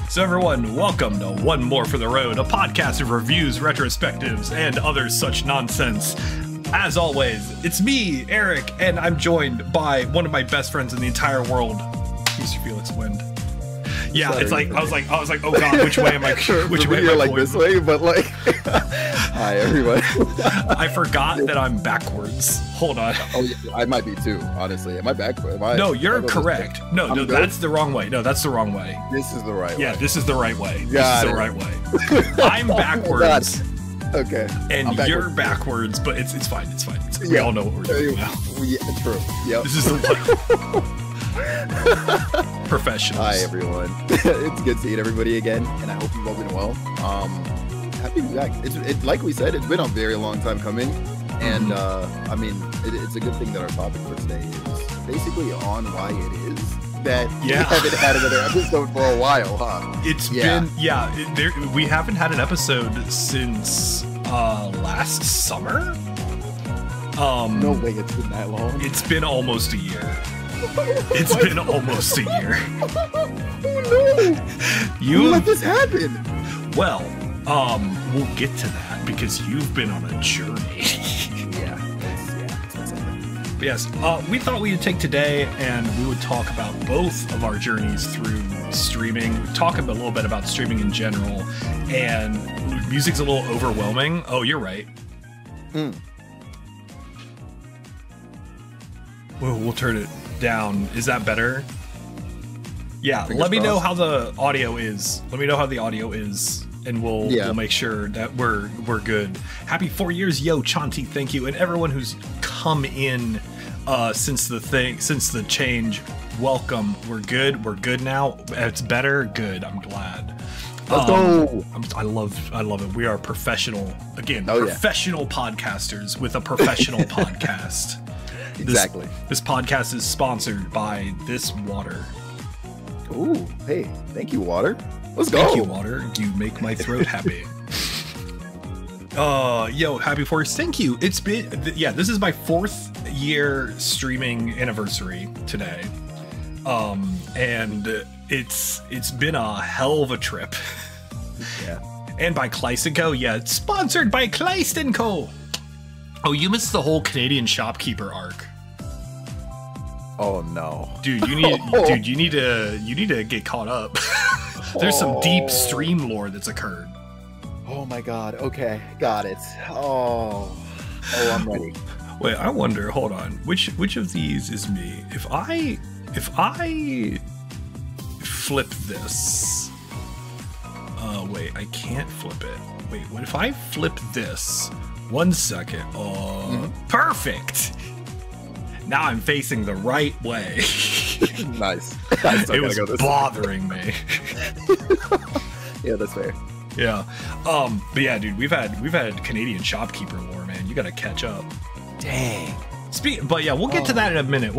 So everyone, welcome to One More for the Road, a podcast of reviews, retrospectives, and other such nonsense. As always, it's me, Eric, and I'm joined by one of my best friends in the entire world, Mr. Felix Wind. Yeah, it's like I was like, oh god, which way am I? Which way am I like going? This way? But like, hi everyone. I forgot that I'm backwards. Hold on. Oh, yeah, I might be too. Honestly, am I backwards? No, you're correct. No, that's the wrong way. No, that's the wrong way. This is the right way. Yeah, this is the right way. Got this is the right way. I'm backwards. Okay. And you're backwards, but it's fine. It's fine. We all know what we're doing now. Yeah, true. Yep. This is the professionals. Hi everyone. It's good seeing everybody again, and I hope you've all been well. Happy to be back. It's like we said, it's been a very long time coming, and I mean, it's a good thing that our topic for today is basically on why it is that we haven't had another episode for a while, huh? It's been we haven't had an episode since last summer. No way, it's been that long. It's been almost a year. It's been almost a year. Oh no! You let this happen. Well, we'll get to that because you've been on a journey. But yes, we thought we would take today and we would talk about both of our journeys through streaming, talk a little bit about streaming in general, and music's a little overwhelming. Oh, you're right. We'll turn it down. Is that better? Yeah, let me know how the audio is. Let me know how the audio is, and we'll make sure that we're good. Happy 4 years, yo, Chanti, thank you, and everyone who's come in since the change. Welcome. We're good now. It's better. Good. I'm glad. Let's go. I love it. We are professional professional podcasters with a professional podcast. Exactly. This podcast is sponsored by this water. Ooh, hey, thank you, water. Let's go. Thank you, water. You make my throat happy. Yo, happy 4 years. Thank you. It's been, this is my 4th year streaming anniversary today. And it's been a hell of a trip. Yeah. And by Kleist & Co. Yeah, it's sponsored by Kleist & Co. Oh, you missed the whole Canadian shopkeeper arc. Oh no, dude! You need to get caught up. There's some deep stream lore that's occurred. Oh my god. Okay, got it. Oh, I'm ready. Wait, I wonder. Hold on. Which of these is me? If I flip this. Wait, I can't flip it. Wait, what if I flip this? 1 second. Perfect. Now I'm facing the right way. Nice. It was bothering me. Yeah, that's fair. Yeah. But yeah, dude, we've had Canadian shopkeeper lore, man. You gotta catch up. Dang. But yeah, we'll get to that in a minute.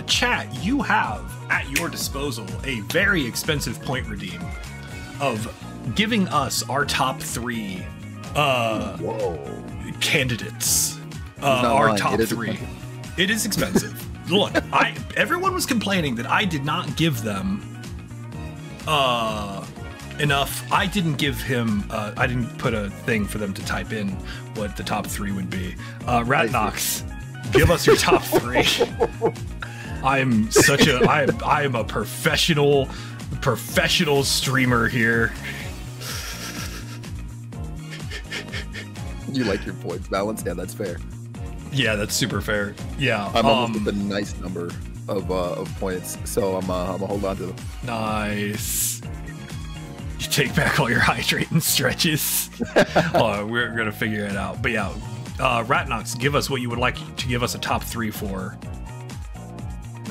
Chat, you have at your disposal a very expensive point redeem of giving us our top 3 candidates. Our top 3. It is expensive. Look, everyone was complaining that I did not give them enough. I didn't give him I didn't put a thing for them to type in what the top 3 would be. Ratnox, give us your top 3. I am a professional streamer here. You like your points balance? Yeah, that's fair. Yeah, that's super fair. Yeah, I'm almost with a nice number of points, so I'm gonna hold on to them. Nice. You take back all your hydrating stretches. We're gonna figure it out. But yeah, Ratnox, give us what you would like to give us a top 3 for.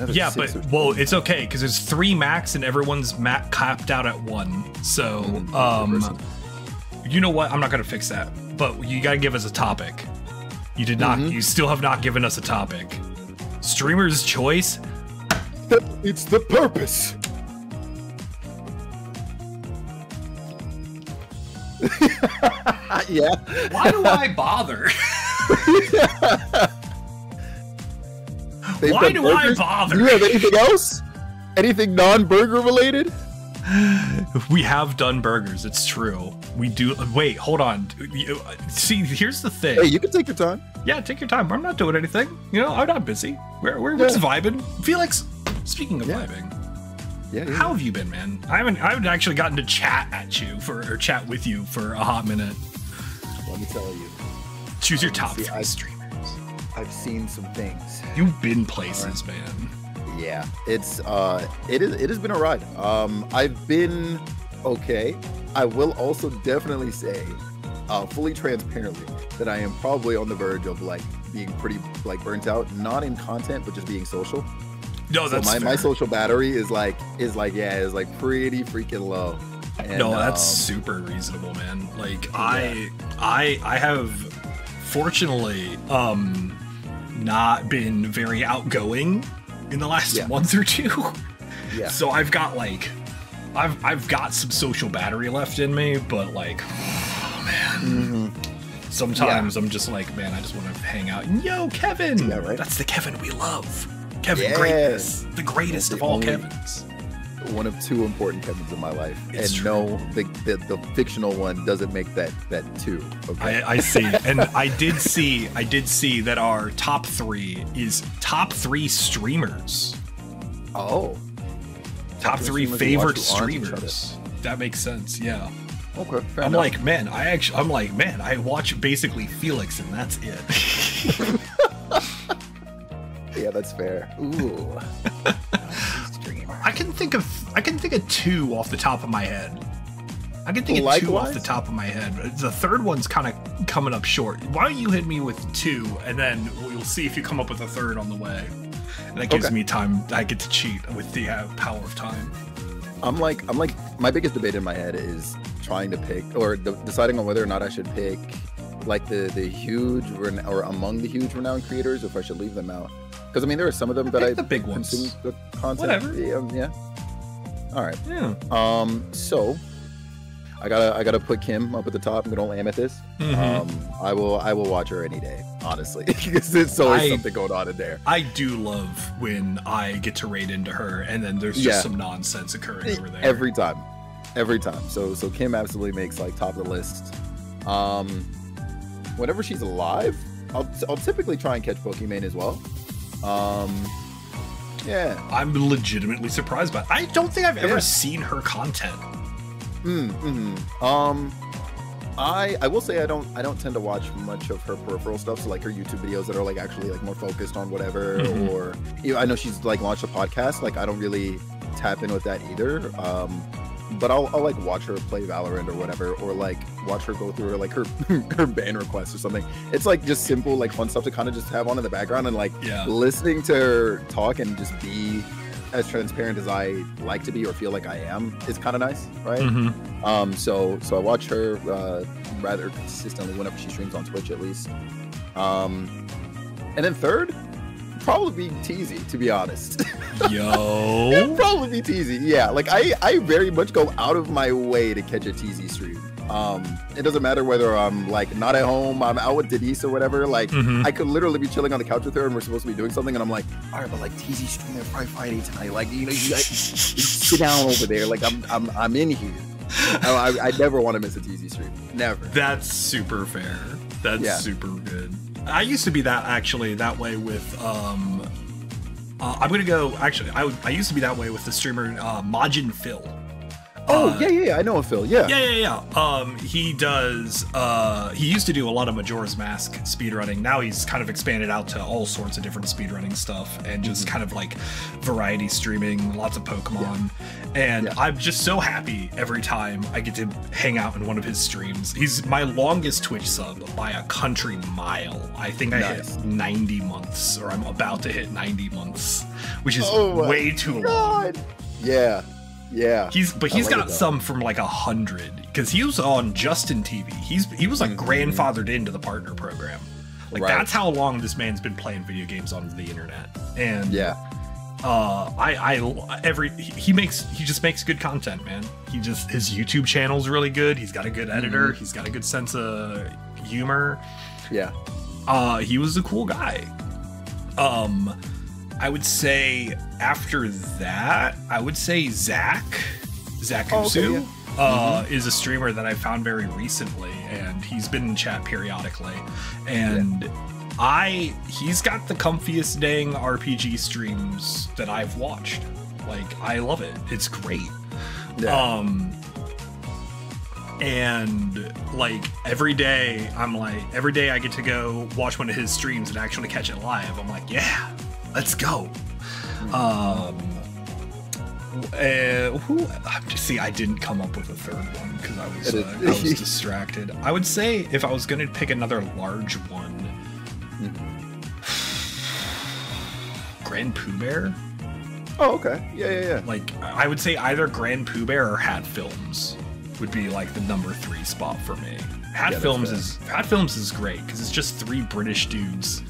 Yeah, but it's okay because there's 3 max and everyone's capped out at 1. So you know what? I'm not gonna fix that. But you gotta give us a topic. You did not. You still have not given us a topic. Streamer's choice. It's the purpose. Yeah. Why do I bother? Why do I bother? Do you have anything else? Anything non-burger related? We have done burgers. It's true. We do. Wait, hold on. See, here's the thing. Hey, you can take your time. Yeah, take your time. I'm not doing anything. You know, I'm not busy. We're just vibing. Felix, speaking of vibing, how have you been, man? I haven't actually gotten to chat with you for a hot minute. Let me tell you. Choose your top 3 streamers. I've seen some things. You've been places, man. Yeah, it has been a ride. I've been okay. I will also definitely say, fully transparently, that I am probably on the verge of like being pretty like burnt out, not in content, but just being social. No, that's so my social battery is like pretty freaking low. And, no, that's super reasonable, man. Like I have fortunately not been very outgoing in the last month or two. Yeah. So I've got like I've got some social battery left in me, but like oh man. Sometimes I'm just like, man, I just want to hang out. Yo, Kevin! Yeah, right? That's the Kevin we love. Kevin Greatness. The greatest of all Kevins. One of 2 important Kevins in my life. It's and true. no, the fictional one doesn't make that 2. Okay. I see. And I did see that our top 3 is top 3 streamers. Oh. Top 3 favorite streamers. That makes sense, yeah. Okay. I'm like, man, I watch basically Felix and that's it. Yeah, that's fair. Ooh. I can think of 2 off the top of my head. I can think of 2 off the top of my head. The third one's kind of coming up short. Why don't you hit me with 2, and then we'll see if you come up with a third on the way. And that gives me time. I get to cheat with the power of time. I'm like, my biggest debate in my head is trying to pick or deciding on whether or not I should pick like the huge or among the huge renowned creators, or if I should leave them out. Because I mean, there are some of them that I the big ones. consume the content. Whatever. Yeah. All right. Yeah. So I gotta put Kim up at the top. Good old Amethyst. I will watch her any day, honestly, because there's always something going on in there. I do love when I get to raid into her, and then there's just some nonsense occurring over there. Every time. So Kim absolutely makes like top of the list. Whenever she's alive, I'll typically try and catch Pokimane as well. Yeah, I'm legitimately surprised by it. I don't think I've ever seen her content. I will say I don't tend to watch much of her peripheral stuff, so like her YouTube videos that are like actually like more focused on whatever, or I know she's like launched a podcast. Like I don't really tap in with that either. But I'll like watch her play Valorant or whatever, or like watch her go through like her ban requests or something. It's like just simple like fun stuff to kind of just have on in the background, and like listening to her talk and just be as transparent as I like to be or feel like I am is kind of nice, right? So I watch her rather consistently whenever she streams on Twitch, at least. And then third, probably be Teasy, to be honest. Yo. It'd probably be Teasy. Yeah, like I very much go out of my way to catch a Teasy stream. It doesn't matter whether I'm like not at home, I'm out with Denise or whatever. Like I could literally be chilling on the couch with her and we're supposed to be doing something, and I'm like, all right, but like Teasy streaming Friday Friday tonight. Like, you know, you sit down over there. Like I'm in here. I never want to miss a Teasy stream. Never. That's super fair. That's super good. I used to be that way with I'm gonna go. Actually, I used to be that way with the streamer Majin Phil. Oh yeah, I know a Phil. Yeah. He does. He used to do a lot of Majora's Mask speedrunning. Now he's kind of expanded out to all sorts of different speedrunning stuff and just kind of like variety streaming, lots of Pokemon. And I'm just so happy every time I get to hang out in one of his streams. He's my longest Twitch sub by a country mile. I think I hit 90 months, or I'm about to hit 90 months, which is way too long. Yeah. He's got some from like 100, because he was on Justin TV. He was like grandfathered into the partner program. Like that's how long this man's been playing video games on the internet. And he just makes good content, man. His YouTube channel's really good. He's got a good editor. He's got a good sense of humor. Yeah. He was a cool guy. I would say after that, I would say Zach. Zakusu, Oh, okay, is a streamer that I found very recently, and he's been in chat periodically. And he's got the comfiest dang RPG streams that I've watched. Like, I love it. It's great. Yeah. And like every day I get to go watch one of his streams and actually catch it live. I'm like, yeah, let's go. See, I didn't come up with a third one because I was distracted. I would say if I was going to pick another large one, Grand Pooh Bear. Oh, okay. Yeah. Like, I would say either Grand Pooh Bear or Hat Films would be like the number 3 spot for me. Hat Films is great because it's just 3 British dudes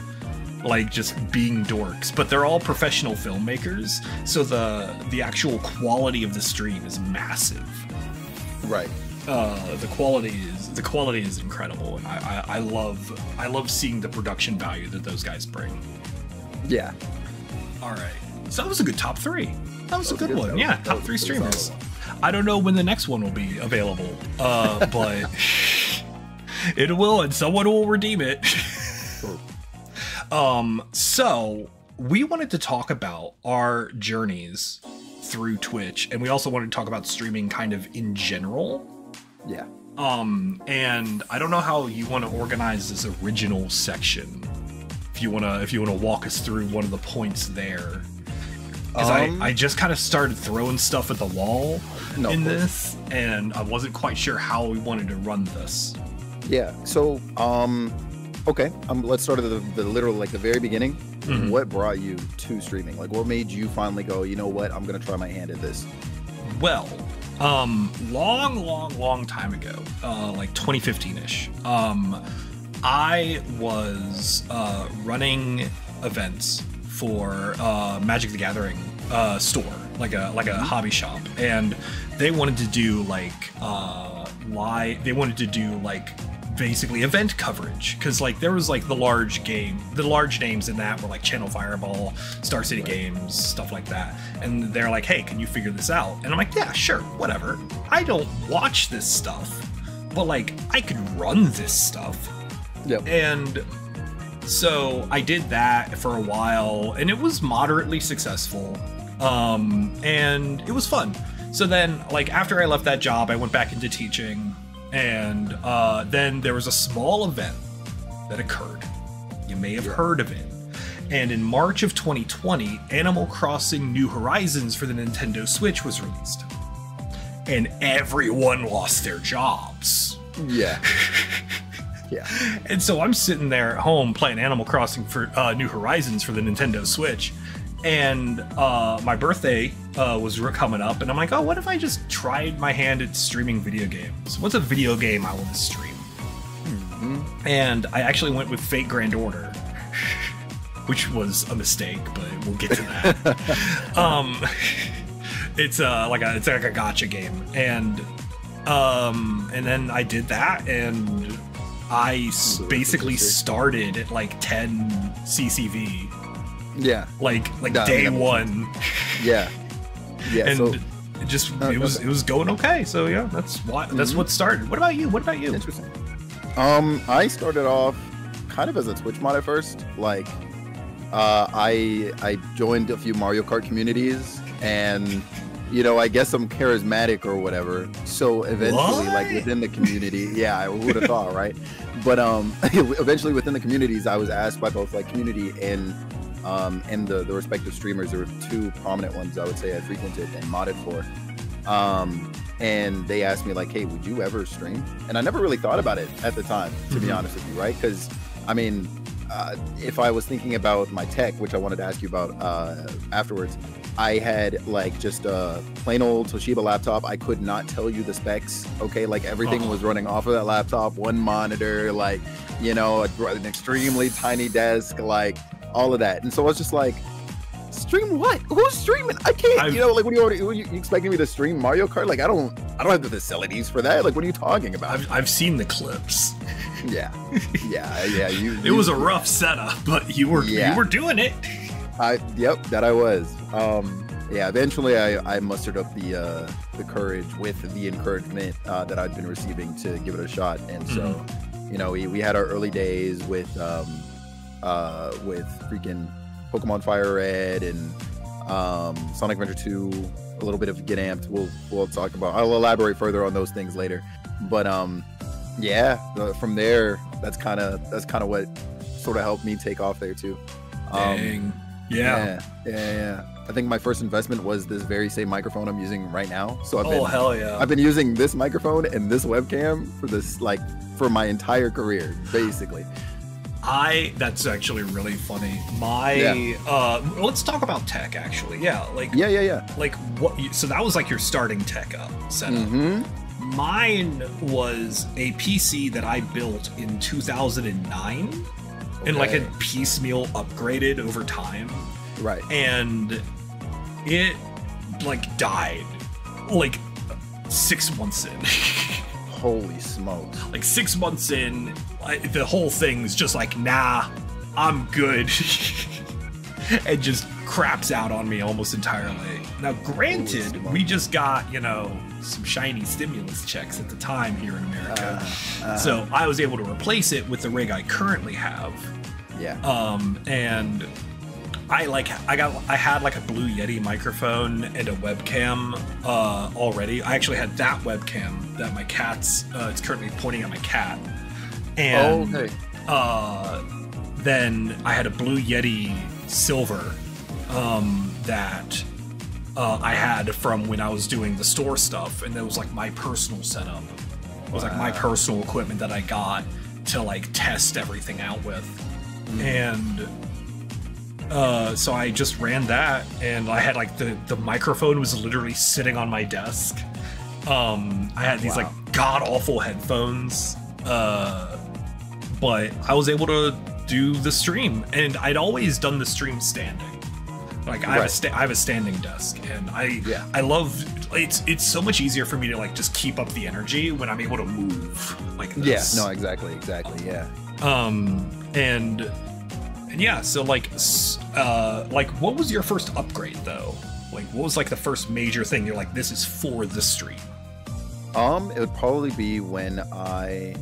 like just being dorks, but they're all professional filmmakers, so the actual quality of the stream is massive. Right. The quality is incredible, and I love seeing the production value that those guys bring. Yeah. All right. So that was a good top 3. That was a good one. Yeah, top 3 streamers. Solid. I don't know when the next one will be available, but it will, and someone will redeem it. So we wanted to talk about our journeys through Twitch, and we also wanted to talk about streaming kind of in general. Yeah. And I don't know how you want to organize this original section. If you wanna walk us through one of the points there. Because I just kind of started throwing stuff at the wall in this, and I wasn't quite sure how we wanted to run this. Yeah. So, okay. Let's start at the literal, like the very beginning. Mm-hmm. What brought you to streaming? Like, what made you finally go, you know what? I'm gonna try my hand at this. Well, long time ago, like 2015-ish, I was running events for Magic the Gathering store, like a hobby shop, and they wanted to do basically event coverage, because like there was like the large names in that were like Channel Fireball, Star City Games, stuff like that, and they're like, hey, can you figure this out? And I'm like, yeah, sure, whatever. I don't watch this stuff, but like I could run this stuff. Yep. And so I did that for a while, and it was moderately successful, and it was fun. So then, like, after I left that job, I went back into teaching, and then there was a small event that occurred. You may have heard of it. And in March of 2020, Animal Crossing New Horizons for the Nintendo Switch was released. And everyone lost their jobs. Yeah. Yeah. And so I'm sitting there at home playing Animal Crossing for New Horizons for the Nintendo Switch, and my birthday was coming up, and I'm like, oh, what if I just tried my hand at streaming video games? What's a video game I want to stream? Mm-hmm. And I actually went with Fate Grand Order, which was a mistake, but we'll get to that. It's like a gacha game, and then I did that, and I basically started at like 10 CCV. Yeah. Like day one. Yeah. Yeah. And so, it was going okay. So yeah, that's what started. What about you? Interesting. I started off kind of as a Twitch mod at first. Like, I joined a few Mario Kart communities, and you know, I guess I'm charismatic or whatever. So eventually, like within the community, yeah, I would have thought, right? But eventually within the communities, I was asked by both like community and the respective streamers. There were 2 prominent ones I would say I frequented and modded for. And they asked me like, hey, would you ever stream? And I never really thought about it at the time, to be honest with you, right? Because I mean, if I was thinking about my tech, which I wanted to ask you about afterwards, I had like just a plain old Toshiba laptop. I could not tell you the specs. Okay, like everything was running off of that laptop. One monitor, like, you know, an extremely tiny desk, like all of that. And so I was just like, stream what? Who's streaming? I can't. You know, like, what are you expecting me to stream Mario Kart? Like, I don't have the facilities for that. Like, what are you talking about? I've seen the clips. Yeah. It was a rough setup, but you were doing it. Yep, that I was. Yeah, eventually I mustered up the the courage with the encouragement that I'd been receiving to give it a shot. And so, you know, we had our early days with freaking Pokemon Fire Red and Sonic Adventure 2, a little bit of Get Amped. We'll talk about. I'll elaborate further on those things later. But yeah, from there, that's kind of what sort of helped me take off there too. Dang. Yeah. I think my first investment was this very same microphone I'm using right now. So hell yeah. I've been using this microphone and this webcam for my entire career, basically. That's actually really funny. Let's talk about tech actually. Yeah. Like what so that was like your starting tech setup. Mine was a PC that I built in 2009 and like had piecemeal upgraded over time. Right. And it like died like 6 months in. Holy smokes. Like 6 months in, the whole thing's just like, nah, I'm good. And just craps out on me almost entirely. Now, granted, we just got, you know, some shiny stimulus checks at the time here in America. So I was able to replace it with the rig I currently have. Yeah. And I had like a Blue Yeti microphone and a webcam already. I actually had that webcam that my cat's it's currently pointing at my cat. And then I had a Blue Yeti Silver that I had from when I was doing the store stuff, and that was like my personal setup. It was like my personal equipment that I got to like test everything out with. And so I just ran that, and I had like the microphone was literally sitting on my desk. I had these like god awful headphones, but I was able to do the stream, and I'd always done the stream standing. Like I have a standing desk, and I love it's so much easier for me to like just keep up the energy when I'm able to move like this. Yeah, no, exactly, yeah. And yeah, so like what was your first upgrade though? Like what was like the first major thing you're like, this is for the stream? It would probably be when I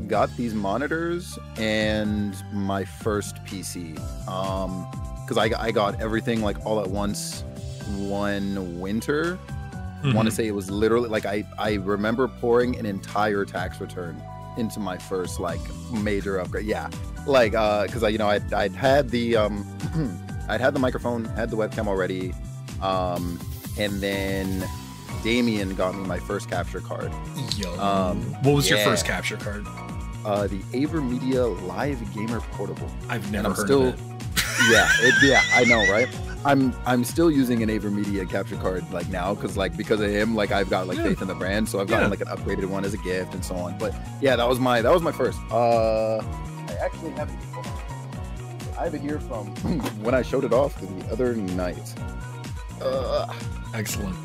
got these monitors and my first PC. Because I got everything like all at once one winter. I want to say it was literally like I remember pouring an entire tax return into my first like major upgrade. Yeah, like because I'd had the I'd had the microphone, had the webcam already, and then Damien got me my first capture card. What was your first capture card? The AverMedia Live Gamer Portable. I've never heard of it. Yeah, I know, right? I'm still using an AverMedia capture card like now because of him, like I've got like faith in the brand, so I've gotten like an upgraded one as a gift and so on. But yeah, that was my first. I actually have it. I have it here from when I showed it off the other night. Excellent.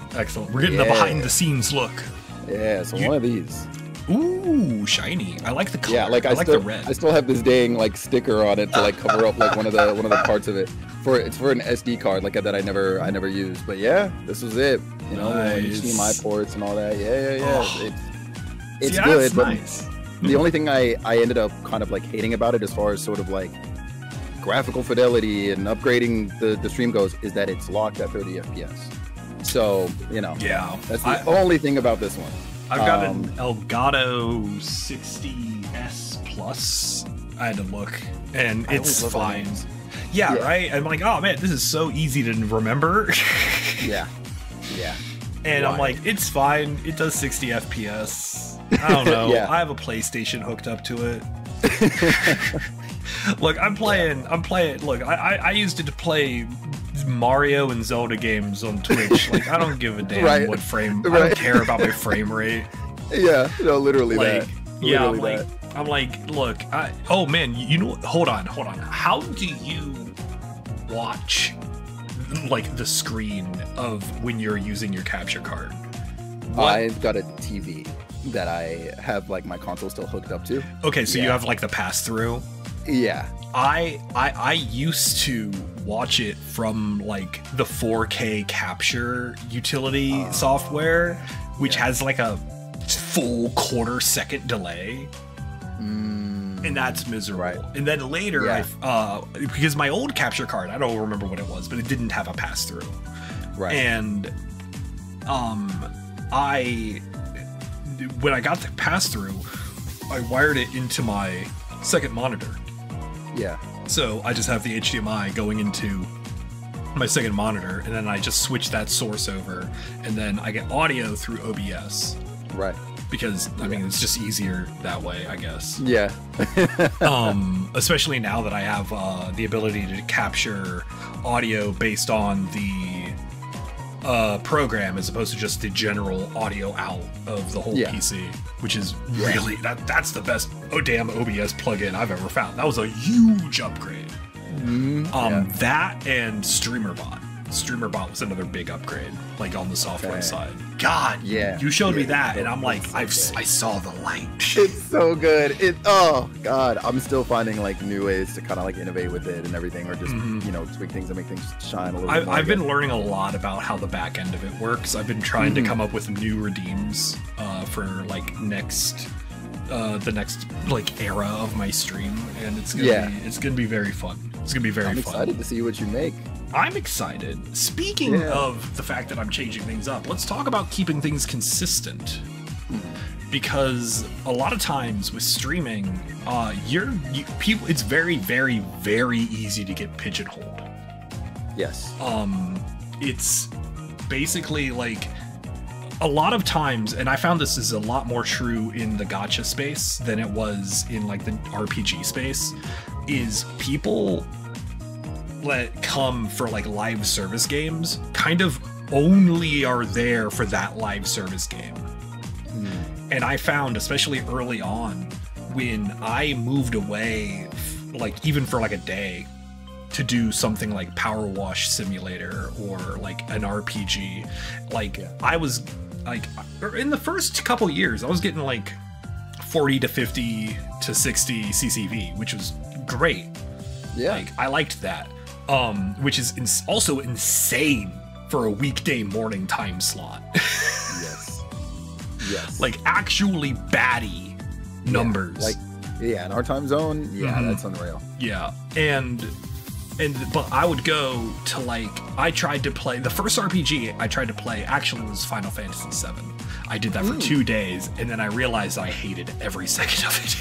We're getting the behind the scenes look. Yeah, so one of these. Ooh, shiny. I like the color. Yeah, like I like the red. I still have this dang like sticker on it to like cover up like one of the parts of it. It's for an SD card like that I never used. But yeah, this was it. You know, HDMI ports and all that. Yeah. Oh. It's good, but nice. The only thing I ended up kind of like hating about it as far as sort of like graphical fidelity and upgrading the stream goes is that it's locked at 30 FPS. So, you know, that's the only thing about this one. I've got an Elgato 60S Plus. I had to look, and it's fine. Yeah, right? I'm like, oh man, this is so easy to remember. Yeah. And I'm like, it's fine. It does 60 FPS. I don't know. I have a PlayStation hooked up to it. Look, I'm playing. Look, I used it to play Mario and Zelda games on Twitch. Like, I don't give a damn what frame. I don't care about my frame rate. Yeah, no, literally like, that. Yeah, literally I'm like, look, oh man, you know, hold on. How do you watch like the screen of when you're using your capture card? I've got a TV that I have like my console still hooked up to. Okay, so you have like the pass through. Yeah. I used to watch it from like the 4K capture utility software, which has like a full quarter-second delay. And that's miserable. Right. And then later, because my old capture card, I don't remember what it was, but it didn't have a pass-through. Right. And when I got the pass-through, I wired it into my second monitor. Yeah. So I just have the HDMI going into my second monitor, and then I just switch that source over, and then I get audio through OBS. Right. Because I mean, it's just easier that way, I guess. Yeah. Especially now that I have the ability to capture audio based on the program as opposed to just the general audio out of the whole PC, which is really that's the best damn OBS plugin I've ever found. That was a huge upgrade. That and StreamerBot. StreamerBot was another big upgrade, like on the software side. God, you showed me that, and I'm like, I saw the light. It's so good. Oh God, I'm still finding like new ways to kind of like innovate with it and everything, or just you know, tweak things and make things shine a little bit more. I've been learning a lot about how the back end of it works. I've been trying to come up with new redeems for like the next like era of my stream, and it's gonna be very fun. It's gonna be very fun. I'm excited to see what you make. I'm excited. Speaking of the fact that I'm changing things up, let's talk about keeping things consistent. Because a lot of times with streaming, people, it's very, very, very easy to get pigeonholed. Yes. It's basically like a lot of times, and I found this is a lot more true in the gacha space than it was in like the RPG space, is people that come for like live service games kind of only are there for that live service game. And I found, especially early on, when I moved away, like even for like a day, to do something like Power Wash Simulator or like an RPG, like I was like, in the first couple years, I was getting like 40 to 50 to 60 CCV, which was great. Yeah, like I liked that. Which is also insane for a weekday morning time slot. Yes. Like actually batty numbers. Like in our time zone, that's unreal. Yeah, but I would go to like, I tried to play the first RPG I tried to play actually was Final Fantasy VII. I did that for 2 days, and then I realized I hated every second of it.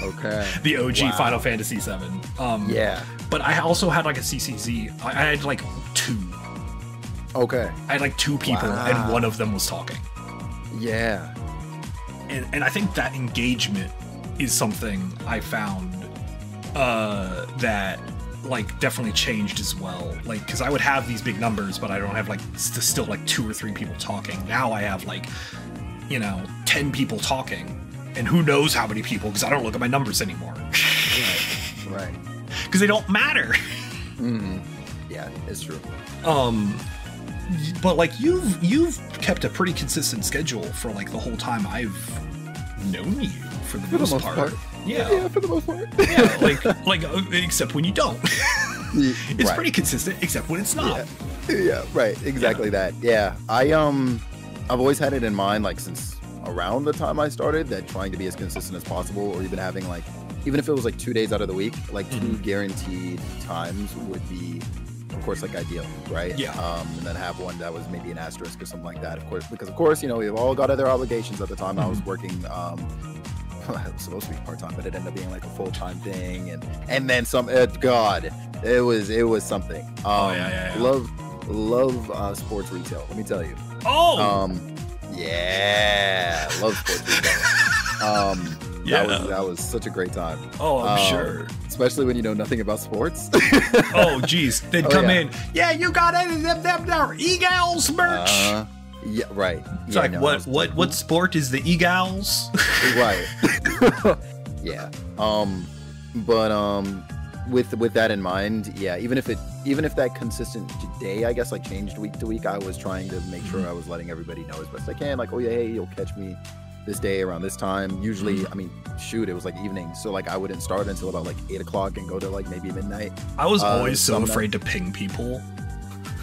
Okay. The OG Final Fantasy VII. But I also had like a CCZ. I had like 2. Okay. I had like 2 people, and one of them was talking. Yeah. And I think that engagement is something I found that like definitely changed as well. Like, because I would have these big numbers, but I don't have like still like 2 or 3 people talking. Now I have like, 10 people talking. And who knows how many people, because I don't look at my numbers anymore. Right. Because they don't matter. Yeah, it's true. But like you've kept a pretty consistent schedule for like the whole time I've known you for the most part. Yeah, for the most part. Yeah, like except when you don't. It's pretty consistent, except when it's not. Yeah, right. Exactly that. Yeah, I've always had it in mind, like since around the time I started, that trying to be as consistent as possible, or even having like, even if it was like 2 days out of the week, like 2 guaranteed times would be, of course, like ideal, right? Yeah. And then have one that was maybe an asterisk or something like that, of course, because of course, we've all got other obligations at the time. I was working, it was supposed to be part-time, but it ended up being like a full-time thing, and then some. God, it was something. Love sports retail. Let me tell you. Yeah, love sports retail. That was such a great time. Oh, I'm sure. Especially when you know nothing about sports. Oh, geez. They'd come in. Yeah, you got any of them Eagles merch? Yeah, right. It's like, what sport is the Eagles? Right. Yeah. But with that in mind, yeah, even if that consistent day, I guess, like changed week to week, I was trying to make sure I was letting everybody know as best I can, like, oh yeah, hey, you'll catch me this day around this time. Usually, I mean, shoot, it was like evening, so like I wouldn't start until about like 8 o'clock and go to like maybe midnight. I was always so afraid to ping people.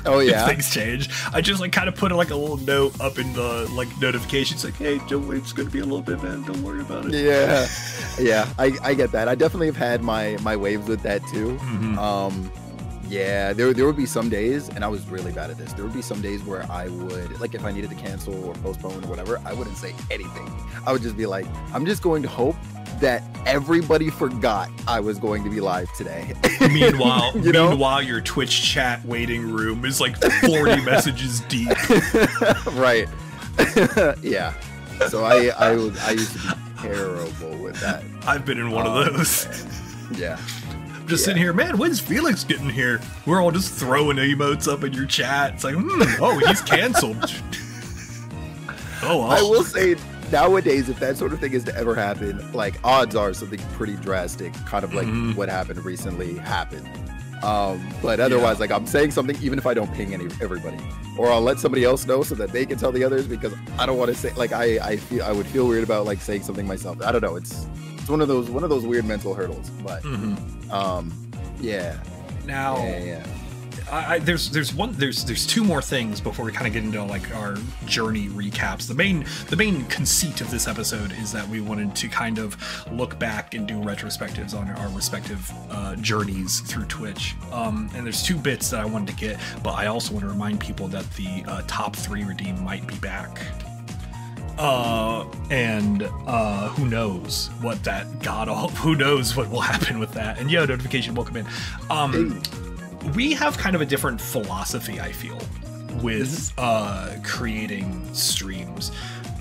Oh yeah, if things change. I just like kind of put like a little note up in the like notifications, like, "Hey, don't worry, it's gonna be a little bit, man. Don't worry about it." Yeah, yeah, I get that. I definitely have had my waves with that too. Yeah, there would be some days, and I was really bad at this. There would be some days where I would, like, if I needed to cancel or postpone or whatever, I wouldn't say anything. I would just be like, I'm just going to hope that everybody forgot I was going to be live today. Meanwhile, your Twitch chat waiting room is like 40 messages deep. Right. Yeah. So I used to be terrible with that. I've been in one of those. Yeah. Just sitting here, man, when's Felix getting here? We're all just throwing emotes up in your chat. It's like, oh, he's canceled. Oh, well. I will say, nowadays, if that sort of thing is to ever happen, like, odds are something pretty drastic, kind of like what happened recently happened. But otherwise, like, I'm saying something even if I don't ping everybody, or I'll let somebody else know so that they can tell the others, because I don't want to say, like, I would feel weird about like saying something myself. I don't know. It's one of those weird mental hurdles, but yeah. Now, there's two more things before we kind of get into like our journey recaps. The main conceit of this episode is that we wanted to kind of look back and do retrospectives on our respective journeys through Twitch. And there's two bits that I wanted to get, but I also want to remind people that the top 3 redeem might be back. Who knows what that who knows what will happen with that. And notification will come in. We have kind of a different philosophy, I feel, with creating streams,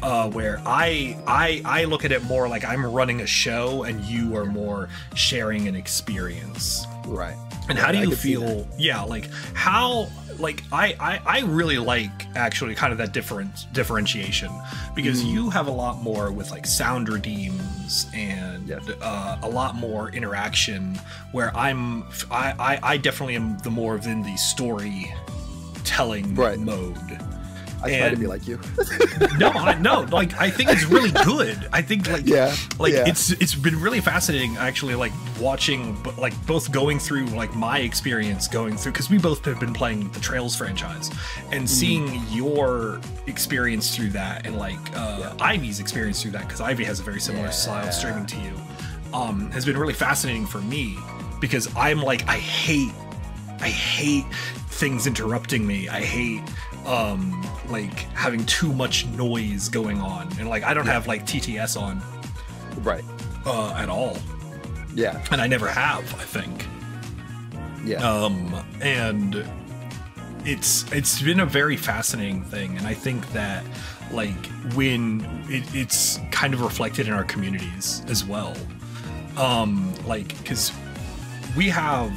where I look at it more like I'm running a show and you are more sharing an experience. Right. And how do you feel? Yeah, like how, like I really like actually kind of that differentiation, because you have a lot more with like sound redeems and a lot more interaction, where I definitely am the more in the storytelling mode. I try to be like you. No, like I think it's really good. I think it's been really fascinating actually, like watching, but like both going through like my experience going through, because we both have been playing the Trails franchise, and seeing your experience through that, and like Ivy's experience through that, because Ivy has a very similar style of streaming to you, has been really fascinating for me, because I'm like I hate things interrupting me. I hate like having too much noise going on, and like I don't have like TTS on at all, and I never have, I think. And it's been a very fascinating thing, and I think that like when it's kind of reflected in our communities as well, like because I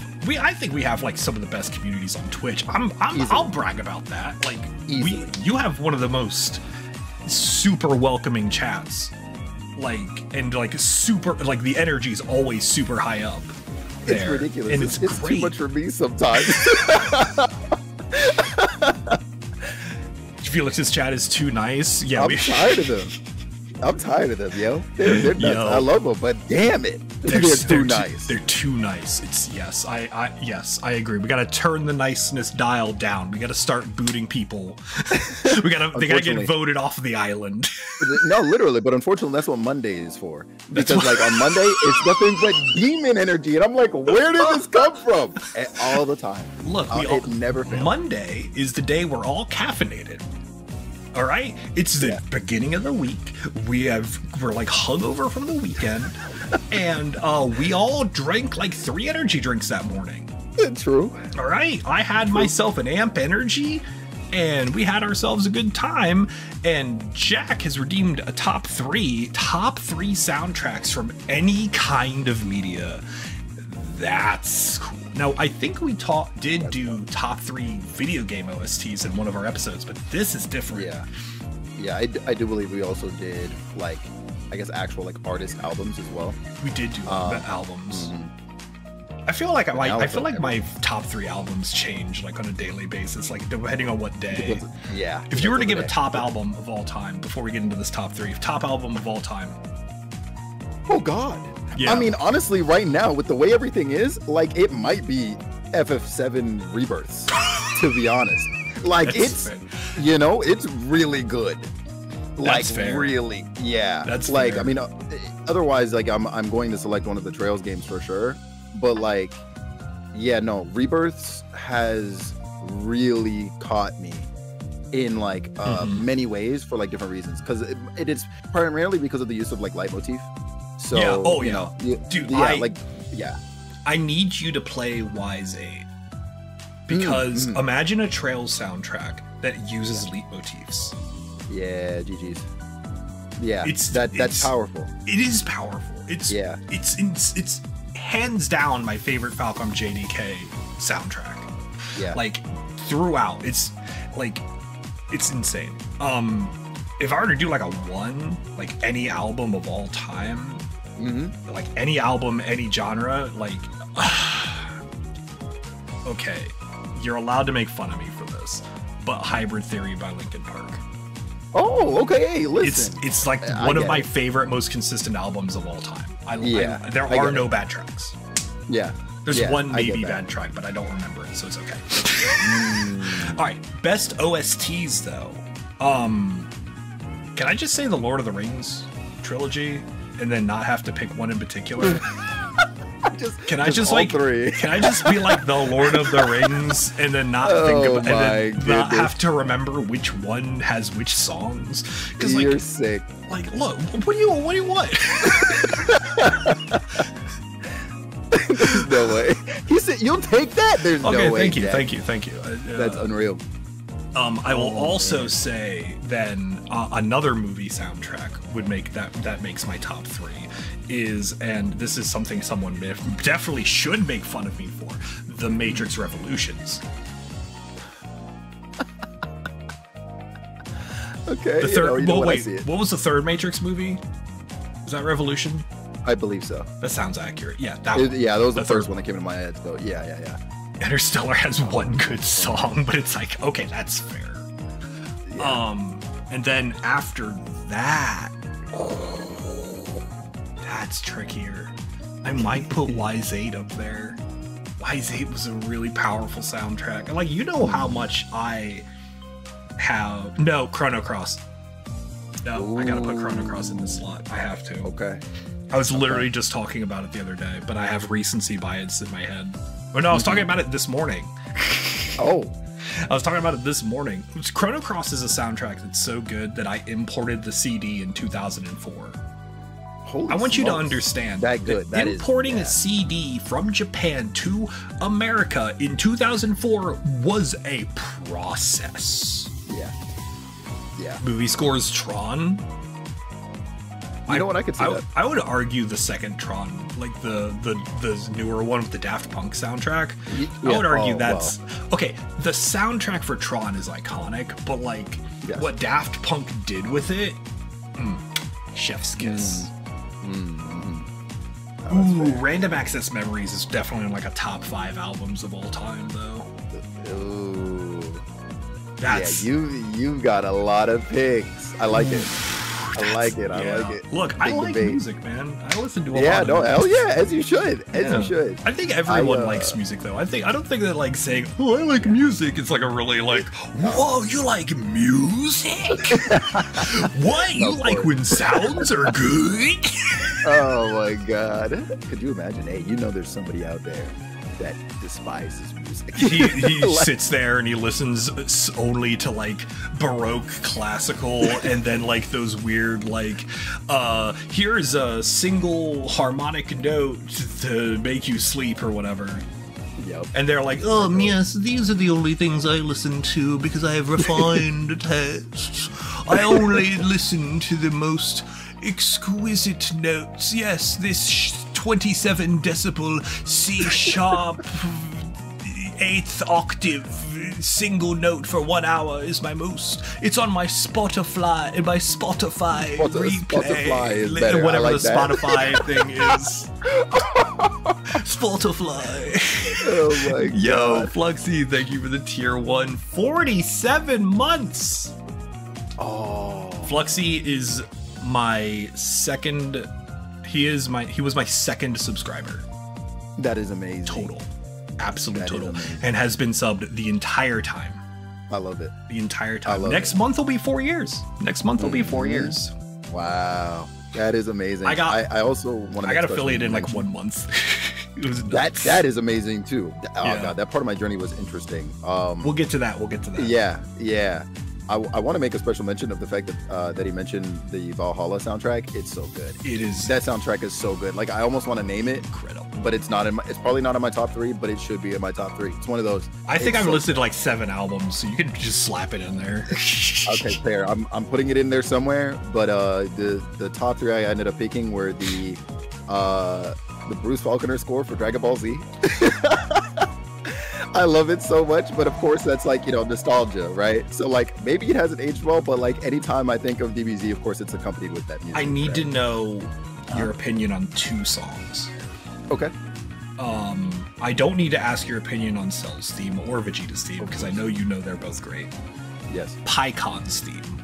think we have like some of the best communities on Twitch. I'll brag about that. Like you have one of the most super welcoming chats. Like, and like super, like the energy is always super high up there. It's ridiculous. And it's great. Too much for me sometimes. Felix's chat is too nice. Yeah, I'm tired of them. I'm tired of them, yo. They're nuts. I love them, but damn it, they're too nice. They're too nice. It's I agree. We gotta turn the niceness dial down. We gotta start booting people. They gotta get voted off the island. No, literally, but unfortunately, that's what Monday is for. Because like on Monday, it's nothing but demon energy, and I'm like, where did this come from? All the time. Look, it never fails. Monday is the day we're all caffeinated. All right, it's the beginning of the week. We're like hungover from the weekend, and we all drank like 3 energy drinks that morning. True. All right, I had myself an amp energy, and we had ourselves a good time. And Jack has redeemed a top 3 soundtracks from any kind of media. That's cool. Now, I think we did do top 3 video game OSTs in one of our episodes, but this is different. Yeah, I do believe we also did, like, I guess actual like artist albums as well. We did do albums. I feel like Now I it's feel like like my top 3 albums change like on a daily basis, like depending on what day. Depends- yeah. If you were to give a Day. top album of all time, before we get into this top 3, top album of all time. Oh God. Yeah. I mean, honestly, right now with the way everything is, like it might be FF7 Rebirths. To be honest, like That's it's fair. you know it's really good. Like That's fair. really, yeah. That's like fair. I mean, otherwise, like I'm going to select one of the Trails games for sure. But like, yeah, no, Rebirths has really caught me in like many ways for like different reasons because it is primarily because of the use of like leitmotif. So Yeah, oh, you yeah. know, Dude, yeah. I need you to play Wise 8 because imagine a Trails soundtrack that uses leitmotifs. Yeah, GG's. Yeah, It's- that's it's- powerful. It is powerful. It's it's hands down my favorite Falcom JDK soundtrack. Yeah, Like throughout, it's like it's insane. If I were to do like a one, like any album of all time, like any album, any genre, like okay, you're allowed to make fun of me for this, but Hybrid Theory by Linkin Park. Oh, okay. Hey, listen. It's like I one of get my it. favorite, most consistent albums of all time. There I are get no it. bad tracks. Yeah. There's yeah, one I get maybe that. bad track, but I don't remember it, so it's okay. All right, best OSTs though. Can I just say the Lord of the Rings trilogy and then not have to pick one in particular? Can I just all like three? Can I just be like the Lord of the Rings and then not think Oh about and then my not goodness. have to remember which one has which songs? Because You're like, sick. like, look, what do you want? There's no way. He said, "You'll take that." There's Okay, no way. thank you. That's unreal. I will also say then another movie soundtrack would make that makes my top 3 is, and this is something someone definitely should make fun of me for, The Matrix Revolutions. Okay. The third. Well, I wait. see it. What was the third Matrix movie? Was that Revolution? I believe so. That sounds accurate. Yeah, that. Yeah, that was the third first one that came into my head. So yeah. Interstellar has one good song, but it's like, okay, that's fair. And then after that, that's trickier. I might put Wise 8 up there. Wise 8 was a really powerful soundtrack. And like, you know how much I have. No, Chrono Cross. No, I gotta put Chrono Cross in this slot. I have to. Okay. I was literally just talking about it the other day, but I have recency bias in my head. Oh no, I was talking about it this morning. Oh. I was talking about it this morning. Chrono Cross is a soundtrack that's so good that I imported the CD in 2004. Holy I want you to smokes. understand That good. That is- importing yeah. a CD from Japan to America in 2004 was a process. Yeah. Movie scores Tron. You know what? I could see that. I would argue the second Tron, like the newer one with the Daft Punk soundtrack. I would argue that's okay. The soundtrack for Tron is iconic, but like Yeah. what Daft Punk did with it, chef's kiss. Ooh, Random Access Memories is definitely in like a top 5 albums of all time, though. Ooh. That's Yeah, you've got a lot of picks. I like it. I like it. I yeah. like it. Look, I Big like debate. music, man. I listen to a Yeah, lot no, of hell yeah, as you should. As Yeah. you should. I think everyone I, likes music, though. I don't think that like saying, "Oh, I like music," it's like a really like, "Whoa, you like music? What? You Of like course. when sounds are good?" Oh my god. Could you imagine? Hey, you know there's somebody out there that despises music. he Like, sits there and he listens only to like Baroque classical and then like those weird like here's a single harmonic note to make you sleep or whatever. Yep. And they're like, oh yes, these are the only things I listen to because I have refined tastes. I only listen to the most exquisite notes. Yes, this 27 decibel C sharp eighth octave single note for 1 hour is my most. It's on my Spotify replay. Spotify is better. Whatever I like the that. Spotify thing is. Spotify. Oh my Yo, god. Fluxy, thank you for the tier 1. 47 months. Oh. Fluxy is my second. He was my second subscriber. That is amazing. Total. Absolute That is total. amazing. And has been subbed the entire time. I love it. The entire I time. love Next month will be 4 years. Next month will be 4 Mhm. years. Wow. That is amazing. I also want to. I got affiliated in like 1 month. It was nuts. that is amazing too. Oh Yeah. god, that part of my journey was interesting. We'll get to that. Yeah. I want to make a special mention of the fact that he mentioned the Valhalla soundtrack. It's so good. It is That soundtrack is so good. Like I almost want to name it, incredible. but it's not in my. It's probably not in my top 3, but it should be in my top 3. It's one of those. I think It's I've so- listed like 7 albums, so you can just slap it in there. Okay, fair. I'm putting it in there somewhere, but the top 3 I ended up picking were the Bruce Faulconer score for Dragon Ball Z. I love it so much, but of course that's like, nostalgia, right? So like maybe it hasn't aged well, but like anytime I think of DBZ, of course it's accompanied with that music. I need right? to know your opinion on 2 songs. Okay. I don't need to ask your opinion on Cell's theme or Vegeta's theme because I know you know they're both great. Yes. PyCon's theme.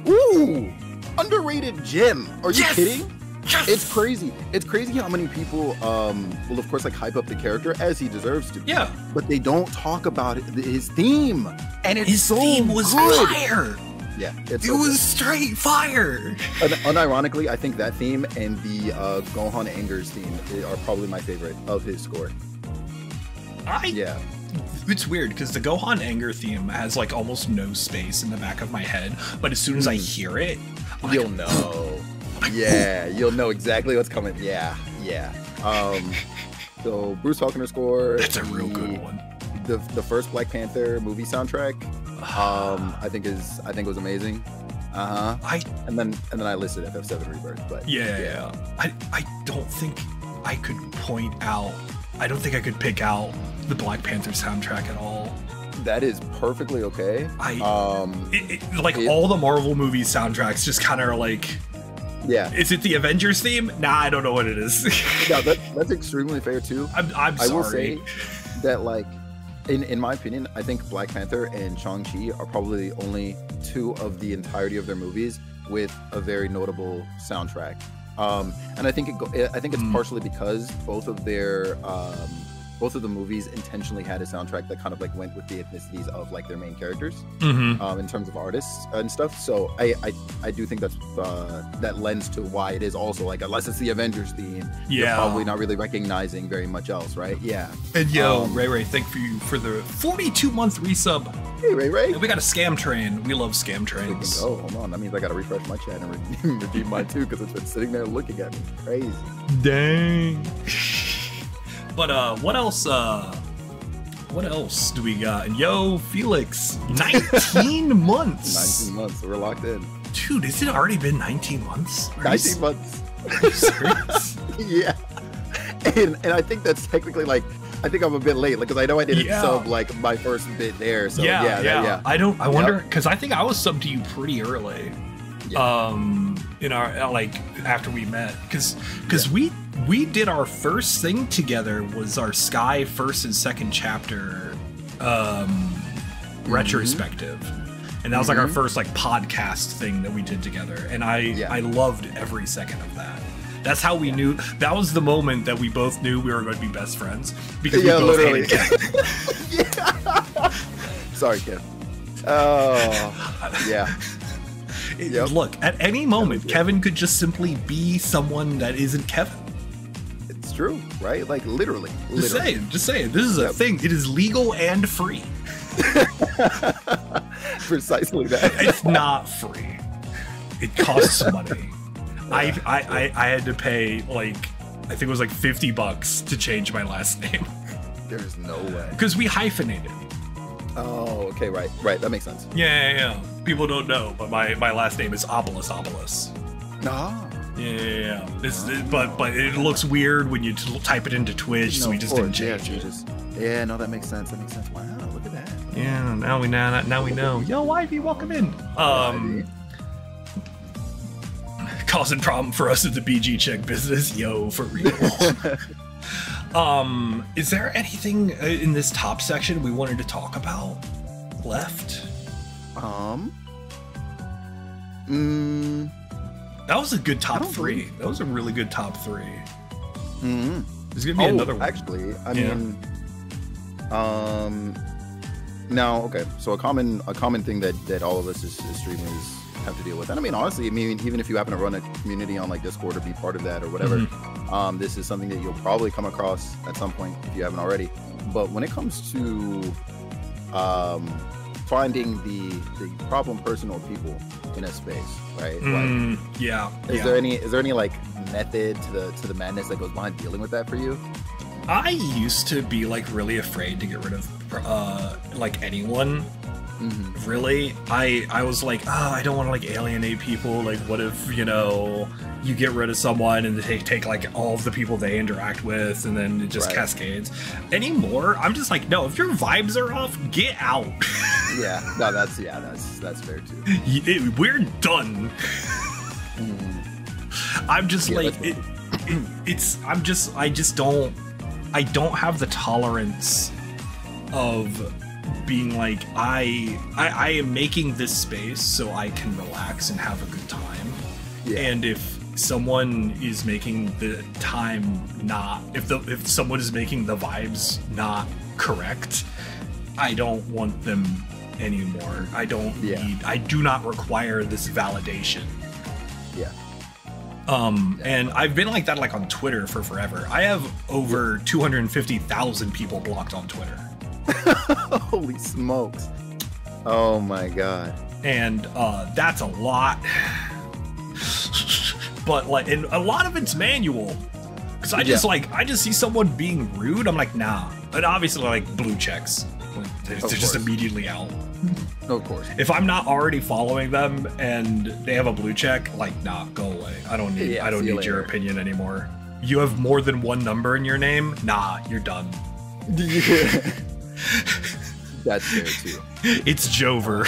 Ooh! Underrated gem. Are you Yes! kidding? Yes! It's crazy. It's crazy how many people will of course like hype up the character as he deserves to. Yeah. But they don't talk about his theme. And it's His so theme was good. fire. Yeah, it's It so was good. straight fire. Unironically, I think that theme and the Gohan Angers theme are probably my favorite of his score. Yeah. It's weird because the Gohan Anger theme has like almost no space in the back of my head, but as soon as I hear it, I'm You'll like, know. Yeah, you'll know exactly what's coming. Yeah. So Bruce Faulconer score. that's a real good one. The first Black Panther movie soundtrack, I think was amazing. And then I listed FF7 Rebirth, but Yeah. I don't think I could point out. I don't think I could pick out the Black Panther soundtrack at all. that is perfectly okay. All the Marvel movie soundtracks just kind of are like, Yeah. is it the Avengers theme? Nah, I don't know what it is. No, that's extremely fair too. I'm sorry. I will say that, like, in my opinion, I think Black Panther and Shang-Chi are probably the only 2 of the entirety of their movies with a very notable soundtrack. And I think it's partially because both of the movies intentionally had a soundtrack that kind of like went with the ethnicities of like their main characters, in terms of artists and stuff. So I do think that's that lends to why it is also like, unless it's the Avengers theme, you're probably not really recognizing very much else, right? Yeah. And yo, Ray, thank you for the 42-month resub. Hey, Ray. And we got a scam train. We love scam trains. Oh, hold on. That means I gotta refresh my chat and redeem mine too, because it's been sitting there looking at me. Crazy. Dang. But what else? What else do we got? And yo, Felix, 19 months. 19 months, so we're locked in. Dude, has it already been 19 months? 19 months. Are you serious? Yeah. And I think that's technically like, I think I'm a bit late, because I know I didn't sub like my first bit there. So yeah. I wonder, because I think I was subbed to you pretty early. Yeah. In our like after we met, because we did our first thing together was our Sky first and second chapter retrospective, and that was like our first like podcast thing that we did together, and I loved every second of that. That's how we knew. That was the moment that we both knew we were going to be best friends, because we both hated Kevin. Sorry, Kim. Oh, yeah. Look, at any moment, Kevin could just simply be someone that isn't Kevin. It's true, right? Like literally. Just saying. This is a thing. It is legal and free. Precisely that. It's not free. It costs money. I had to pay like, I think it was like $50 to change my last name. There's no way. Because we hyphenated. Oh, okay, right. That makes sense. Yeah. People don't know, but my last name is Obelisk. Ah. Yeah. But it looks weird when you type it into Twitch, so we just didn't change it. Yeah, no, that makes sense. That makes sense. Wow, look at that. Yeah, now we know. Yo, Ivy, welcome in. Causing problem for us at the BG check business. Yo, for real. Is there anything in this top section we wanted to talk about left? That was a good top three. That was a really good top three. Mm-hmm. There's gonna be another one. Actually, I mean, now, okay. So a common thing that all of us as streamers have to deal with, and I mean, honestly, I mean, even if you happen to run a community on like Discord or be part of that or whatever, this is something that you'll probably come across at some point if you haven't already. But when it comes to finding the problem person or people in a space, right? Is there any like method to the madness that goes behind dealing with that for you? I used to be like really afraid to get rid of like anyone. Really, I was like, I don't want to like alienate people. Like, what if, you know, you get rid of someone and they take like all of the people they interact with, and then it just cascades. Anymore, I'm just like, no, if your vibes are off, get out. Yeah, no, that's fair too. We're done. I'm just like, I don't have the tolerance of being like, I am making this space so I can relax and have a good time. And if someone is making the time not, if someone is making the vibes not correct, I don't want them anymore. I don't need, I do not require this validation. And I've been like that like on Twitter for forever. I have over 250,000 people blocked on Twitter. Holy smokes. Oh my god. And that's a lot. But like, and a lot of it's manual. Cause I just see someone being rude, I'm like, nah. And obviously like blue checks. They're just immediately out. Of course. If I'm not already following them and they have a blue check, like, nah, go away. I don't need your opinion anymore. You have more than one number in your name? Nah, you're done. That's fair too. It's Jover.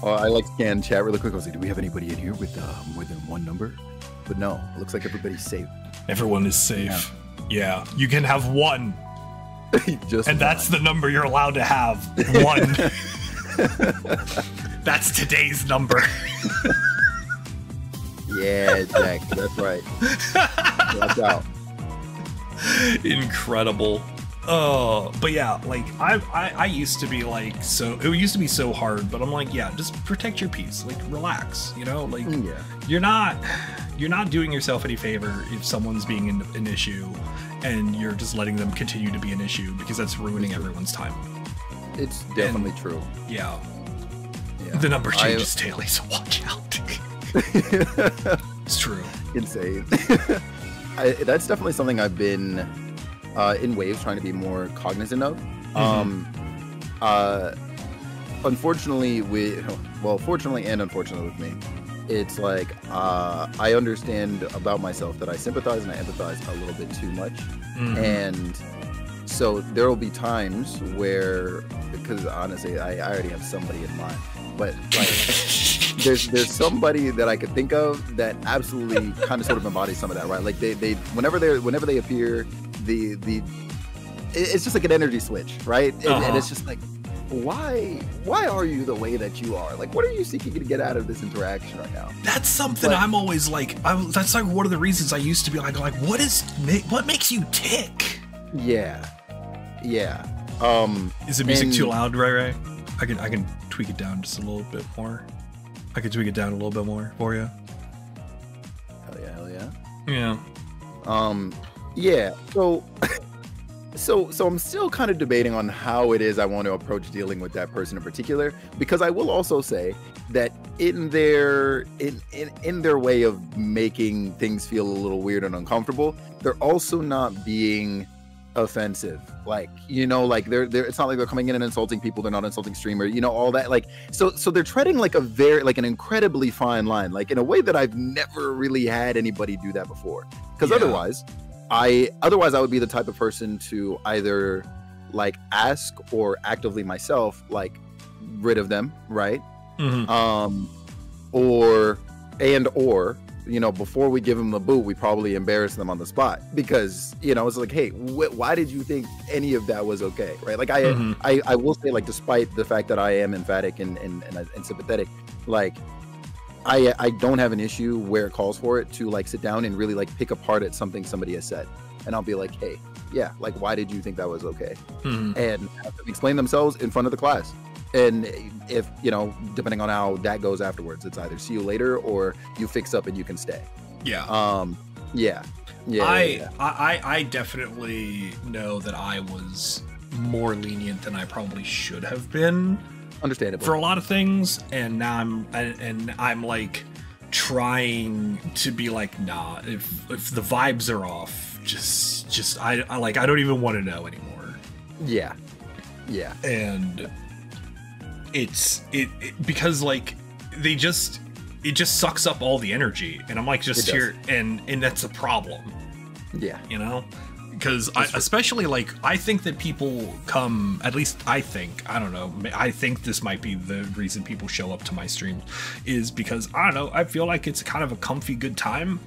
I like scan chat really quick. I was like, do we have anybody in here with more than one number? But no, it looks like everybody's safe. Everyone is safe. Yeah, you can have one. Just and that's the number you're allowed to have. One. That's today's number. Yeah, Jack, that's right. Watch out. Incredible. But yeah, like I used to be like, so it used to be so hard, but I'm like, yeah, just protect your peace, like relax, you know, like you're not doing yourself any favor if someone's being an issue and you're just letting them continue to be an issue, because that's ruining everyone's time. It's definitely true. Yeah. The number changes daily, so watch out. It's true. Insane. That's definitely something I've been in waves trying to be more cognizant of. Unfortunately, fortunately and unfortunately with me, it's like I understand about myself that I sympathize and I empathize a little bit too much. And so there will be times where, because honestly, I already have somebody in mind, but like there's somebody that I could think of that absolutely kind of sort of embodies some of that, right? Like they whenever they appear, it's just like an energy switch, right? And it's just like, why are you the way that you are? Like, what are you seeking to get out of this interaction right now? That's something I'm always like, that's like one of the reasons I used to be like what makes you tick? Yeah. Is the music too loud, Ray? I can tweak it down just a little bit more. I can tweak it down a little bit more for you. Hell yeah. Yeah. So I'm still kind of debating on how it is I want to approach dealing with that person in particular, because I will also say that in their way of making things feel a little weird and uncomfortable, they're also not being offensive. Like, you know, like they're it's not like they're coming in and insulting people, they're not insulting streamer, you know, all that. Like, so they're treading like an incredibly fine line, like in a way that I've never really had anybody do that before. Because otherwise, otherwise I would be the type of person to either like ask or actively myself like rid of them, right? Or you know, before we give them the boot, we probably embarrass them on the spot, because you know it's like, hey, why did you think any of that was okay, right? Like I will say, like, despite the fact that I am emphatic and sympathetic, like I don't have an issue where it calls for it to like sit down and really like pick apart at something somebody has said, and I'll be like, hey, yeah, like, why did you think that was okay? And have them explain themselves in front of the class. And if, you know, depending on how that goes afterwards, it's either see you later or you fix up and you can stay. Yeah. Yeah. I definitely know that I was more lenient than I probably should have been. Understandable. For a lot of things, and now I'm like trying to be like, nah, if the vibes are off, just I don't even want to know anymore. Yeah. And it because like it just sucks up all the energy, and I'm like just here, and that's a problem. Yeah, you know, because especially like I think that people come, at least I think, I don't know, I think this might be the reason people show up to my streams, is because I don't know, I feel like it's kind of a comfy good time.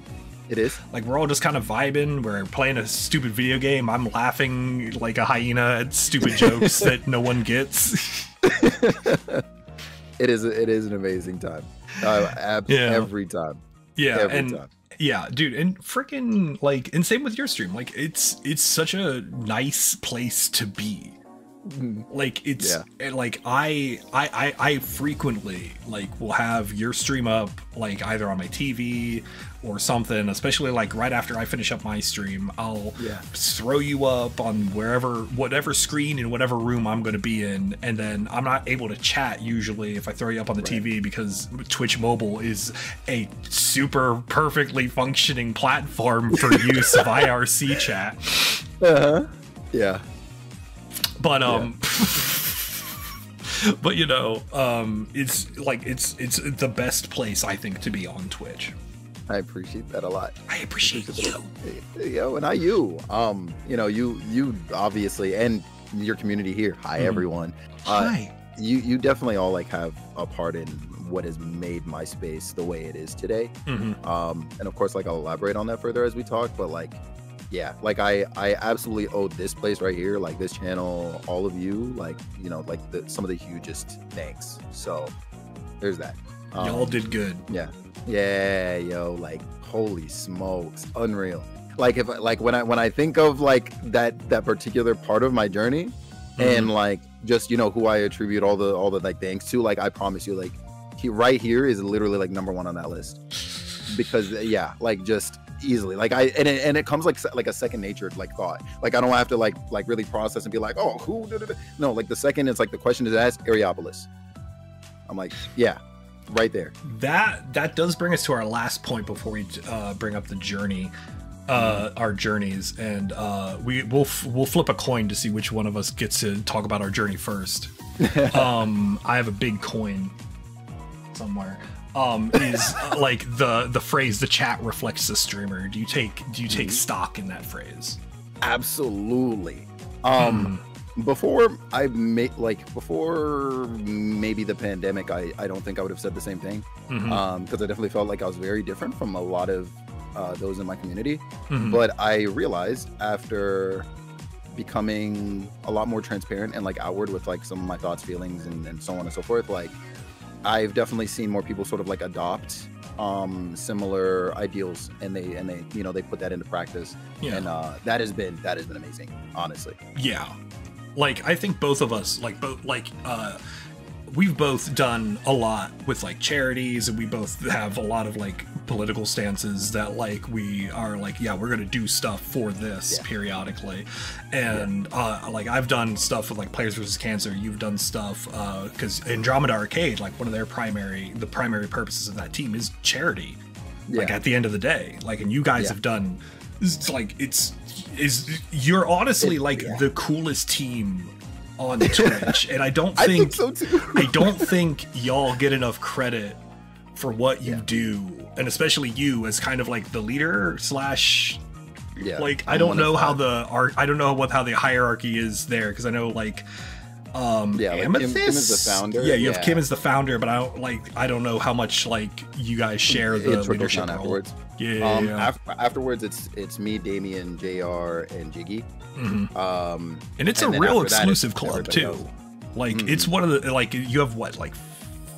It is. Like, we're all just kind of vibing. We're playing a stupid video game. I'm laughing like a hyena at stupid jokes that no one gets. It is an amazing time. Every time. Yeah, every time. Yeah, dude, and freaking like, and same with your stream. Like, it's such a nice place to be. Like, it's like I frequently like will have your stream up like either on my TV or something, especially like right after I finish up my stream. I'll throw you up on whatever screen in whatever room I'm going to be in, and then I'm not able to chat usually if I throw you up on the TV, because Twitch Mobile is a super perfectly functioning platform for use of IRC chat. Yeah. But but you know, it's like it's the best place, I think, to be on Twitch. I appreciate that a lot. I appreciate you. Yo, and you know, you obviously, and your community here. Hi, everyone. Hi. You definitely all like have a part in what has made my space the way it is today. And of course, like, I'll elaborate on that further as we talk, but like, yeah, like I absolutely owe this place right here, like this channel, all of you, like, you know, like some of the hugest thanks. So there's that. Y'all did good. Yeah, yo, like, holy smokes, unreal. Like, if like when I think of like that particular part of my journey, and like just, you know, who I attribute all the like thanks to, like, I promise you, like, right here is literally like #1 on that list, because like, just easily, like, and it comes like a second nature like thought. Like, I don't have to like really process and be like, oh, who did it? No, like, the second it's like the question is asked, Areopolis, I'm like, yeah, right there. That does bring us to our last point before we bring up the journey, our journeys, and we'll flip a coin to see which one of us gets to talk about our journey first. I have a big coin somewhere. Is like the phrase, the chat reflects the streamer. Do you take stock in that phrase? Absolutely. Before maybe the pandemic, I don't think I would have said the same thing, because I definitely felt like I was very different from a lot of those in my community. But I realized after becoming a lot more transparent and like outward with like some of my thoughts, feelings, and so on and so forth, like, I've definitely seen more people sort of like adopt similar ideals, and they you know, they put that into practice, and that has been amazing, honestly. Yeah, like, I think both of us, we've both done a lot with like charities, and we both have a lot of like political stances that like we are like, yeah, we're gonna do stuff for this periodically, and like, I've done stuff with like Players vs. Cancer. You've done stuff because Andromeda Arcade, like, one of the primary purposes of that team is charity, like, at the end of the day, like, and you guys have done, it's like, you're honestly like the coolest team on Twitch, and I don't think so too. I don't think y'all get enough credit for what you do, and especially you as kind of like the leader slash Yeah, Like I don't know how I don't know how the hierarchy is there, because I know like yeah, like Kim is the founder. Yeah, you have Kim as the founder, but I don't know how much like you guys share the leadership role. Afterwards. Yeah. Afterwards, it's me, Damien, JR, and Jiggy. And it's a real exclusive club too. Else. Like it's one of the like you have what like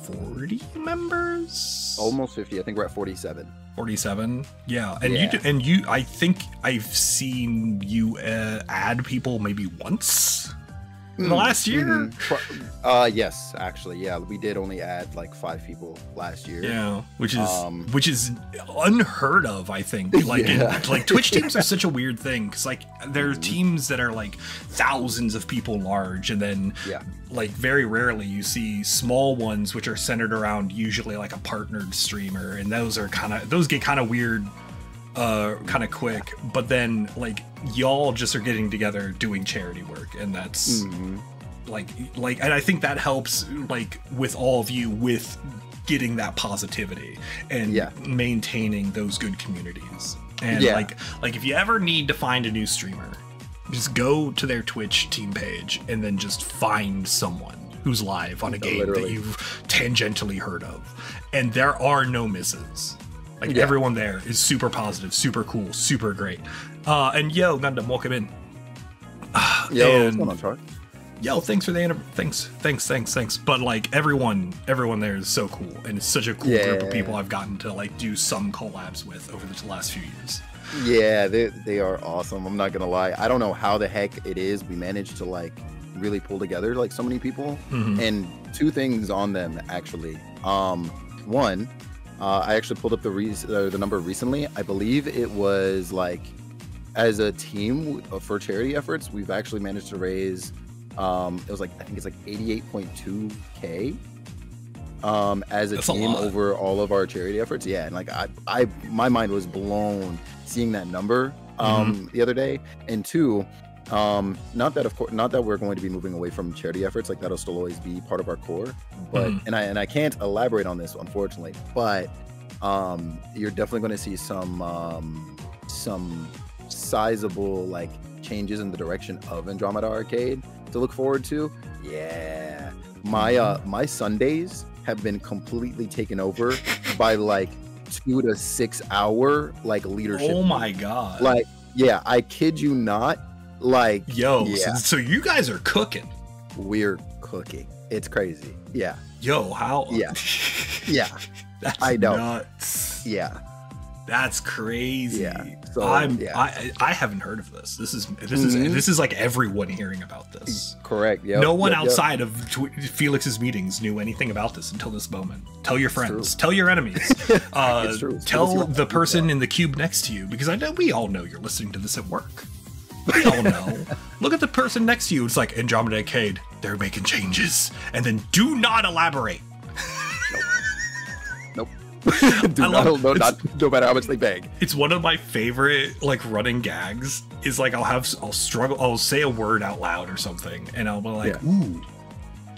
40 members? Almost 50. I think we're at 47. 47. Yeah, and you I think I've seen you add people maybe once in the last year. Yes, actually, yeah, we did only add like 5 people last year. Yeah, which is unheard of, I think. Like like Twitch teams are such a weird thing, because like there are teams that are like thousands of people large, and then like very rarely you see small ones which are centered around usually like a partnered streamer, and those get kind of weird kind of quick. But then like y'all just are getting together doing charity work, and that's like and I think that helps like with all of you with getting that positivity and maintaining those good communities. And like if you ever need to find a new streamer, just go to their Twitch team page and then just find someone who's live on a game that you've tangentially heard of, and there are no misses. Like everyone there is super positive, super cool, super great. And yo, Gundam, welcome in. Yo, what's going on, Charlie? Yo, thanks for the thanks. But like everyone there is so cool, and it's such a cool group of people I've gotten to like do some collabs with over the last few years. Yeah, they are awesome. I'm not gonna lie. I don't know how the heck it is we managed to like really pull together like so many people. And 2 things on them actually. One, I actually pulled up the number recently. I believe it was like, as a team for charity efforts, we've actually managed to raise, it was like, I think it's like 88.2K as a team over all of our charity efforts. Yeah, and like my mind was blown seeing that number the other day. And 2, not that we're going to be moving away from charity efforts, like that'll still always be part of our core, but and I can't elaborate on this unfortunately, but you're definitely going to see some sizable like changes in the direction of Andromeda Arcade to look forward to. Yeah, my Sundays have been completely taken over by like 2 to 6 hour like leadership. Oh my god! Like yeah, I kid you not. Like yo, so you guys are cooking. We're cooking. It's crazy. Yeah. Yo, how? Yeah. Yeah. That's I know. Nuts. Yeah. That's crazy. Yeah. So I haven't heard of this. This is like everyone hearing about this. Correct. Yeah. No one outside of Felix's meetings knew anything about this until this moment. Tell your friends. Tell your enemies. Tell the person in the cube next to you, because I know we all know you're listening to this at work. We all know. Look at the person next to you. It's like Andromeda Arcade. They're making changes, and then do not elaborate. Nope. No matter how much they beg. It's one of my favorite like running gags. Is like I'll say a word out loud or something, and I'll be like, "Ooh,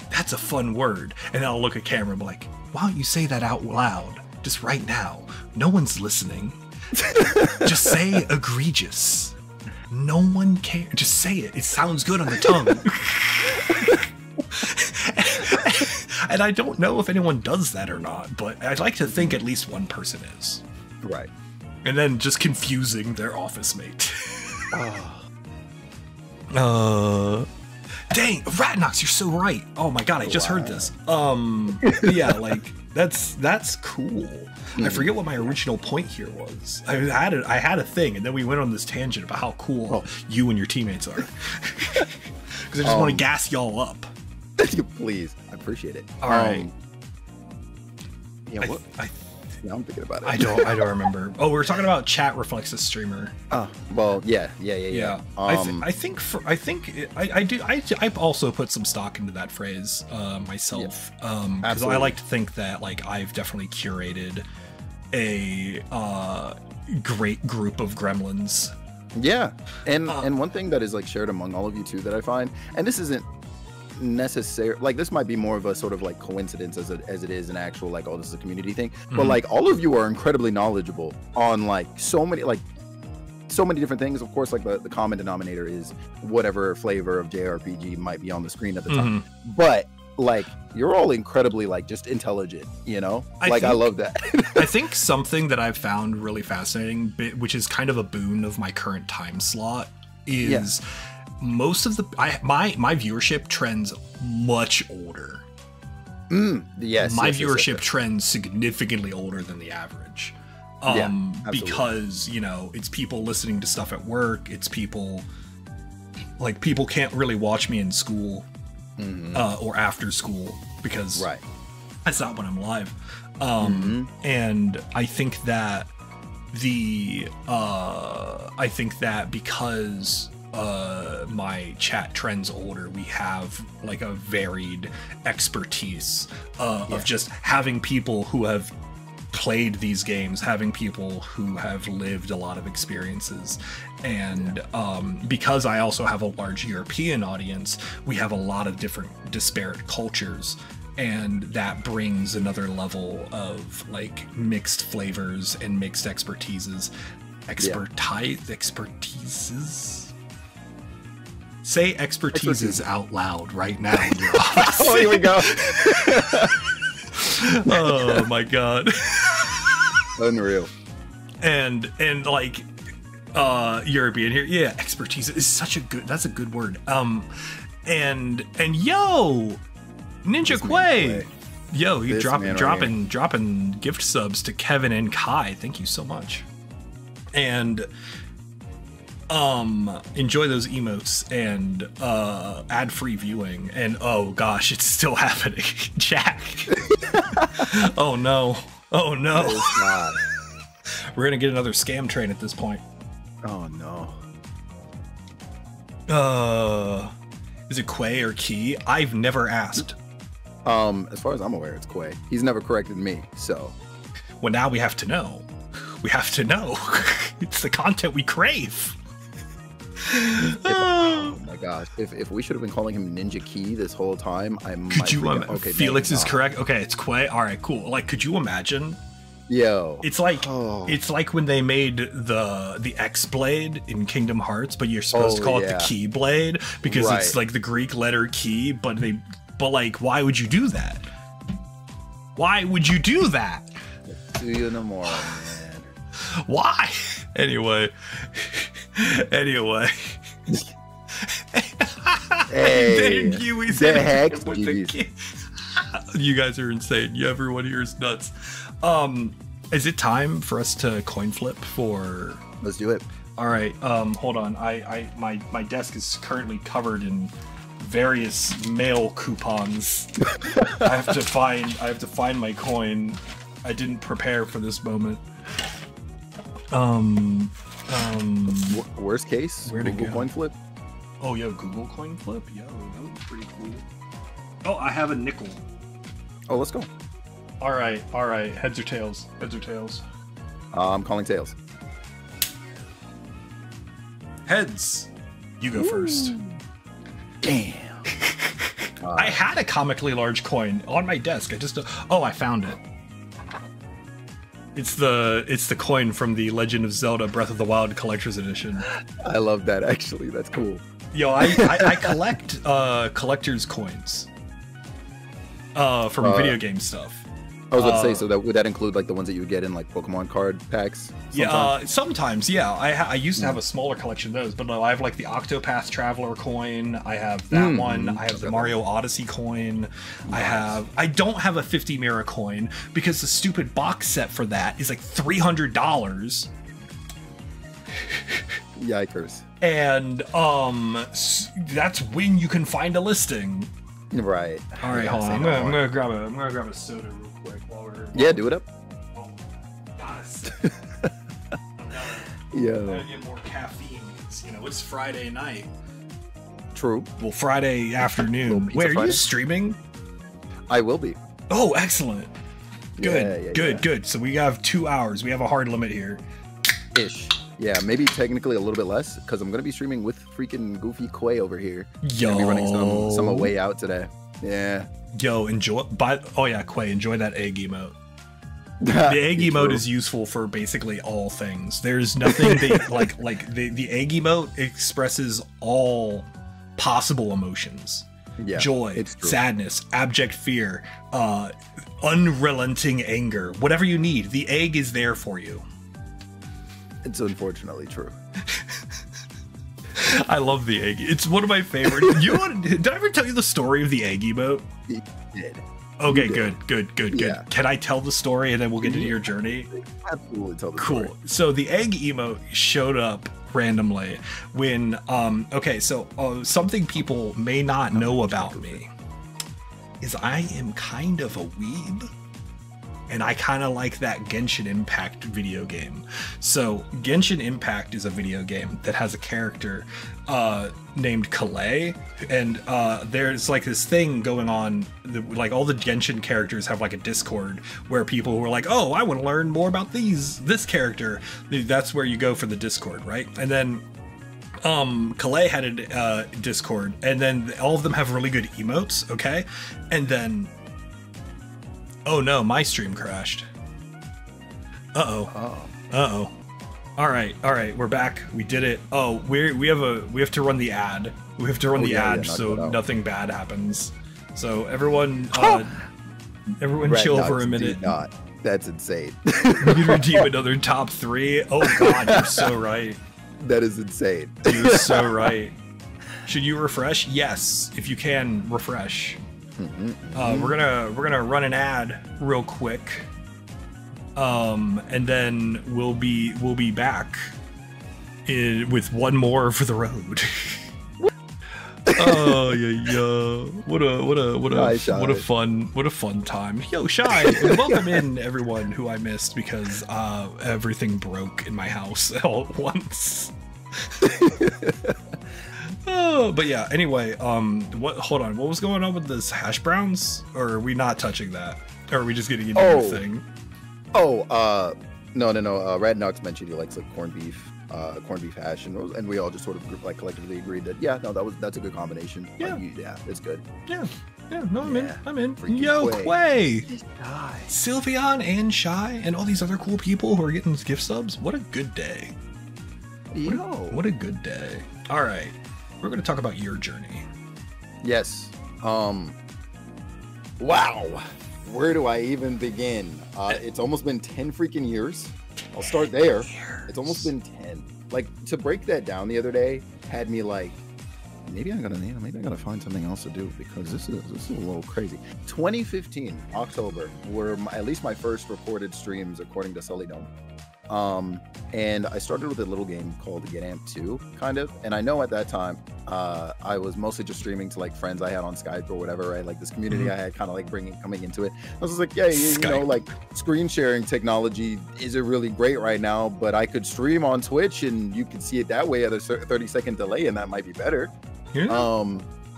that's a fun word," and then I'll look at camera and be like, "Why don't you say that out loud, just right now? No one's listening. Just say egregious." No one cares. Just say it. It sounds good on the tongue. And I don't know if anyone does that or not, but I'd like to think at least one person is. Right. And then just confusing their office mate. Dang, Ratnox, you're so right. Oh my god, I just heard this. Yeah, like that's cool. I forget what my original point here was. I had a thing, and then we went on this tangent about how cool you and your teammates are. Because I just want to gas y'all up. Please, I appreciate it. All right. Yeah, what? Yeah, I'm thinking about it. I don't remember. Oh, we were talking about chat reflects the streamer. Well, yeah. I also put some stock into that phrase myself. Because I like to think that like I've definitely curated a great group of gremlins. Yeah, and one thing that is like shared among all of you too that I find, and this isn't necessary, like this might be more of a sort of like coincidence as it is an actual like, oh, this is a community thing, but like all of you are incredibly knowledgeable on like so many, like so many different things. Of course, like the common denominator is whatever flavor of JRPG might be on the screen at the time. But like, you're all incredibly like just intelligent, you know? I love that. I think something that I've found really fascinating, which is kind of a boon of my current time slot, is most of my viewership trends much older. Yes, my viewership trends significantly older than the average. Because, you know, it's people listening to stuff at work. It's people can't really watch me in school or after school because that's not when I'm live. And I think that because my chat trends older, we have like a varied expertise of just having people who have played these games, having people who have lived a lot of experiences, and because I also have a large European audience, we have a lot of different disparate cultures, and that brings another level of like mixed flavors and mixed expertises. Say expertises out loud right now in your office. Oh, here we go. Oh my god. Unreal. And like European here, expertise is that's a good word. And yo, Ninja Quay. Yo, you dropping gift subs to Kevin and Kai. Thank you so much. And enjoy those emotes and ad-free viewing. And oh gosh, it's still happening. Jack. Oh no. We're gonna get another scam train at this point. Oh no. Is it Quay or Key? I've never asked. As far as I'm aware, it's Quay. He's never corrected me, so. Well, now we have to know. We have to know. It's the content we crave. Oh my gosh! If we should have been calling him Ninja Key this whole time, Could you imagine? Felix is correct. Okay, it's Quay. All right, cool. Like, could you imagine? Yo, it's like when they made the X blade in Kingdom Hearts, but you're supposed to call it the Key blade because it's like the Greek letter key. But like, why would you do that? Why would you do that? Do you no more, man? Why? Anyway. Hey, the heck? You guys are insane. You, everyone here is nuts. Is it time for us to coin flip for? Let's do it. All right. Hold on. My desk is currently covered in various mail coupons. I have to find my coin. I didn't prepare for this moment. Worst case, where to Google go? Coin flip. Oh, yo, Google coin flip. Yo, that was pretty cool. Oh, I have a nickel. Oh, let's go. All right. Heads or tails? Heads or tails? I'm calling tails. Heads. You go first. Damn. I had a comically large coin on my desk. I found it. It's the coin from the Legend of Zelda Breath of the Wild Collector's Edition. I love that, actually. That's cool. Yo, I collect collector's coins from video game stuff. I was about to say, so would that include like the ones that you would get in like Pokemon card packs? Sometimes, yeah. I used to have a smaller collection of those, but no, I have like the Octopath Traveler coin. I have that one. I have the Mario Odyssey coin. Nice. I don't have a 50 Mira coin because the stupid box set for that is like $300. Yikers. And that's when you can find a listing. Right. All right, hold on. I'm gonna grab a soda real quick while we're. Yeah, do it up. Oh, gosh. Yeah. I'm gonna get more caffeine because it's Friday night. True. Well, Friday afternoon. Wait, are you streaming? I will be. Oh, excellent. Good, good. So we have 2 hours. We have a hard limit here. Ish. Yeah, maybe technically a little bit less because I'm gonna be streaming with freaking Goofy Quay over here. Yo, gonna be running some way out today. Yeah. Yo, enjoy. Quay, enjoy that egg emote. The egg emote is useful for basically all things. There's nothing that like the egg emote expresses all possible emotions. Yeah, joy, sadness, abject fear, unrelenting anger, whatever you need, the egg is there for you. It's unfortunately true. I love the egg. It's one of my favorite. Did I ever tell you the story of the egg emote? You did. Okay, you good. Yeah. Can I tell the story and then we'll get into your journey? Absolutely tell the story. Cool. So the egg emote showed up randomly when something people may not know about me is I am kind of a weeb. And I kind of like that Genshin Impact video game. So Genshin Impact is a video game that has a character named Kalei, and there's like this thing going on. Like all the Genshin characters have like a Discord where people who are like, "Oh, I want to learn more about this character." That's where you go for the Discord, right? And then Kalei had a Discord, and then all of them have really good emotes. Okay, and then. Oh no, my stream crashed. Uh-oh. All right, we're back. We did it. Oh, we have to run the ad. We have to run the ad so nothing bad happens. So everyone chill for a minute. That's insane. We can redeem another top 3. Oh god, you're so right. That is insane. You're so right. Should you refresh? Yes, if you can refresh. We're gonna run an ad real quick, and then we'll be back with one more for the road. Oh yeah. What a fun time. Yo, Shy, and welcome in everyone who I missed because everything broke in my house all at once. Oh, but yeah, anyway, hold on, what was going on with this hash browns? Or are we not touching that? Or are we just getting into your thing? No. Radnox mentioned he likes like corned beef hash, and we all just sort of like collectively agreed that that's a good combination. Yeah, it's good. Yeah, no, I'm in. Yo, Quay, Sylveon and Shy, and all these other cool people who are getting gift subs. What a good day. What a good day. All right. We're going to talk about your journey. Yes. Wow. Where do I even begin? It's almost been 10 freaking years. I'll start there. It's almost been 10. Like, to break that down the other day had me like, maybe I'm gonna find something else to do because this is a little crazy. 2015 October were at least my first recorded streams according to Sully Dome. And I started with a little game called Get Amped 2, kind of. And I know at that time, I was mostly just streaming to like friends I had on Skype or whatever, right? Like this community I had kind of like coming into it. I was just like, yeah, you know, like screen sharing technology isn't really great right now, but I could stream on Twitch and you could see it that way at a 30-second delay, and that might be better. Yeah.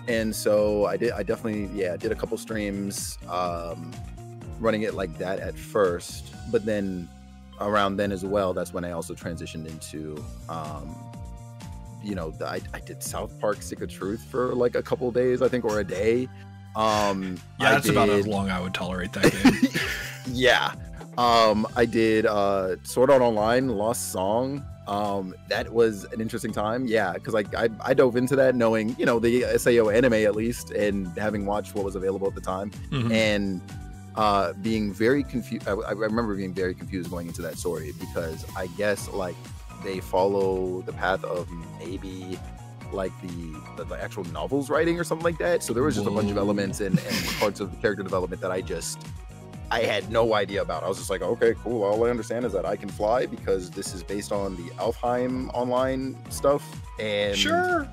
And so I definitely did a couple streams, running it like that at first, but then around then as well, that's when I also transitioned into I did South Park Stick of Truth for like a couple of days, I think, or a day. That's about as long I would tolerate that game. Yeah. I did Sword Art Online Lost Song. That was an interesting time, because I dove into that knowing, the SAO anime at least, and having watched what was available at the time, and being very confused. I remember being very confused going into that story because I guess like they follow the path of maybe like the actual novels writing or something like that. So there was just a bunch of elements and parts of the character development that I had no idea about. I was just like, okay, cool. All I understand is that I can fly because this is based on the Alfheim online stuff, and sure,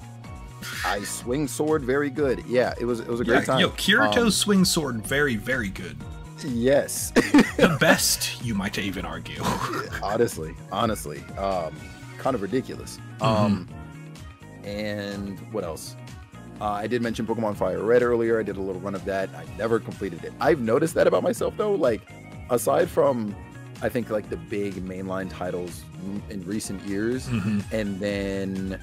I swing sword very good. Yeah, it was a great time. Yo, Kirito's swing sword very, very good. Yes. The best, you might even argue. honestly, kind of ridiculous. And what else? I did mention Pokemon Fire Red earlier. I did a little run of that. I never completed it. I've noticed that about myself though. Like, aside from, I think like the big mainline titles in recent years, and then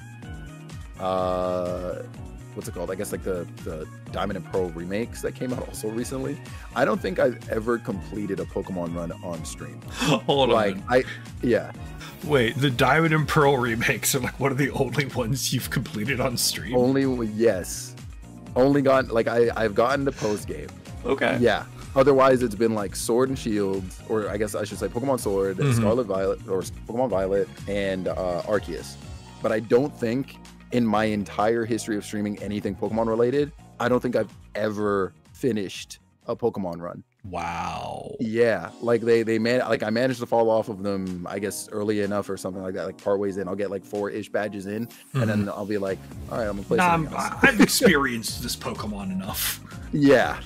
what's it called? I guess like the Diamond and Pearl remakes that came out also recently. I don't think I've ever completed a Pokemon run on stream. Hold on. Yeah. Wait, the Diamond and Pearl remakes are like one of the only ones you've completed on stream? Yes. Only gotten, like, I've gotten the post game. Okay. Yeah. Otherwise, it's been like Sword and Shield, or I guess I should say Pokemon Sword, Scarlet Violet, or Pokemon Violet, and Arceus. But I don't think in my entire history of streaming anything Pokemon related, I don't think I've ever finished a Pokemon run. Wow. Yeah, like I managed to fall off of them, I guess, early enough or something like that, like part ways in. I'll get like 4-ish badges in, and then I'll be like, all right, I'm gonna play something else. I've experienced this Pokemon enough. Yeah,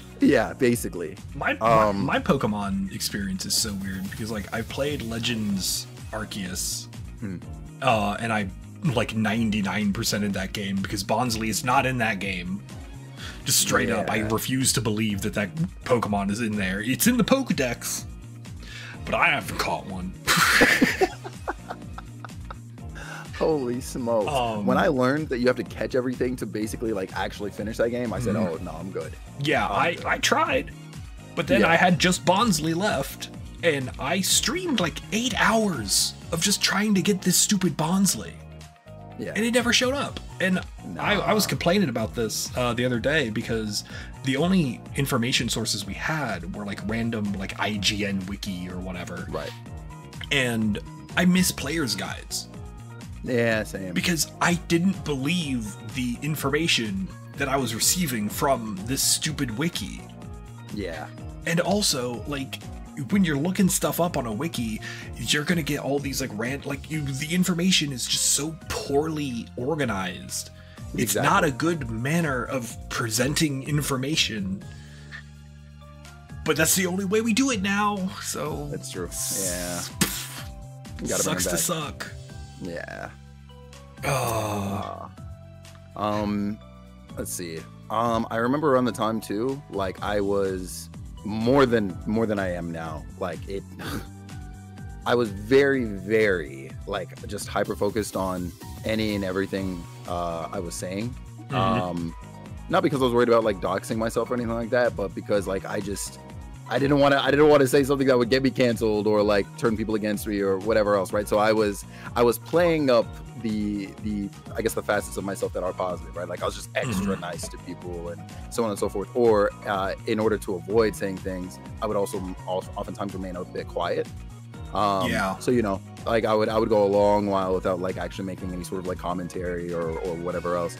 basically. My Pokemon experience is so weird because like I played Legends Arceus, and I like 99% in that game because Bonsly is not in that game. Just straight up, I refuse to believe that Pokemon is in there. It's in the Pokedex, but I haven't caught one. Holy smokes. When I learned that you have to catch everything to basically like actually finish that game, I said, oh no, I'm good. Yeah, I tried, but then I had just Bonsly left, and I streamed like 8 hours of just trying to get this stupid Bonsly. Yeah. And it never showed up. And I was complaining about this the other day because the only information sources we had were like random like IGN wiki or whatever. Right. And I miss players' guides. Yeah, same. Because I didn't believe the information that I was receiving from this stupid wiki. Yeah. And also, like, when you're looking stuff up on a wiki, you're gonna get all these like the information is just so poorly organized. It's not a good manner of presenting information. But that's the only way we do it now. So that's true. Yeah. Sucks to suck. Yeah. Let's see. I remember around the time too, like I was more than I am now. Like I was very, very like just hyper focused on any and everything I was saying. Not because I was worried about like doxing myself or anything like that, but because like I didn't want to say something that would get me canceled or like turn people against me or whatever else, right? So I was playing up the I guess the facets of myself that are positive, right? Like I was just extra nice to people and so on and so forth. Or in order to avoid saying things, I would also oftentimes remain a bit quiet. So you know, like I would go a long while without like actually making any sort of like commentary or whatever else.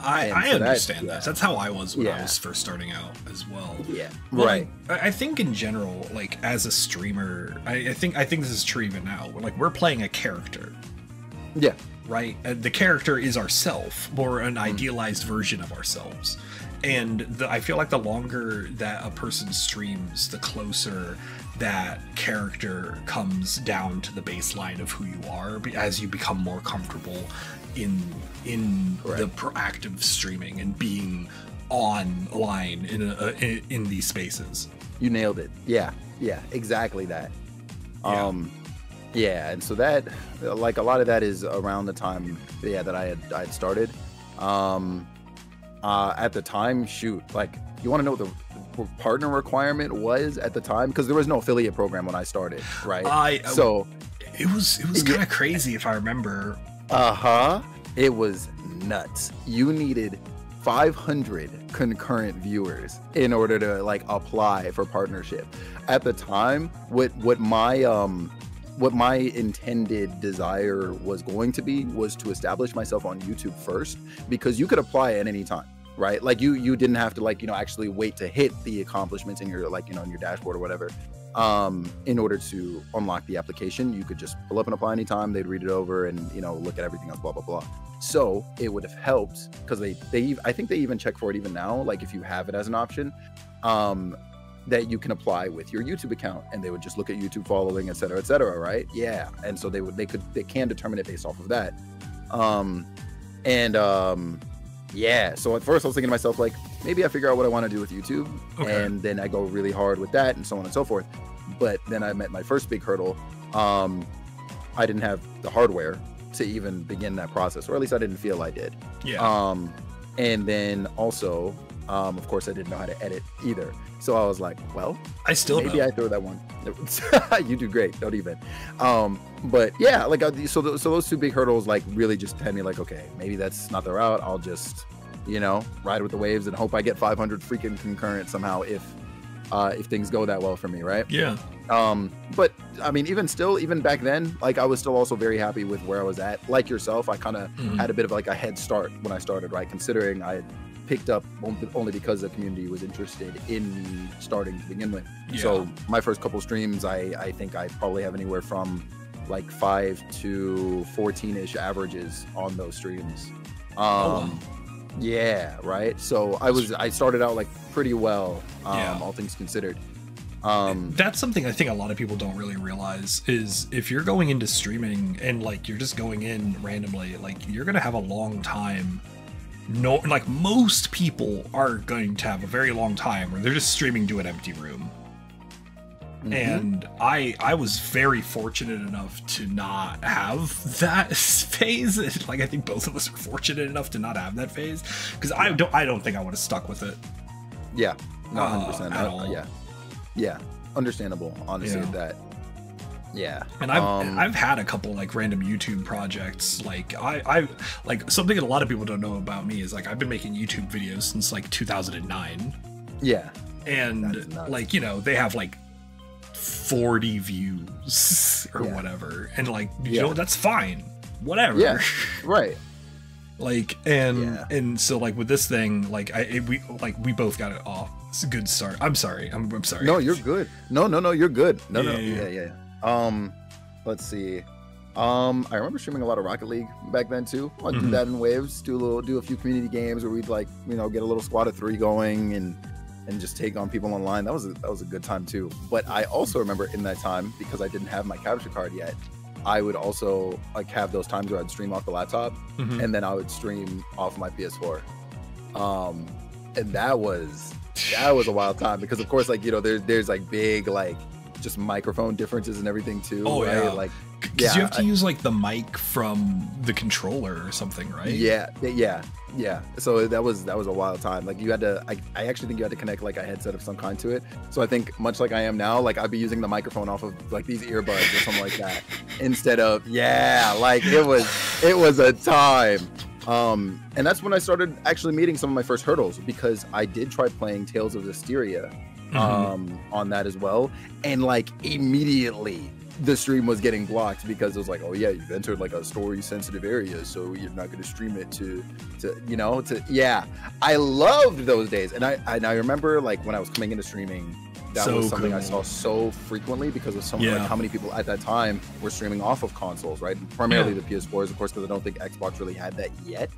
I understand that. That's how I was when I was first starting out as well. Yeah. Well, right. I think in general, like as a streamer, I think this is true even now. Like we're playing a character. Yeah. Right? The character is ourself, or an idealized version of ourselves. And I feel like the longer that a person streams, the closer that character comes down to the baseline of who you are as you become more comfortable in the proactive streaming and being online in these spaces. You nailed it. Yeah, exactly that. Yeah, and so that, like, a lot of that is around the time, that I had started. At the time, shoot, like, you want to know what the partner requirement was at the time? Because there was no affiliate program when I started, right? So it was kind of crazy if I remember. It was nuts. You needed 500 concurrent viewers in order to like apply for partnership. At the time, what my intended desire was going to be was to establish myself on YouTube first, because you could apply at any time, right? Like you didn't have to like, actually wait to hit the accomplishments in your like, in your dashboard or whatever. In order to unlock the application, you could just pull up and apply anytime. They'd read it over and, look at everything else, blah, blah, blah. So it would have helped because I think they even check for it even now. Like if you have it as an option, that you can apply with your YouTube account, and they would just look at YouTube following, et cetera, right? Yeah. And so they can determine it based off of that. Yeah. So at first I was thinking to myself, like, maybe I figure out what I want to do with YouTube, and then I go really hard with that and so on and so forth. But then I met my first big hurdle. I didn't have the hardware to even begin that process, or at least I didn't feel I did. Yeah. And then also, of course, I didn't know how to edit either. So I was like, well, I still maybe don't. I throw that one. You do great. Don't even. But yeah, like so those two big hurdles like really just had me like, okay, maybe that's not the route. I'll just, you know, ride with the waves and hope I get 500 freaking concurrent somehow if things go that well for me, right? Yeah. But I mean, even back then, like I was still also very happy with where I was at. Like yourself, I kind of had a bit of like a head start when I started, right? Considering I had picked up only because the community was interested in me starting to begin with. Yeah. So my first couple streams, I think I probably have anywhere from like 5 to 14-ish averages on those streams. Yeah, right. So I started out like pretty well, all things considered. That's something I think a lot of people don't really realize is if you're going into streaming and like you're just going in randomly, like you're gonna have a long time. No, like most people are going to have a very long time where they're just streaming to an empty room. And I was very fortunate enough to not have that phase. Like I think both of us are fortunate enough to not have that phase because I don't think I would have stuck with it. Yeah, no, 100%. At all. Yeah, understandable. Honestly, that. Yeah, and I've had a couple like random YouTube projects. Like I like something that a lot of people don't know about me is like I've been making YouTube videos since like 2009. Yeah, and like, you know, they have like 40 views or whatever, and like, you know, that's fine, whatever. Yeah, right. Like, and so like with this thing, like we both got it off. It's a good start. I'm sorry. I'm sorry. No, you're good. No, you're good. No. Yeah. Let's see. I remember streaming a lot of Rocket League back then too. I'd do that in waves. Do a few community games where we'd like, you know, get a little squad of 3 going and just take on people online. That was a good time too. But I also remember in that time, because I didn't have my capture card yet, I would also like have those times where I'd stream off the laptop and then I would stream off my PS4. And that was a wild time because of course, like, you know, there's like big like just microphone differences and everything too. Oh, right? yeah. Like, because you have to use like the mic from the controller or something, right? Yeah. So that was a wild time. Like you had to, I actually think you had to connect like a headset of some kind to it. So I think much like I am now, like I'd be using the microphone off of like these earbuds or something like that instead of, like it was a time. And that's when I started actually meeting some of my first hurdles because I did try playing Tales of Zestiria on that as well, and like immediately the stream was getting blocked because it was like, oh yeah, you've entered like a story sensitive area, so you're not going to stream it to I loved those days. And I remember like when I was coming into streaming, that was something I saw so frequently because of like how many people at that time were streaming off of consoles, right? Primarily the PS4s, of course, because I don't think Xbox really had that yet.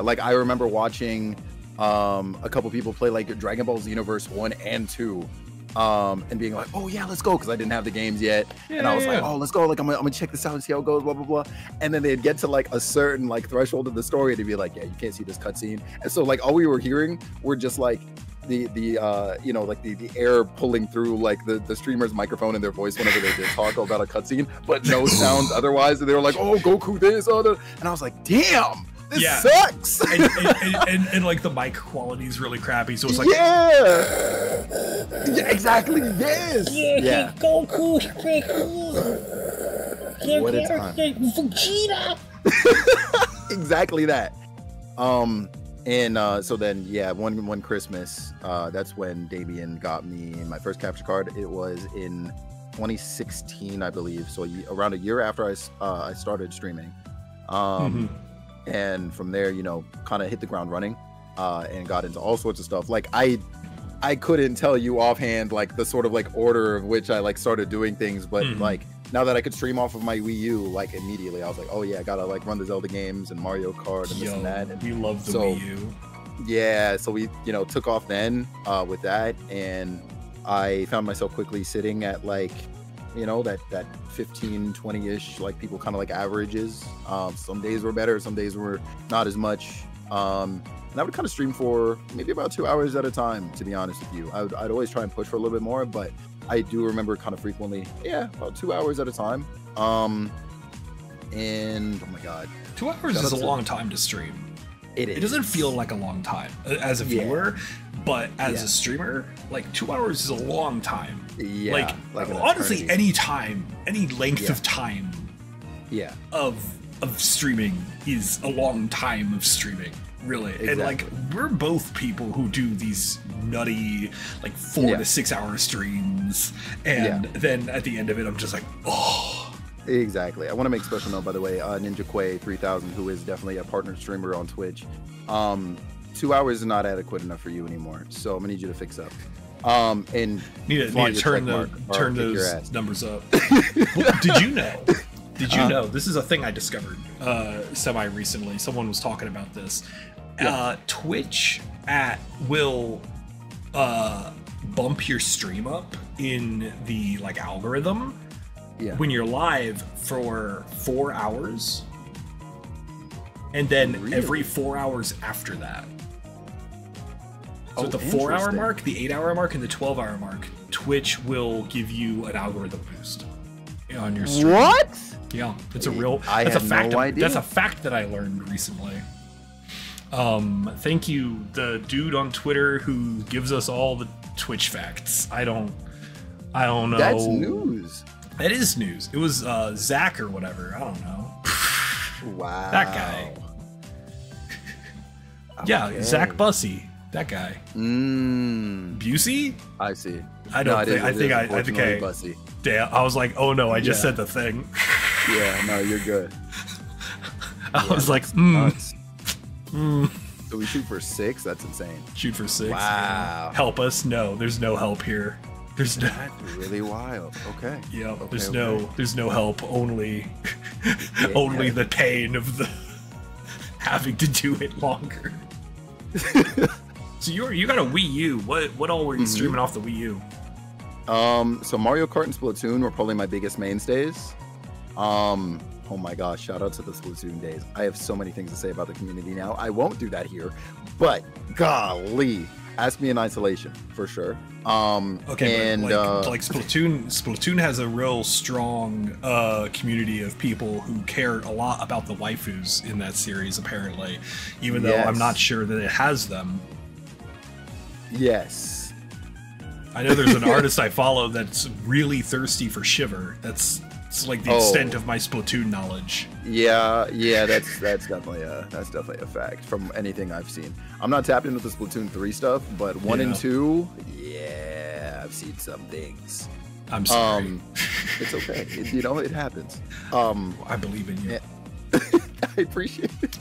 Like I remember watching a couple people play like Dragon Ball Xenoverse 1 and 2 and being like, oh yeah, let's go, because I didn't have the games yet. And I was like, oh, let's go, like I'm gonna check this out and see how it goes, blah blah blah. And then they'd get to like a certain like threshold of the story and they'd be like, yeah, you can't see this cutscene. And so like all we were hearing were just like the you know, like the air pulling through like the streamer's microphone and their voice whenever they did talk about a cutscene, but no sounds otherwise. And they were like, oh, Goku this, other, and I was like, damn, this sucks. and like the mic quality is really crappy, so it's like exactly, yes, yeah. Goku, What a time. Vegeta. Exactly that. So then, one Christmas, that's when Damien got me my first capture card. It was in 2016, I believe. So around a year after I started streaming. And from there, you know, kind of hit the ground running, and got into all sorts of stuff. Like I couldn't tell you offhand, like the sort of like order of which I like started doing things, but like now that I could stream off of my Wii U, like immediately I was like, oh yeah, I gotta like run the Zelda games and Mario Kart and this and that. And we love the Wii U. Yeah, so we, you know, took off then with that, and I found myself quickly sitting at like, you know, that 15, 20-ish, like people kind of like averages. Some days were better, some days were not as much. And I would kind of stream for maybe about 2 hours at a time, to be honest with you. I'd always try and push for a little bit more, but I do remember kind of frequently, about 2 hours at a time. And oh my God, 2 hours is a long time to stream. It is. It doesn't feel like a long time as a viewer, but as a streamer, like 2 hours is a long time. Yeah. Like honestly, eternity. any time, any length of time of streaming is a long time of streaming. Really. Exactly. And like we're both people who do these nutty like 4 to 6 hour streams, and then at the end of it I'm just like, oh. Exactly. I want to make special note, by the way, Ninja Quay 3000, who is definitely a partner streamer on Twitch. 2 hours is not adequate enough for you anymore, so I'm gonna need you to fix up. And need to turn those numbers up. Well, did you know? Did you know? This is a thing I discovered semi recently. Someone was talking about this. Twitch will bump your stream up in the like algorithm when you're live for 4 hours, and then every 4 hours after that. So at the 4 hour mark, the 8 hour mark, and the 12 hour mark, Twitch will give you an algorithm boost on your stream. What? Yeah, it's a real. That's a fact. No idea. That's a fact that I learned recently. Thank you, the dude on Twitter who gives us all the Twitch facts. I don't know. That's news. That is news. It was Zach or whatever. I don't know. Wow. That guy. Yeah, Zach Bussey. That guy. Busey? I see. I think Bussey. Damn, I was like, oh no, I just said the thing. Yeah, no, you're good. I was like, So we shoot for 6? That's insane. Shoot for 6. Wow. Yeah. Help us? No, there's no help here. There's no. That's really wild. Okay. Yeah. Okay, there's no help. Only the pain of the having to do it longer. So you got a Wii U. What all were you streaming off the Wii U? So Mario Kart and Splatoon were probably my biggest mainstays. Oh my gosh, shout out to the Splatoon days. I have so many things to say about the community now. I won't do that here, but golly, ask me in isolation for sure. Okay, and like Splatoon has a real strong community of people who care a lot about the waifus in that series, apparently, even though I'm not sure that it has them. Yes. I know there's an artist I follow that's really thirsty for Shiver. It's like the extent of my Splatoon knowledge. Yeah, that's definitely a fact from anything I've seen. I'm not tapped into the Splatoon 3 stuff, but 1 and 2, I've seen some things. I'm sorry. It's okay. It happens. I believe in you. I appreciate it.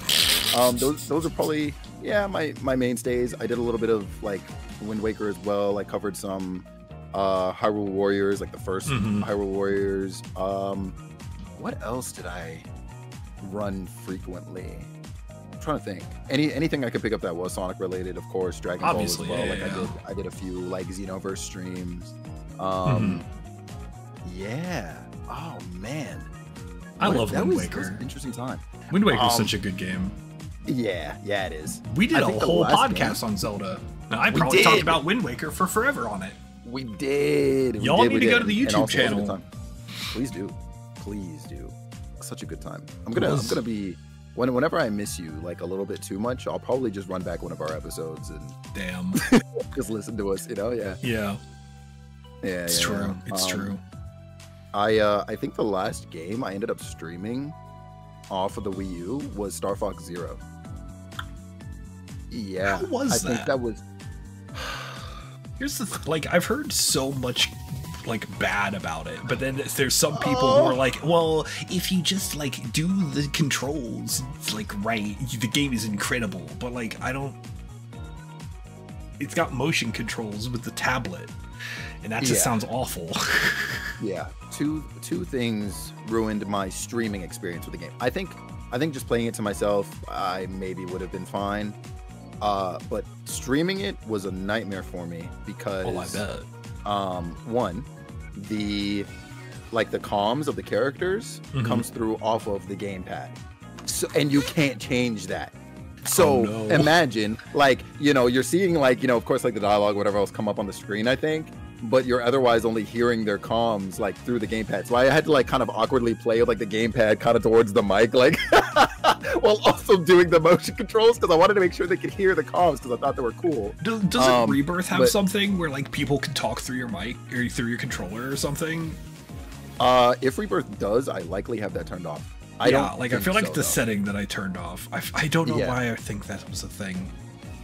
Those are probably my mainstays. I did a little bit of like Wind Waker as well. I covered some Hyrule Warriors, like the first Hyrule Warriors. What else did I run frequently? I'm trying to think. Anything I could pick up that was Sonic related, of course. Dragon Ball as well. I did a few like Xenoverse streams. Yeah. Oh man. I love Wind Waker. That was an interesting time. Wind Waker is such a good game. Yeah, it is. We did a whole podcast on Zelda. Now, I probably talked about Wind Waker for forever on it. We did. Y'all need to go to the YouTube channel. Please do. Such a good time. I'm gonna be whenever I miss you like a little bit too much, I'll probably just run back one of our episodes and just listen to us. Yeah. It's true. It's true. I think the last game I ended up streaming off of the Wii U was Star Fox Zero. Yeah. How was that? I think that was. Here's the I've heard so much bad about it, but then there's some people who are like, well, if you just do the controls right, the game is incredible. But I don't. It's got motion controls with the tablet, and that just sounds awful. Yeah, two things ruined my streaming experience with the game. I think just playing it to myself, I maybe would have been fine. But streaming it was a nightmare for me because I bet. One, the comms of the characters comes through off of the gamepad. So and you can't change that. So imagine you're seeing of course the dialogue, whatever else come up on the screen, I think, but you're otherwise only hearing their comms through the gamepad. So I had to kind of awkwardly play with the gamepad kind of towards the mic, while also doing the motion controls because I wanted to make sure they could hear the comms because I thought they were cool. Doesn't Rebirth have something where like people can talk through your mic or through your controller or something? If Rebirth does, I likely have that turned off. I feel like the setting that I turned off. I don't know why I think that was a thing.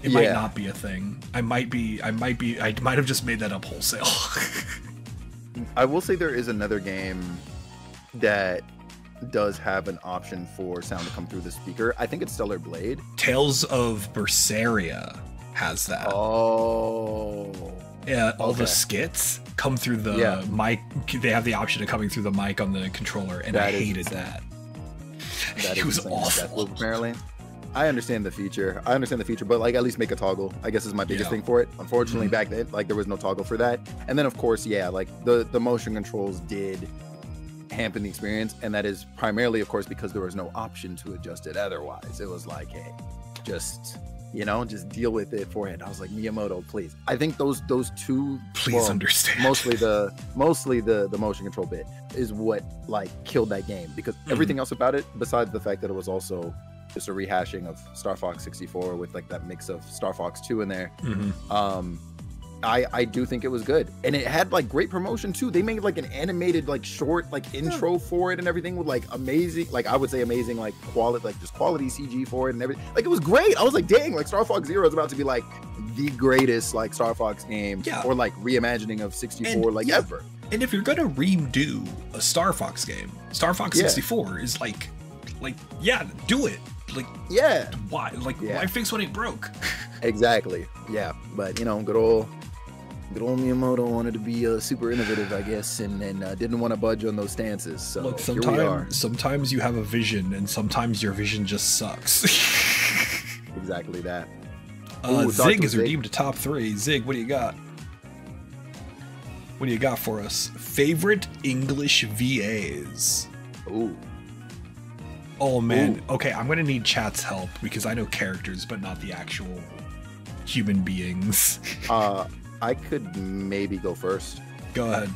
It might not be a thing. I might have just made that up wholesale. I will say there is another game that does have an option for sound to come through the speaker. I think it's Stellar Blade. Tales of Berseria has that. Oh. Yeah, all the skits come through the mic. They have the option of coming through the mic on the controller, and I hated that. It was awful. Apparently, I understand the feature. But like at least make a toggle, I guess, is my biggest thing for it. Unfortunately, back then, like there was no toggle for that. And then of course, like the motion controls did hamper the experience, and that is primarily, of course, because there was no option to adjust it otherwise. It was like, hey, just deal with it beforehand. I was like, Miyamoto, please. I think those two, please understand. Mostly the motion control bit is what like killed that game, because everything else about it, besides the fact that it was also just a rehashing of Star Fox 64 with like that mix of Star Fox 2 in there. I do think it was good, and it had like great promotion too. They made like an animated like short like intro for it and everything with like amazing, like I would say amazing like quality, like just quality CG for it and everything. Like it was great. I was like, dang, like Star Fox Zero is about to be like the greatest like Star Fox game or like reimagining of 64 ever. And if you're gonna redo a Star Fox game, Star Fox 64 is like do it. Like why? Like why fix what ain't broke? Exactly. Yeah, but good old Miyamoto wanted to be super innovative, I guess, and didn't want to budge on those stances. So look, sometimes you have a vision, and sometimes your vision just sucks. Exactly that. Zig is redeemed to top 3. Zig, what do you got? What do you got for us? Favorite English VAs? Ooh. Oh man. Ooh. Okay, I'm gonna need chat's help because I know characters, but not the actual human beings. I could maybe go first. Go ahead.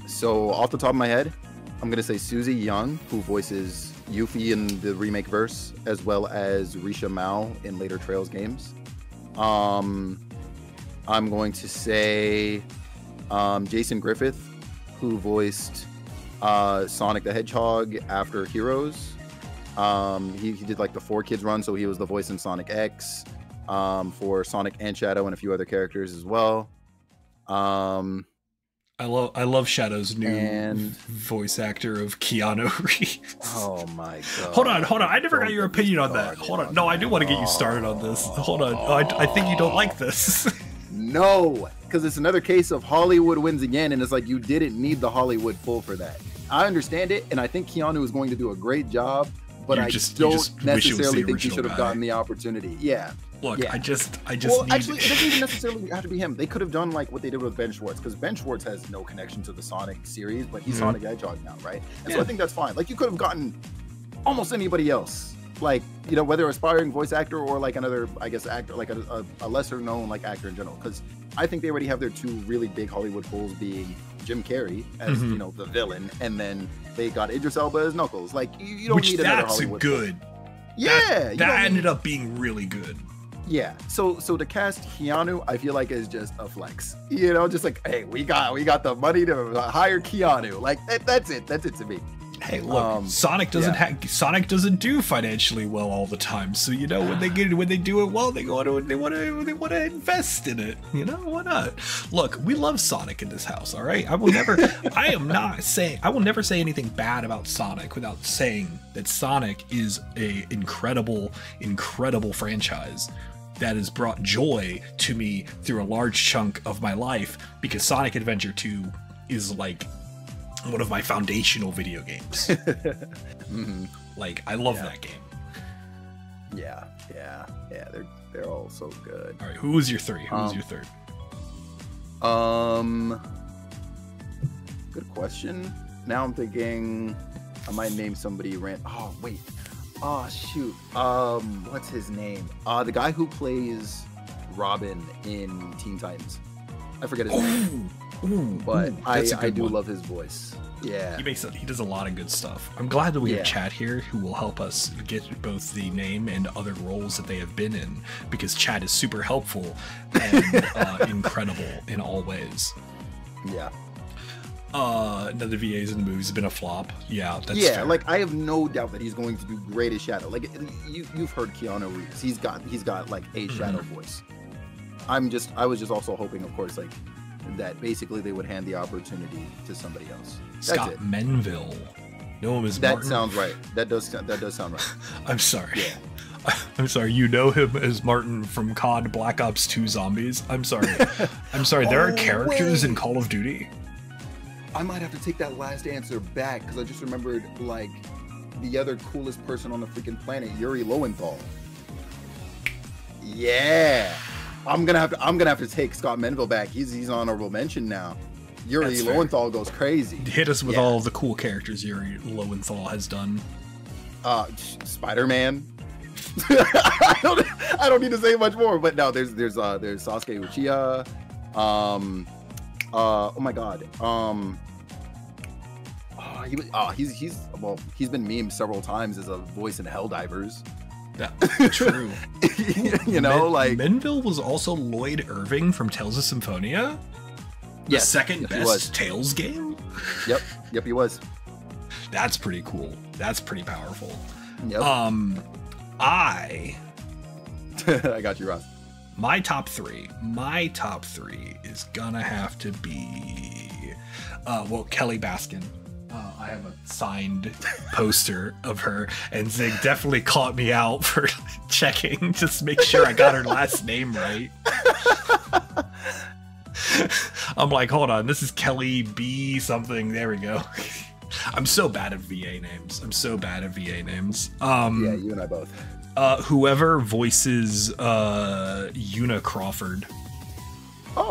So off the top of my head, I'm gonna say Susie Young, who voices Yuffie in the remake verse, as well as Risha Mao in later Trails games. I'm going to say Jason Griffith, who voiced Sonic the Hedgehog after Heroes. He did like the 4Kids run, so he was the voice in Sonic X. For Sonic and Shadow and a few other characters as well. I love Shadow's new voice actor of Keanu Reeves. Oh my god! Hold on. I never got your opinion on that. Hold on. No, I do want to get you started on this. Hold on. I think you don't like this. No, because it's another case of Hollywood wins again, and it's like you didn't need the Hollywood pull for that. I understand it, and I think Keanu is going to do a great job, but I don't necessarily think he should have gotten the opportunity. Yeah. Look, I just actually, it doesn't even necessarily have to be him. They could have done like what they did with Ben Schwartz, because Ben Schwartz has no connection to the Sonic series, but he's Sonic the Hedgehog now, right? And so I think that's fine. Like you could have gotten almost anybody else, like whether aspiring voice actor or like another, I guess, actor, like a lesser known like actor in general, because I think they already have their 2 really big Hollywood pulls, being Jim Carrey as the villain, and then they got Idris Elba as Knuckles. Like you don't need another Hollywood. Good. Yeah, that ended up being really good. Yeah, so to cast Keanu, I feel like is just a flex. Just like, hey, we got the money to hire Keanu. Like that's it to me. Hey, look, Sonic doesn't do financially well all the time. So when they do it well, they want to invest in it. Why not? Look, we love Sonic in this house. All right, I will never say anything bad about Sonic without saying that Sonic is a incredible franchise that has brought joy to me through a large chunk of my life, because Sonic Adventure 2 is like one of my foundational video games. Like I love that game. Yeah, they're all so good. All right, who was your 3? Who was your 3rd? Good question. Now I'm thinking I might name somebody oh wait. Oh shoot. What's his name? The guy who plays Robin in Teen Titans. I forget his name. But I do love his voice. Yeah. He does a lot of good stuff. I'm glad that we Yeah. have chat here who will help us get both the name and other roles that they have been in, because chat is super helpful and incredible in all ways. Yeah. None of the VAs in the movies have been a flop. Yeah, that's Yeah, fair. like I have no doubt that he's going to do great as Shadow. Like you've heard Keanu Reeves. He's got like a Shadow voice. I was just also hoping, of course, like that basically they would hand the opportunity to somebody else. That's Scott it. Menville. Know him as That Martin. sounds right. That does sound right. I'm sorry. Yeah. I'm sorry. You know him as Martin from COD Black Ops 2 Zombies. I'm sorry. I'm sorry. There are Oh, characters in wait. Call of Duty. I might have to take that last answer back because I just remembered like the other coolest person on the freaking planet, Yuri Lowenthal. Yeah, I'm gonna have to take Scott Menville back. He's honorable mention now. Yuri That's fair. Lowenthal goes crazy. Hit us with Yeah. all of the cool characters Yuri Lowenthal has done. Spider-Man. I don't need to say much more. But no, there's Sasuke Uchiha. Oh my God. He's been memed several times as a voice in Helldivers. That's true. You know, like Menville was also Lloyd Irving from Tales of Symphonia. The Yes, second yes, he was. best Tales game. Yep, he was. That's pretty cool. That's pretty powerful. Yep. I I got you, Ross. my top three is gonna have to be Kelly Baskin. I have a signed poster of her, and Zig definitely caught me out for checking just to make sure I got her last name right. I'm like, hold on, this is Kelly B something. There we go. I'm so bad at VA names. Yeah, you and I both. Whoever voices Una Crawford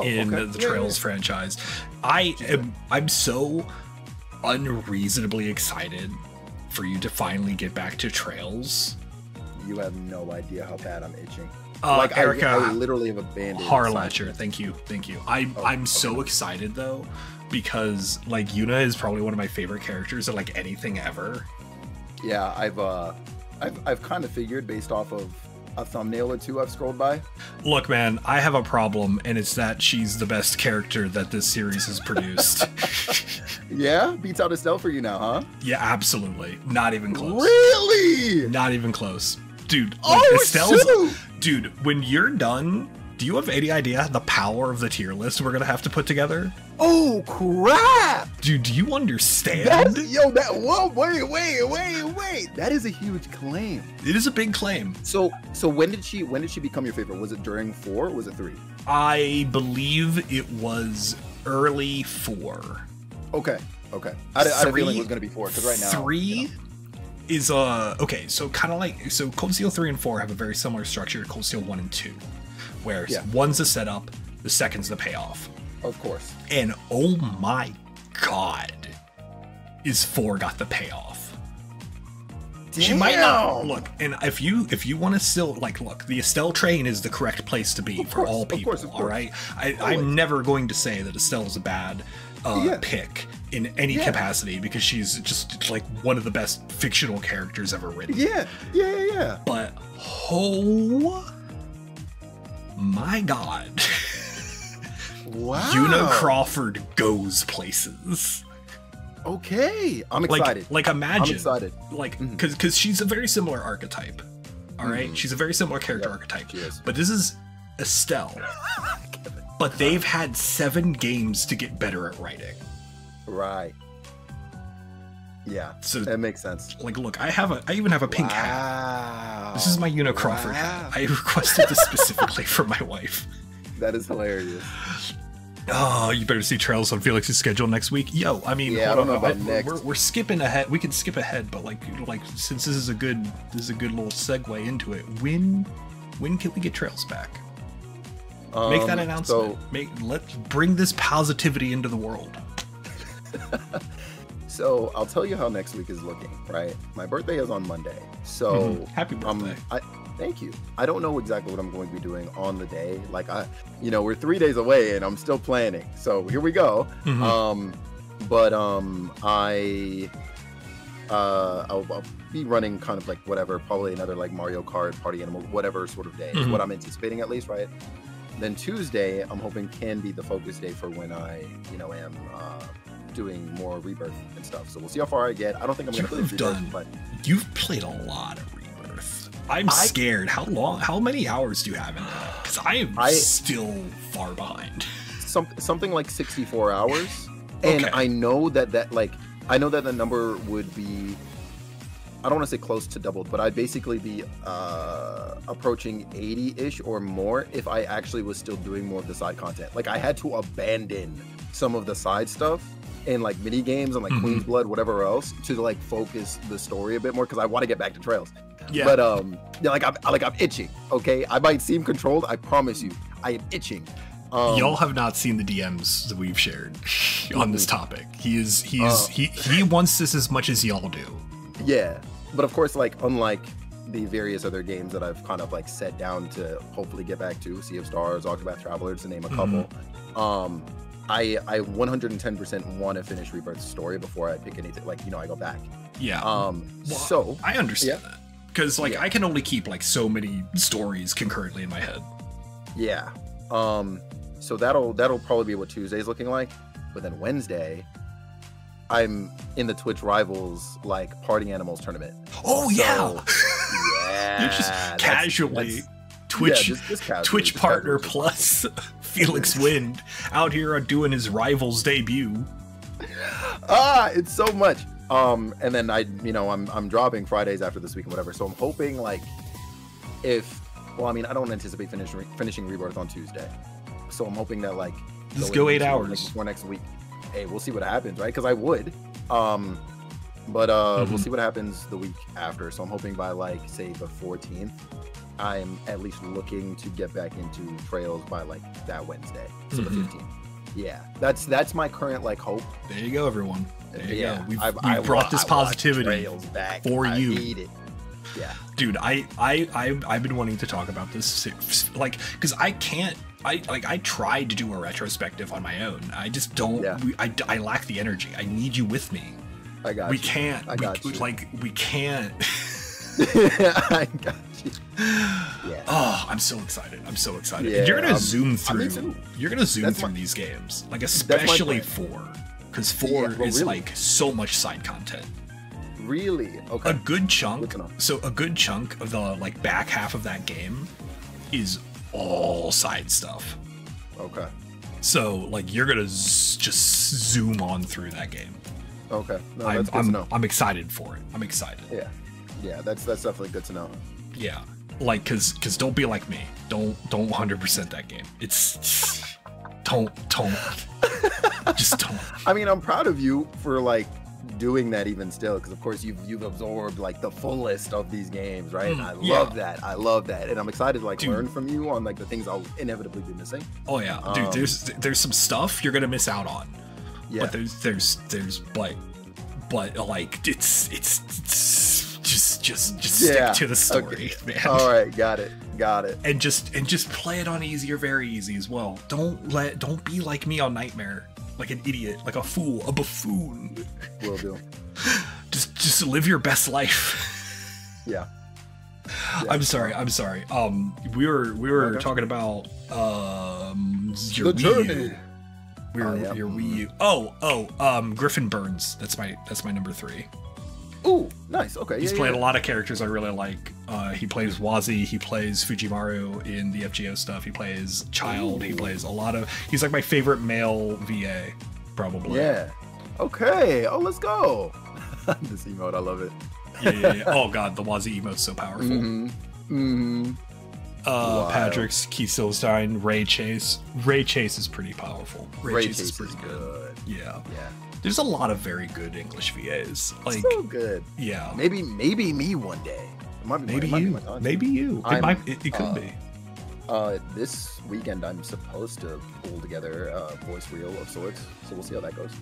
in okay. the Yeah, Trails yeah. franchise, I'm so unreasonably excited for you to finally get back to Trails. You have no idea how bad I'm itching. Erica I literally have abandoned Harlacher, thank you. I'm so excited though, because like Una is probably one of my favorite characters in like anything ever. Yeah, I've kind of figured based off of a thumbnail or two I've scrolled by. Look, man, I have a problem, and it's that she's the best character that this series has produced. Yeah, beats out Estelle for you now, huh? Yeah, absolutely. Not even close. Really? Not even close. Dude, like, Oh, Estelle's... shoot! Dude, when you're done, do you have any idea the power of the tier list we're gonna have to put together? Oh crap! Dude, do you understand? Wait. That is a huge claim. It is a big claim. So when did she become your favorite? Was it during 4 or was it 3? I believe it was early 4. Okay. I had a feeling it was gonna be 4 because right now 3 is okay, so kind of like Cold Steel 3 and 4 have a very similar structure to Cold Steel 1 and 2, where one's the setup, the second's the payoff. Of course. And oh my god, is 4 got the payoff. Damn. She might not look, and if you want to still like look, the Estelle train is the correct place to be for all people. Of course. All right, I'm never going to say that Estelle is a bad pick in any capacity, because she's just like one of the best fictional characters ever written. Yeah. But oh my god, Wow. Una Crawford goes places. Okay, I'm excited. Like imagine, I'm excited. like because she's a very similar archetype. All right, she's a very similar character archetype. she is. But this is Estelle. But they've had 7 games to get better at writing. Right. Yeah. So that makes sense. like, look, I even have a pink hat. Wow. This is my Una Crawford hat. I requested this specifically for my wife. That is hilarious. Oh, you better see Trails on Felix's schedule next week. Yo, I mean, Yeah, I don't know about next. We're skipping ahead. We can skip ahead, but like since this is a good little segue into it. When can we get Trails back? Make that announcement. Let's bring this positivity into the world. So I'll tell you how next week is looking. Right, my birthday is on Monday. So Happy birthday. Thank you. I don't know exactly what I'm going to be doing on the day. Like we're 3 days away and I'm still planning. So here we go. but I'll be running kind of like whatever, probably another like Mario Kart, Party Animal, whatever sort of day is what I'm anticipating, at least, right? Then Tuesday, I'm hoping can be the focus day for when I, am doing more Rebirth and stuff. So we'll see how far I get. I don't think I'm going to play Rebirth, but you've played a lot of Rebirth. I'm scared. How many hours do you have in that? Because I'm still far behind. Something like 64 hours. And I know that the number would be, I don't want to say close to doubled, but I'd basically be approaching 80-ish or more if I actually was still doing more of the side content. Like, I had to abandon some of the side stuff and like mini games and like Queen's Blood, whatever else, to like focus the story a bit more because I want to get back to Trails. Yeah. But I'm itching. Okay, I might seem controlled. I promise you, I am itching. Y'all have not seen the DMs that we've shared on this topic. He wants this as much as y'all do. Yeah, but of course, like, unlike the various other games that I've kind of like set down to hopefully get back to, Sea of Stars, Octopath Traveler, to name a couple, I 110% want to finish Rebirth's story before I pick anything. Like, I go back. Yeah. So I understand that because I can only keep like so many stories concurrently in my head. Yeah. So that'll probably be what Tuesday's looking like. But then Wednesday, I'm in the Twitch Rivals like Party Animals tournament. Oh, so, yeah. You're just casually Twitch Twitch partner plus Felix Wind out here doing his Rivals debut. It's so much. And then I'm dropping Fridays after this week and whatever. So I'm hoping like I don't anticipate finishing Rebirth on Tuesday. So I'm hoping that like just go 8 hours before next week. Hey, we'll see what happens, right? Because I would. But we'll see what happens the week after. So I'm hoping by like say the 14th, I'm at least looking to get back into Trails by like that Wednesday. So the 15th. Yeah, that's my current like hope. There you go, everyone. There you go. We've brought this positivity back. For you. I need it. Yeah, dude, I've been wanting to talk about this, like, because I can't. I tried to do a retrospective on my own. I just don't. Yeah. I lack the energy. I need you with me. I got. We can't. I got you. Like, we can't. I got you. Yeah. Oh, I'm so excited. I'm so excited. Yeah, you're gonna zoom through. You're gonna zoom through these games, like especially 4, because 4 is like so much side content. Really? Okay. A good chunk. So a good chunk of the like back half of that game is all side stuff. Okay. So like you're gonna just zoom on through that game. Okay. No, that's good to know. I'm excited for it. I'm excited. Yeah. Yeah. That's definitely good to know. Yeah. Like because don't be like me. Don't 100% that game. It's don't just don't. I mean, I'm proud of you for like doing that even still, because of course you've absorbed like the fullest of these games, right? And I love that. I love that, and I'm excited to like learn from you on like the things I'll inevitably be missing. Oh yeah, dude. There's some stuff you're gonna miss out on. Yeah. But there's but like it's just stick to the story, man. All right, got it. And just play it on easy or very easy as well. Don't be like me on Nightmare. Like an idiot, like a fool, a buffoon. Will do. Just live your best life. Yeah. I'm sorry. We were talking about your Wii U. Your Wii U. Griffin Burns. That's my number 3. Ooh, nice. Okay. He's played a lot of characters I really like. He plays Wazi. He plays Fujimaru in the FGO stuff. He plays Child. Ooh. He plays a lot of. He's like my favorite male VA, probably. Yeah. Okay. Oh, let's go. This emote, I love it. Yeah. Oh god, the Wazi emote's so powerful. Wow. Patrick's Keith Silverstein, Ray Chase. Ray Chase is pretty powerful. Ray Chase is pretty good. Yeah. There's a lot of very good English VAs. Like so good. Yeah. Maybe me one day. Maybe you. It could be. This weekend I'm supposed to pull together a voice reel of sorts, so we'll see how that goes.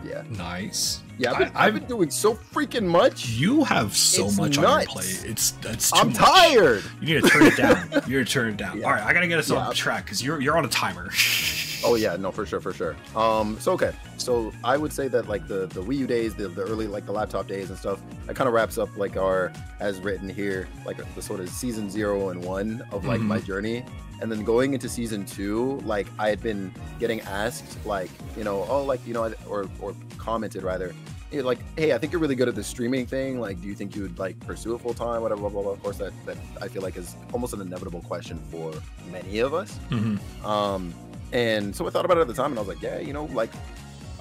Yeah. Nice. Yeah, I've been doing so freaking much. You have so much on your plate. It's too I'm much. Tired. You need to turn it down. You need to turn it down. Yeah. All right, I gotta get us on track because you're on a timer. Oh yeah, no, for sure, for sure. So okay, so I would say that like the Wii U days, the early like the laptop days and stuff, that kind of wraps up like our, as written here, like the sort of season 0 and 1 of like my journey. And then going into season 2, like I had been getting asked like, you know, oh, like, you know, or commented rather, like, hey, I think you're really good at the streaming thing. Like, do you think you would like pursue it full time? Whatever, blah, blah, blah. Of course, that I feel like is almost an inevitable question for many of us. And so I thought about it at the time, and I was like, yeah, you know, like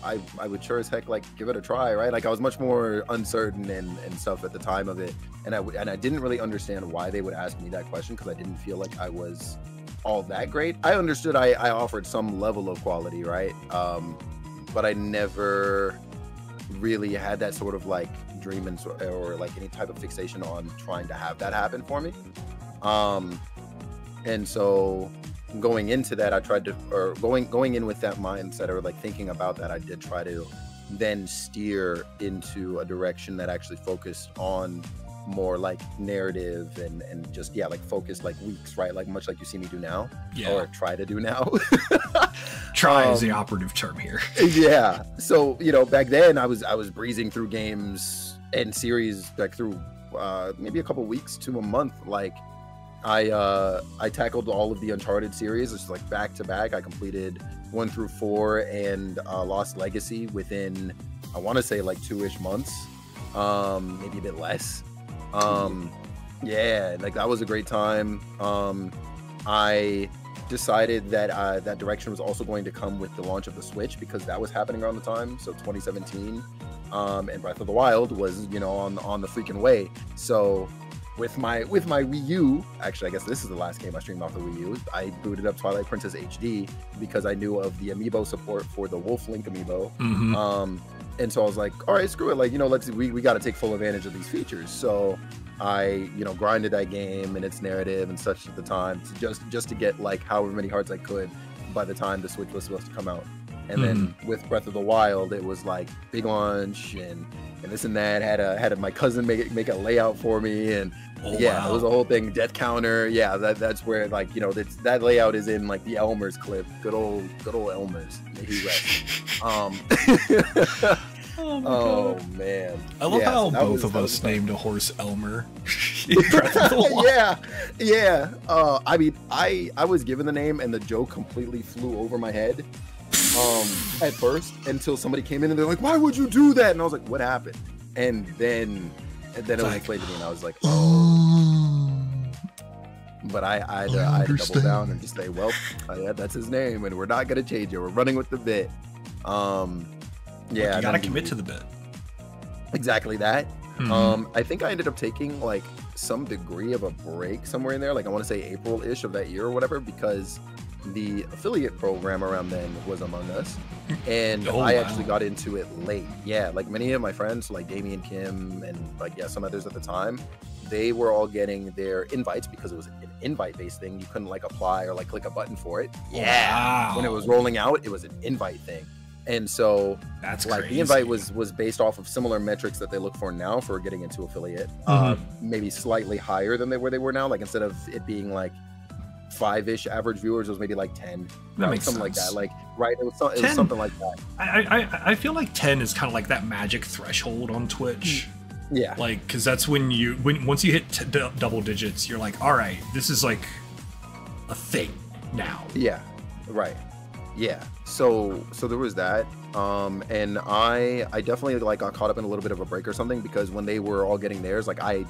I would sure as heck like give it a try, right? Like I was much more uncertain and stuff at the time of it, and I didn't really understand why they would ask me that question because I didn't feel like I was all that great. I understood I offered some level of quality, right? But I never really had that sort of like dream or like any type of fixation on trying to have that happen for me. And so going into that, I tried to, or going in with that mindset or like thinking about that, I did try to then steer into a direction that actually focused on more like narrative and just, yeah, like focused like weeks, right? Like much like you see me do now, or try to do now. Try is the operative term here. Yeah. So, you know, back then I was breezing through games and series like through maybe a couple weeks to a month. Like I tackled all of the Uncharted series, just like back to back. I completed 1 through 4 and Lost Legacy within, I want to say like 2-ish months, maybe a bit less. Yeah, like that was a great time. I decided that that direction was also going to come with the launch of the Switch because that was happening around the time, so 2017. And Breath of the Wild was, you know, on the freaking way. So with my Wii U, actually I guess this is the last game I streamed off the Wii U, I booted up Twilight Princess HD because I knew of the amiibo support for the Wolf Link amiibo. And so I was like, all right, screw it, like, you know, we got to take full advantage of these features. So I, you know, grinded that game and its narrative and such at the time to just to get like however many hearts I could by the time the Switch was supposed to come out. And then with Breath of the Wild, it was like big launch and this and that. Had my cousin make a layout for me, and it was a whole thing. Death counter, yeah. That's where, like, you know, that layout is in like the Elmer's clip. Good old Elmer's. May he rest. Oh man! I love how both of us named a horse Elmer. In Breath of the Wild. Yeah. I mean, I was given the name, and the joke completely flew over my head. At first, until somebody came in and they're like, "Why would you do that?" And I was like, "What happened?" And then it was explained to me, and I was like, "Oh." But I had to double down and just say, "Well, yeah, that's his name, and we're not gonna change it. We're running with the bit." Yeah, you gotta commit to the bit. Exactly that. I think I ended up taking like some degree of a break somewhere in there, like I want to say April-ish of that year or whatever, because the affiliate program around then was Among Us, and I actually got into it late. Yeah, like many of my friends, like Damien Kim and like some others at the time, they were all getting their invites because it was an invite-based thing. You couldn't like apply or like click a button for it. Yeah, when it was rolling out, it was an invite thing. And so that's like crazy. The invite was based off of similar metrics that they look for now for getting into affiliate, maybe slightly higher than they were now. Like instead of it being like 5-ish average viewers, it was maybe like 10. That makes something sense. like that. Like it was something like that. I feel like 10 is kind of like that magic threshold on Twitch. Yeah. Like, because that's when once you hit double digits, you're like, all right, this is like a thing now. Yeah. Right. Yeah, so there was that, and I definitely like got caught up in a little bit of a break or something, because when they were all getting theirs, like I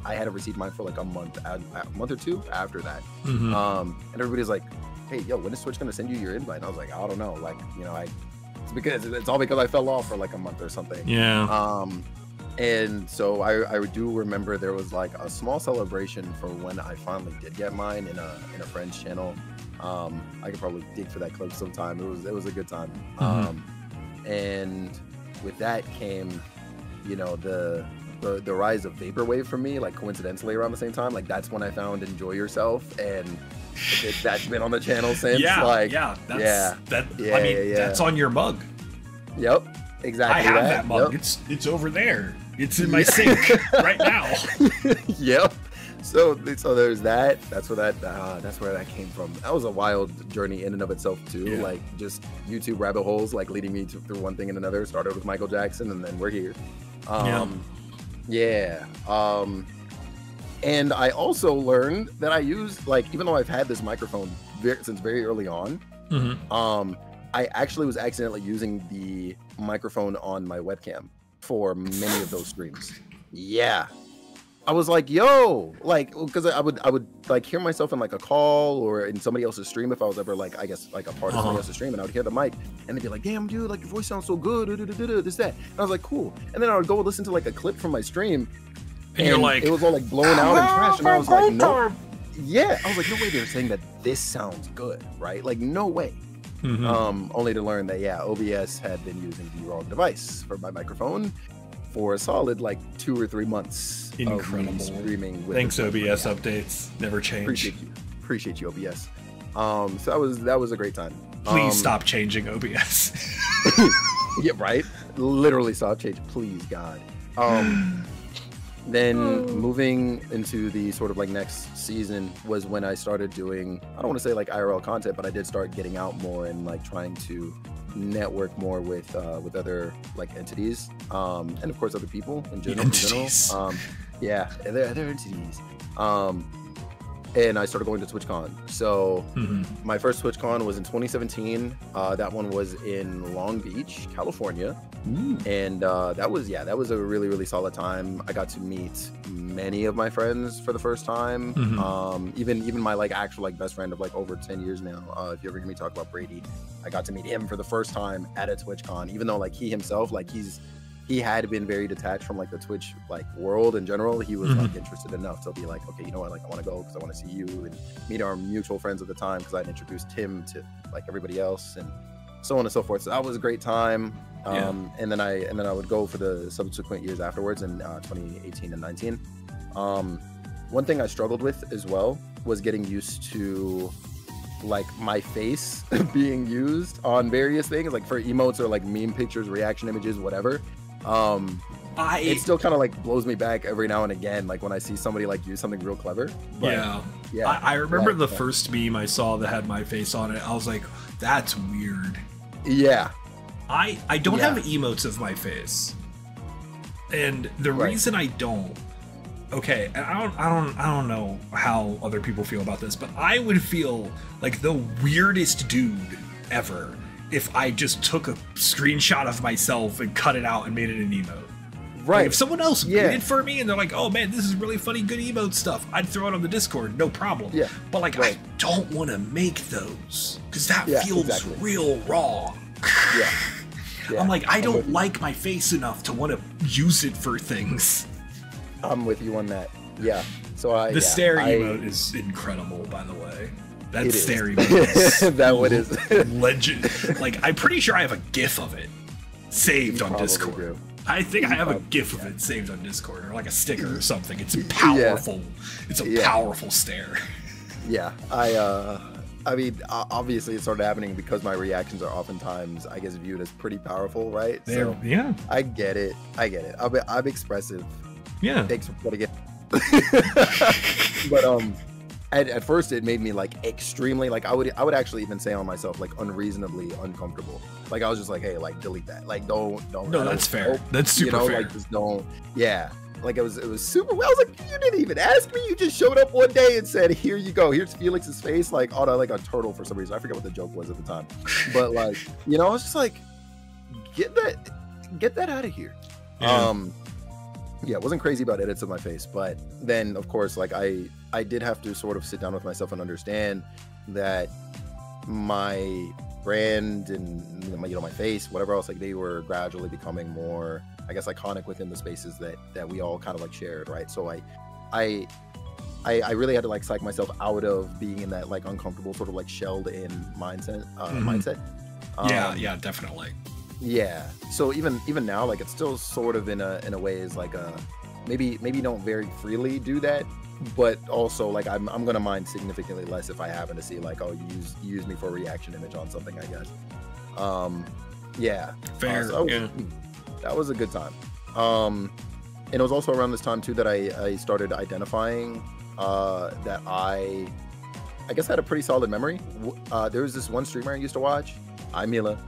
hadn't received mine for like a month or two after that, and everybody's like, hey, yo, when is Switch gonna send you your invite? And I was like, I don't know, like, you know, it's all because I fell off for like a month or something. Yeah. And so I do remember there was like a small celebration for when I finally did get mine in a friend's channel. I could probably dig for that clip sometime. It was a good time. And with that came, you know, the rise of vaporwave for me, like coincidentally around the same time. Like that's when I found Enjoy Yourself, and that's been on the channel since. That's on your mug. Yep, exactly. I have that mug. Yep. It's over there. It's in my sink right now. Yep. So there's that. That's where that came from. That was a wild journey in and of itself too. Yeah. Like just YouTube rabbit holes, like leading me through one thing and another. Started with Michael Jackson, and then we're here. And I also learned that I use, like, even though I've had this microphone since very early on, I actually was accidentally using the microphone on my webcam for many of those streams. Yeah. I was like, yo, like, because I would like hear myself in like a call or in somebody else's stream if I was ever like, I guess, like a part of somebody else's stream, and I would hear the mic and they'd be like, damn, dude, like your voice sounds so good, this, that. And I was like, cool. And then I would go listen to like a clip from my stream, and you're like, it was all like blown out and trash, and I was like, no. Yeah, I was like, no way they're saying that this sounds good, right? Like, no way. Only to learn that, yeah, OBS had been using the wrong device for my microphone for a solid like 2 or 3 months. Incredible. Streaming with Thanks, OBS updates. Never change. Appreciate you, OBS. So that was a great time. Please stop changing OBS. Yeah, right. Literally stop changing, please, God. Then moving into the sort of like next season was when I started doing, I don't want to say like IRL content, but I did start getting out more and like trying to network more with other like entities, and of course other people in general. Yeah, they're entities. And I started going to TwitchCon. So my first TwitchCon was in 2017. That one was in Long Beach, California. And that was a really, really solid time. I got to meet many of my friends for the first time. Even my like actual like best friend of like over 10 years now. If you ever hear me talk about Brady, I got to meet him for the first time at a TwitchCon, even though like he himself, like he had been very detached from like the Twitch like world in general. He was like interested enough to be like, okay, you know what, like I want to go because I want to see you and meet our mutual friends at the time, because I'd introduced him to like everybody else and so on and so forth. So that was a great time. And then I would go for the subsequent years afterwards in 2018 and 19. One thing I struggled with as well was getting used to like my face being used on various things, like for emotes or like meme pictures, reaction images, whatever. It still kind of like blows me back every now and again, like when I see somebody like use something real clever. But, I remember the first meme I saw that had my face on it. I was like, that's weird. Yeah. I don't have emotes of my face, and the reason I don't, okay, and I don't know how other people feel about this, but I would feel like the weirdest dude ever if I just took a screenshot of myself and cut it out and made it an emote. Right. Like if someone else made it for me and they're like, oh man, this is really funny, good emote stuff, I'd throw it on the Discord, no problem. Yeah. But like, I don't want to make those because that feels real wrong. Yeah. I'm like, I don't like my face enough to want to use it for things. I'm with you on that. Yeah. So the stare emote is incredible, by the way. That stare emote is that one is legend. Like, I'm pretty sure I have a GIF of it saved on Discord. Do. I think I have a GIF of it saved on Discord, or like a sticker or something. It's powerful. It's a powerful stare. Yeah. I mean, obviously it started happening because my reactions are oftentimes, I guess, viewed as pretty powerful, right? So, yeah. I get it. I'm expressive. Yeah. Thanks for putting it. But at first it made me like extremely, like I would actually even say on myself, like unreasonably uncomfortable. Like I was just like, hey, like delete that. Like don't. No, that's fair. That's super fair. Like just don't. Yeah. Like it was super. I was like, you didn't even ask me. You just showed up one day and said, "Here you go. Here's Felix's face," like on like a turtle for some reason. I forget what the joke was at the time, but like, you know, I was just like, get that out of here. Yeah, I wasn't crazy about edits of my face, but then of course, like I did have to sort of sit down with myself and understand that my brand and my face, whatever else, like they were gradually becoming more, I guess, iconic within the spaces that we all kind of like shared, right? So I really had to like psych myself out of being in that like uncomfortable sort of like shelled in mindset. Yeah, definitely. Yeah. So even now, like it's still sort of in a way is like a maybe don't very freely do that, but also like I'm gonna mind significantly less if I happen to see like, oh, you use me for a reaction image on something, I guess. Yeah. Fair. That was a good time. And it was also around this time too that I started identifying that I guess had a pretty solid memory. There was this one streamer I used to watch. I'm Mila.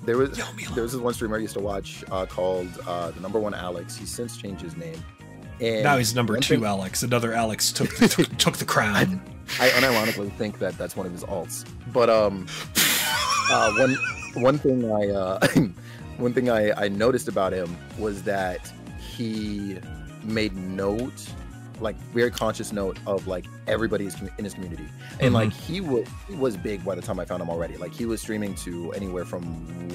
There was this one streamer I used to watch called the number one Alex. He's since changed his name. And now he's number two Alex. Another Alex took the crown. I unironically think that that's one of his alts. But one thing I noticed about him was that he made note, like very conscious note of like everybody in his community, and like he was big by the time I found him already. Like he was streaming to anywhere from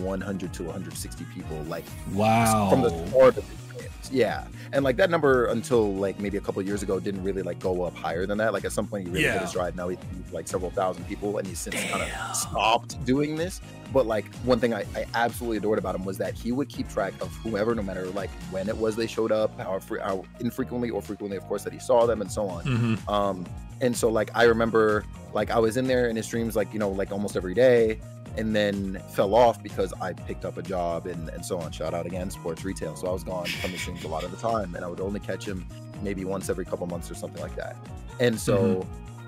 100 to 160 people. Like wow, from the start of his games. Yeah, and like that number until like maybe a couple of years ago didn't really like go up higher than that. Like at some point he really hit his stride. Now he's like several thousand people, and he's since kind of stopped doing this. But like one thing I absolutely adored about him was that he would keep track of whoever, no matter like when it was they showed up, how infrequently or frequently, of course, that he saw them, and so on. And so like I remember like I was in there in his streams like, you know, like almost every day, and then fell off because I picked up a job and so on. Shout out again, sports retail. So I was gone from the streams a lot of the time, and I would only catch him maybe once every couple months or something like that. And so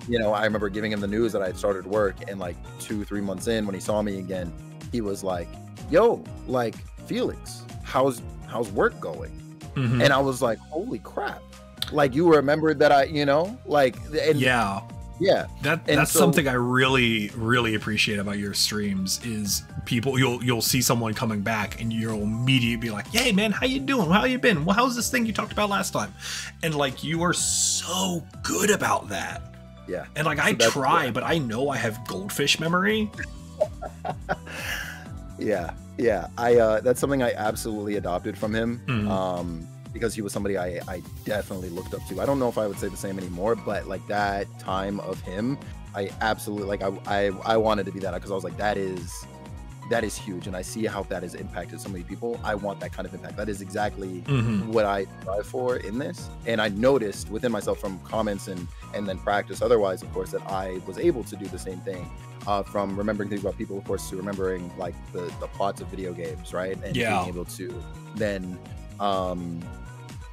you know, I remember giving him the news that I had started work, and like 2-3 months in, when he saw me again, he was like, yo, like, Felix, how's work going? And I was like, holy crap. Like, you remembered that I, you know, like, and yeah. That's so, something I really, really appreciate about your streams is people, you'll see someone coming back and you'll immediately be like, hey man, how you doing? How you been? Well, how's this thing you talked about last time? And like, you are so good about that. Yeah. And like, I try, but I know I have goldfish memory. Yeah. That's something I absolutely adopted from him. Because he was somebody I definitely looked up to. I don't know if I would say the same anymore, but like that time of him, I absolutely like I wanted to be that, because I was like, that is huge, and I see how that has impacted so many people. I want that kind of impact. That is exactly what I strive for in this. And I noticed within myself from comments and then practice otherwise, of course, that I was able to do the same thing. From remembering things about people, of course, to remembering like the plots of video games, right? And being able to then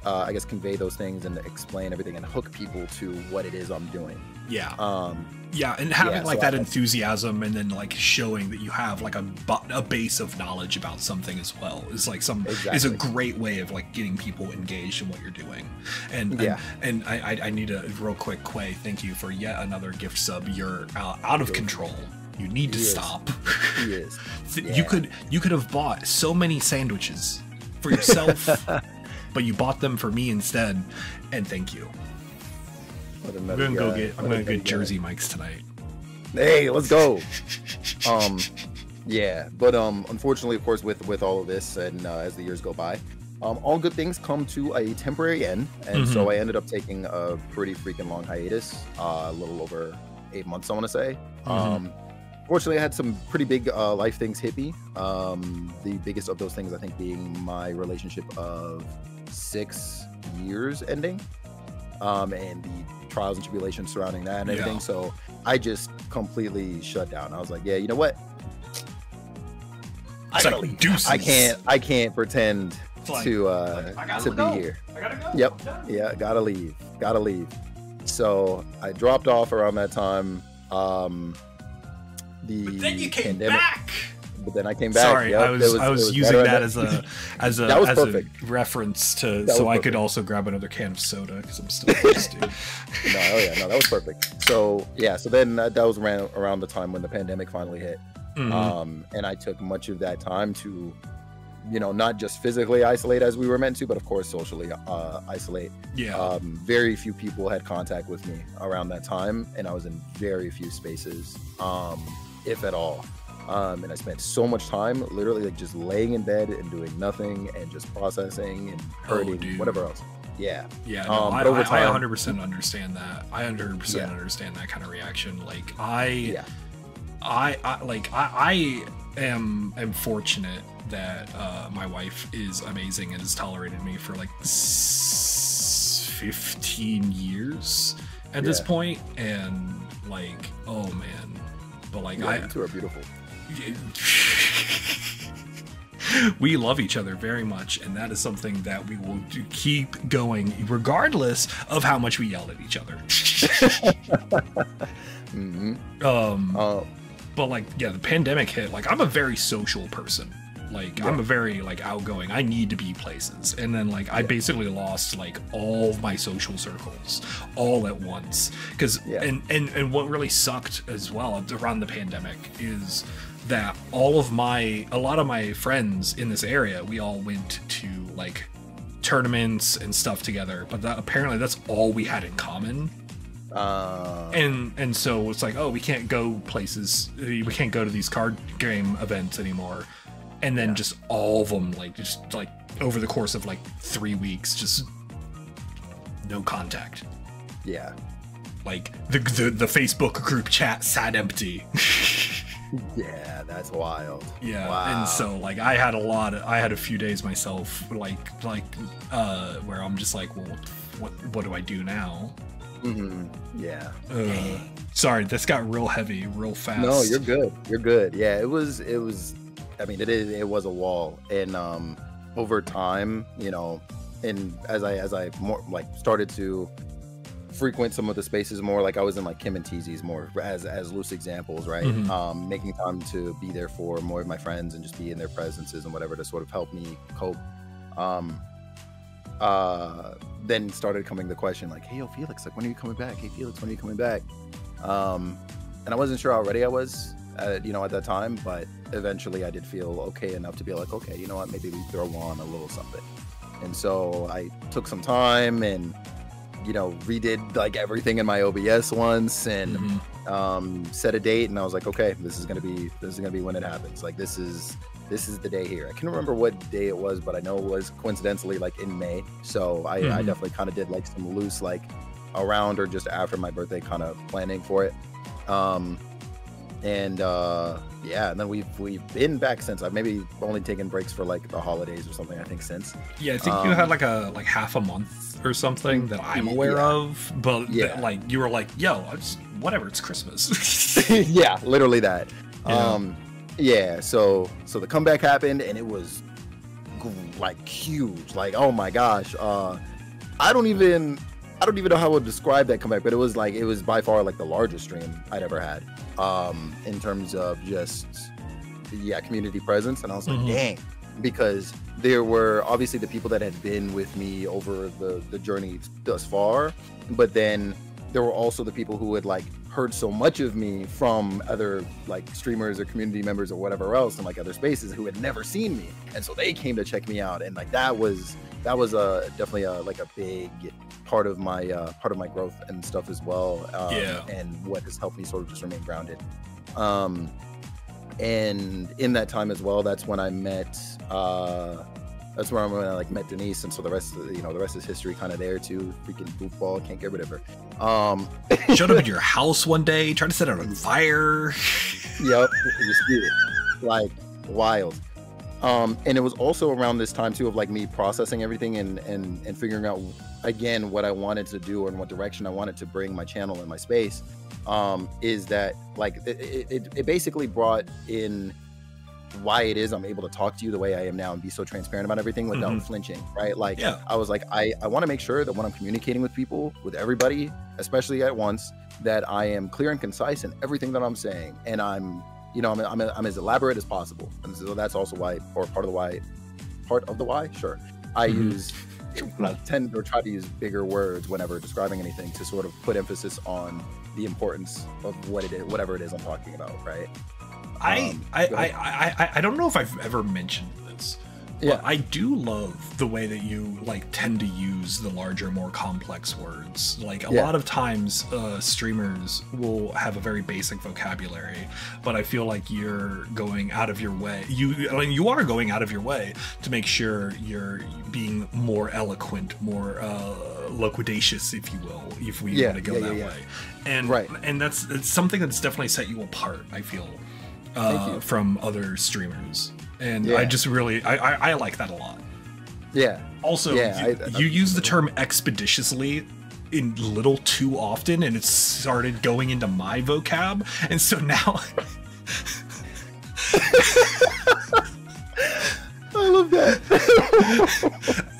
I guess convey those things and explain everything and hook people to what it is I'm doing. And having like that enthusiasm, and then like showing that you have like a base of knowledge about something as well is like is a great way of like getting people engaged in what you're doing. And I need a real quick Quay, thank you for yet another gift sub. You're out of control. You need to stop. He is. You could have bought so many sandwiches for yourself, but you bought them for me instead. And thank you. I'm gonna get Jersey Mike's tonight. Hey, let's go. But unfortunately, of course, with all of this, and as the years go by, all good things come to a temporary end, and so I ended up taking a pretty freaking long hiatus, a little over 8 months, I want to say. Fortunately, I had some pretty big life things hit me. The biggest of those things, I think, being my relationship of 6 years ending, and the trials and tribulations surrounding that and everything. So I just completely shut down. I was like, yeah, you know what? I gotta leave. I can't pretend to be here. I gotta go. Yep. Yeah, gotta leave. So I dropped off around that time. But then you came back. But then I came back. Sorry, I was using that as a reference to I could also grab another can of soda because I'm still thirsty. No, that was perfect. So then that was around the time when the pandemic finally hit, and I took much of that time to, you know, not just physically isolate as we were meant to, but of course socially isolate. Very few people had contact with me around that time, and I was in very few spaces, if at all. And I spent so much time literally like just laying in bed and doing nothing and just processing and hurting, whatever else. I 100% understand that. I 100% understand that kind of reaction. Like I am fortunate that my wife is amazing and has tolerated me for like 15 years at this point, and like, oh man, but like you two are beautiful. We love each other very much, and that is something that we will keep going regardless of how much we yell at each other. But like, yeah, the pandemic hit. Like, I'm a very social person. Like, I'm a very like outgoing. I need to be places, and then like I basically lost like all of my social circles all at once. Because and what really sucked as well around the pandemic is that a lot of my friends in this area, we all went to like tournaments and stuff together, but apparently that's all we had in common. And so it's like, oh, we can't go places, we can't go to these card game events anymore. And then just all of them, like, just like over the course of like 3 weeks, just no contact. Yeah. Like the Facebook group chat sat empty. Yeah, that's wild. Yeah. Wow. And so like I had a few days myself, like where I'm just like, well, what do I do now? Yeah. Sorry, this got real heavy real fast. No, you're good. You're good. Yeah, it was. I mean, it was a wall, and over time, you know, and as I more like started to frequent some of the spaces more, like I was in like Kim and TZ's more as loose examples, right? Making time to be there for more of my friends and just be in their presences and whatever to sort of help me cope. Then started coming the question like, hey, yo, Felix, like, when are you coming back? Hey, Felix, when are you coming back? And I wasn't sure already I was, you know, at that time, but eventually I did feel okay enough to be like, okay, you know what, maybe we throw on a little something. And so I took some time and, you know, redid like everything in my OBS once and set a date, and I was like, okay, this is gonna be when it happens. Like this is the day here. I can't remember what day it was, but I know it was coincidentally like in May. So I definitely kind of did like some loose like around or just after my birthday kind of planning for it. Yeah, and then we've been back since. I've maybe only taken breaks for like the holidays or something, I think, since. Yeah, I think you had like half a month or something that I'm aware of, but like you were like, yo, whatever, it's Christmas. Yeah, literally that. Yeah, so the comeback happened, and it was like huge. Like, oh my gosh, I don't even know how to describe that comeback, but it was by far like the largest stream I'd ever had, in terms of just community presence. And I was like, dang, because there were obviously the people that had been with me over the journey thus far, but then there were also the people who had like heard so much of me from other like streamers or community members or whatever else in like other spaces who had never seen me, and so they came to check me out, and like that was definitely a big part of my growth and stuff as well, and what has helped me sort of just remain grounded. And in that time as well, that's when I met met Denise, and so the rest is history kind of there too. Freaking goofball, can't get rid of her. Showed up at your house one day, tried to set it on fire. Yep, like wild. And it was also around this time too of like me processing everything and figuring out again what I wanted to do and what direction I wanted to bring my channel and my space. Is that like it basically brought in why it is I'm able to talk to you the way I am now and be so transparent about everything without flinching, right? Like, I was like, I want to make sure that when I'm communicating with people, with everybody, especially at once, that I am clear and concise in everything that I'm saying, and I'm as elaborate as possible. And so that's also why, or part of the why, sure, I tend to try to use bigger words whenever describing anything to sort of put emphasis on the importance of what it is, whatever it is I'm talking about, right? I don't know if I've ever mentioned this, but I do love the way that you like tend to use the larger, more complex words. Like a lot of times streamers will have a very basic vocabulary, but I feel like you're going out of your way. You are going out of your way to make sure you're being more eloquent, more loquacious, if you will, if we want to go that way. And and it's something that's definitely set you apart, I feel. From other streamers, and I just really I like that a lot. Also, you use the term expeditiously in little too often, and it's started going into my vocab, and so now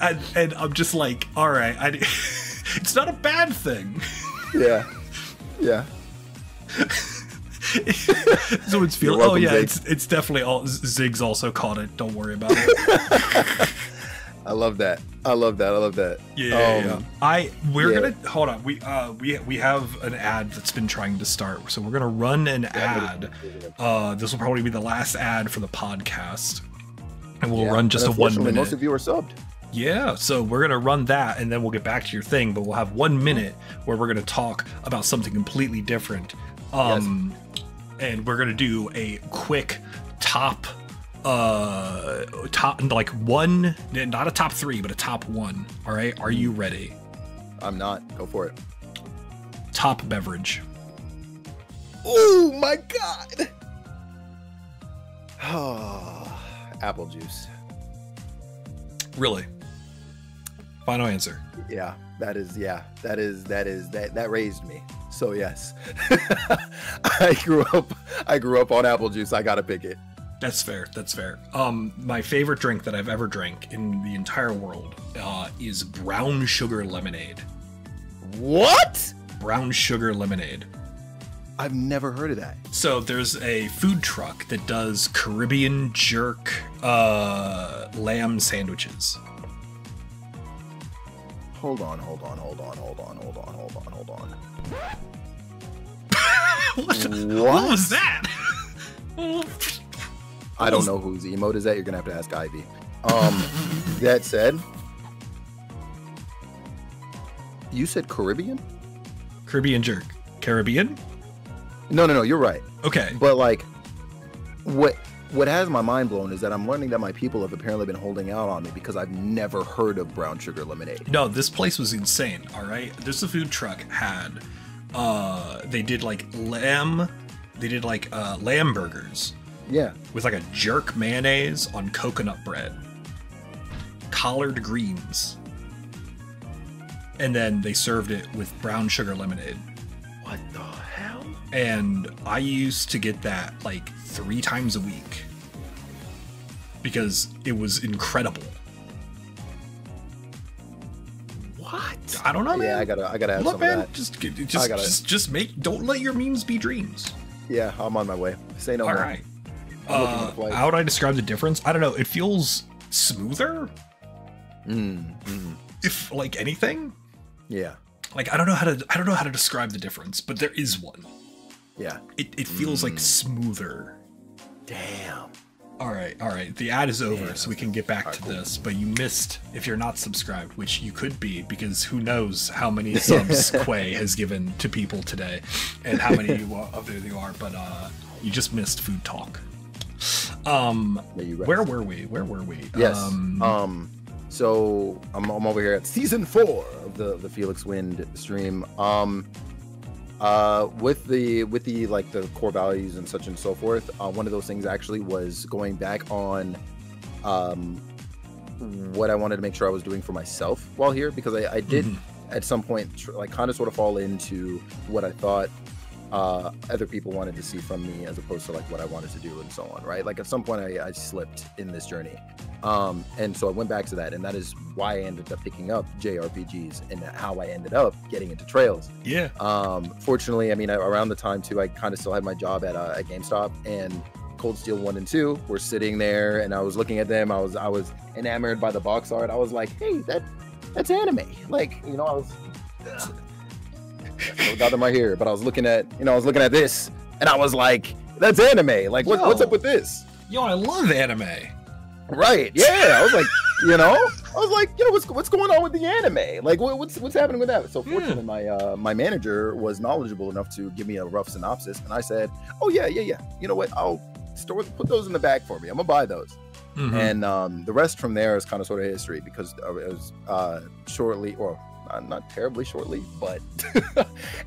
and I'm just like, all right, it's not a bad thing. Yeah. So it's feeling. Oh yeah, it's definitely all. Zig's also caught it. Don't worry about it. I love that. Yeah. We're gonna hold on. We have an ad that's been trying to start, so we're gonna run an ad. This will probably be the last ad for the podcast, and we'll run just a 1 minute. Most of you are subbed. Yeah, so we're gonna run that, and then we'll get back to your thing. But we'll have 1 minute where we're gonna talk about something completely different. And we're gonna do a quick top like one, not a top 3, but a top 1. All right, are you ready? I'm not. Go for it. Top beverage. Oh my god. Oh, apple juice. Really? Final answer. Yeah, that raised me. So yes. I grew up on apple juice. I gotta pick it. That's fair. My favorite drink that I've ever drank in the entire world is brown sugar lemonade. What? Brown sugar lemonade. I've never heard of that. So there's a food truck that does Caribbean jerk lamb sandwiches. Hold on. What was that? I don't know whose emote is that. You're gonna have to ask Ivy. That said, you said Caribbean? Caribbean jerk. Caribbean? No, you're right. Okay. But like, what has my mind blown is that I'm learning that my people have apparently been holding out on me because I've never heard of brown sugar lemonade. No, this place was insane. All right, this food truck had, they did like lamb burgers. Yeah. With like a jerk mayonnaise on coconut bread, collard greens, and then they served it with brown sugar lemonade. What the hell? And I used to get that like 3 times a week because it was incredible. What? I don't know, man. Yeah, I gotta have Look, some man, of that. just make. Don't let your memes be dreams. Yeah, I'm on my way. Say no more. All right. How would I describe the difference? I don't know. It feels smoother. If like anything. Yeah. Like I don't know how to describe the difference, but there is one. Yeah. It feels like smoother. Damn. All right. The ad is over, so we can get back to this. But you missed if you're not subscribed, which you could be, because who knows how many subs Quay has given to people today, and how many of there are. But you just missed food talk. Where were we? Yes. So I'm over here at season 4 of the Felix Wind stream. With the like the core values and such and so forth. One of those things actually was going back on what I wanted to make sure I was doing for myself while here, because I did at some point like kind of sort of fall into what I thought other people wanted to see from me as opposed to like what I wanted to do and so on, right? Like at some point I slipped in this journey, and so I went back to that, and that is why I ended up picking up JRPGs and how I ended up getting into Trails. Yeah. Fortunately, I mean, around the time too, I kind of still had my job at GameStop, and Cold Steel 1 and 2 were sitting there, and I was looking at them. I was enamored by the box art. I was like, hey, that's anime. Like, you know, I was no got them right here, but I was looking at this, and I was like, that's anime. Like, what's up with this? Yo, I love anime. Right? Yeah. I was like, what's going on with the anime? Like, what's happening with that? So fortunately, my manager was knowledgeable enough to give me a rough synopsis, and I said, oh yeah. You know what? I'll put those in the bag for me. I'm gonna buy those. And the rest from there is kind of sort of history, because it was shortly, or not terribly shortly, but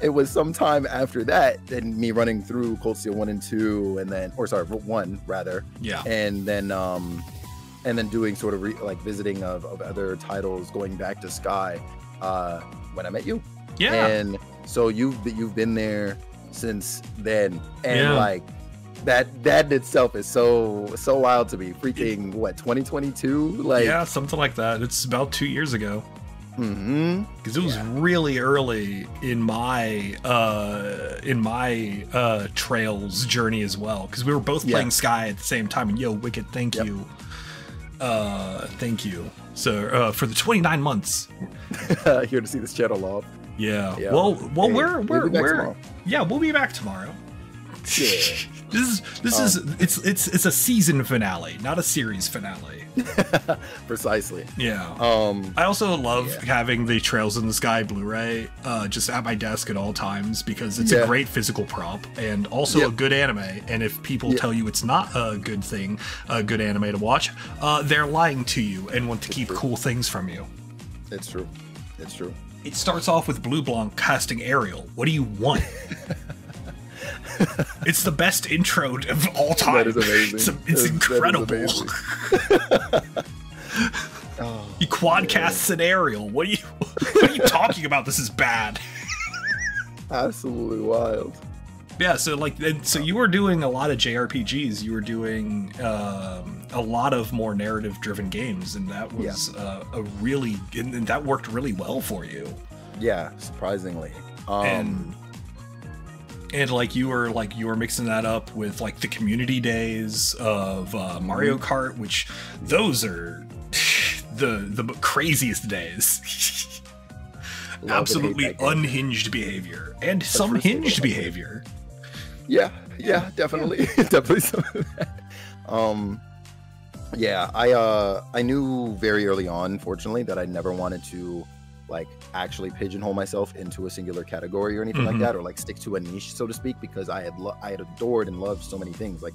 it was sometime after that, and me running through Cold Steel 1 and 2, and then, 1 rather. Yeah. And then doing sort of visiting of other titles, going back to Sky when I met you. Yeah. And so you've been there since then, and like that in itself is so wild to me. Freaking what, 2022? Like, yeah, something like that. It's about 2 years ago. Because it was Yeah. really early in my Trails journey as well. Because we were both Yeah. playing Sky at the same time. And yo, Wicked, thank Yep. you. Thank you. So for the 29 months. Here to see this channel off. Yeah. Yeah. Well, Hey, we're we'll be back tomorrow. yeah, we'll be back tomorrow. Yeah. This is it's a season finale, not a series finale. Precisely. Yeah. Um, I also love Yeah. having the Trails in the Sky Blu-ray just at my desk at all times because it's Yeah. a great physical prop and also Yep. a good anime. And if people Yeah. tell you it's not a good thing, a good anime to watch, they're lying to you and want to keep true. cool things from you. it's true. It's true. It starts off with Blue Blanc casting Ariel. What do you want? It's the best intro of all time. That is amazing. It's That is incredible. amazing. Oh, He quad casts an Ariel. What are you talking about? This is bad. absolutely wild. Yeah, so you were doing a lot of JRPGs. You were doing a lot of more narrative-driven games, and that was and that worked really well for you. Yeah, surprisingly. And like you were mixing that up with like the community days of Mario Kart, which those are the craziest days. Love and hate Absolutely that game. unhinged behavior and some for sure. hinged behavior. Yeah, definitely, definitely some of that. Yeah, I knew very early on, fortunately, that I never wanted to like actually pigeonhole myself into a singular category or anything like that, or like stick to a niche, so to speak, because I had adored and loved so many things. Like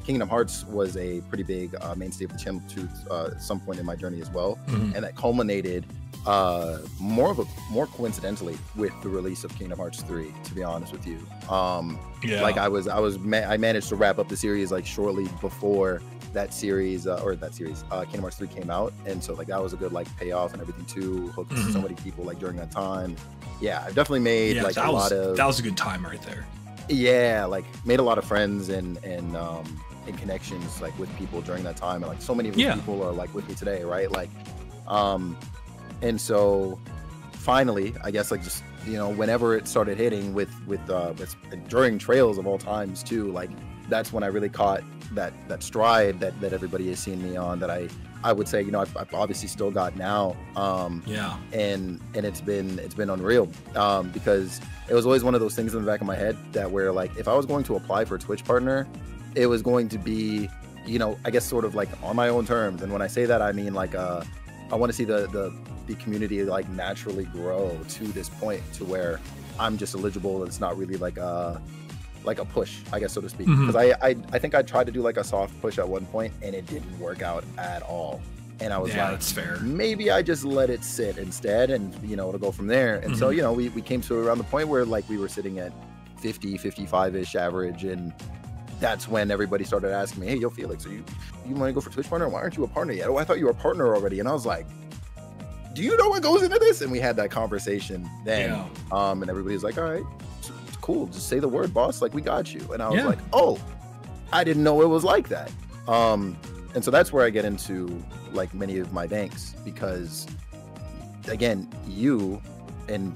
Kingdom Hearts was a pretty big mainstay of the channel to some point in my journey as well, and that culminated more coincidentally with the release of Kingdom Hearts 3, to be honest with you. Like I managed to wrap up the series like shortly before that series Kingdom Hearts 3 came out, and so like that was a good like payoff and everything too. Hooked so many people like during that time. Yeah, I've definitely made like a lot of that was a good time right there. Yeah, like made a lot of friends and connections like with people during that time, and like so many of those people are like with me today, right? Like and so finally, I guess like just, you know, whenever it started hitting with during Trails of all times too, like that's when I really caught that stride that everybody has seen me on, that I would say, you know, I've obviously still got now. And it's been unreal, because it was always one of those things in the back of my head that where like if I was going to apply for a Twitch partner, it was going to be, you know, I guess sort of like on my own terms. And when I say that, I mean like I want to see the community like naturally grow to this point to where I'm just eligible. It's not really like a push, I guess, so to speak. Because I think I tried to do like a soft push at one point and it didn't work out at all. And I was like, that's fair. Maybe I just let it sit instead, and you know, to go from there. And so, you know, we came to around the point where like we were sitting at 50, 55-ish average, and that's when everybody started asking me, hey, yo, Felix, you want to go for Twitch partner? Why aren't you a partner yet? Oh, I thought you were a partner already. And I was like, do you know what goes into this? And we had that conversation then. And everybody was like, all right, cool, just say the word, boss, like we got you. And I was like, oh, I didn't know it was like that. And so that's where I get into like many of my thanks, because again, you and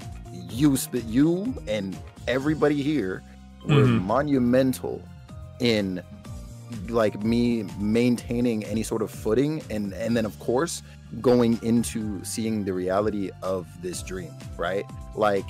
everybody here were monumental in like me maintaining any sort of footing, and then of course going into seeing the reality of this dream, right? Like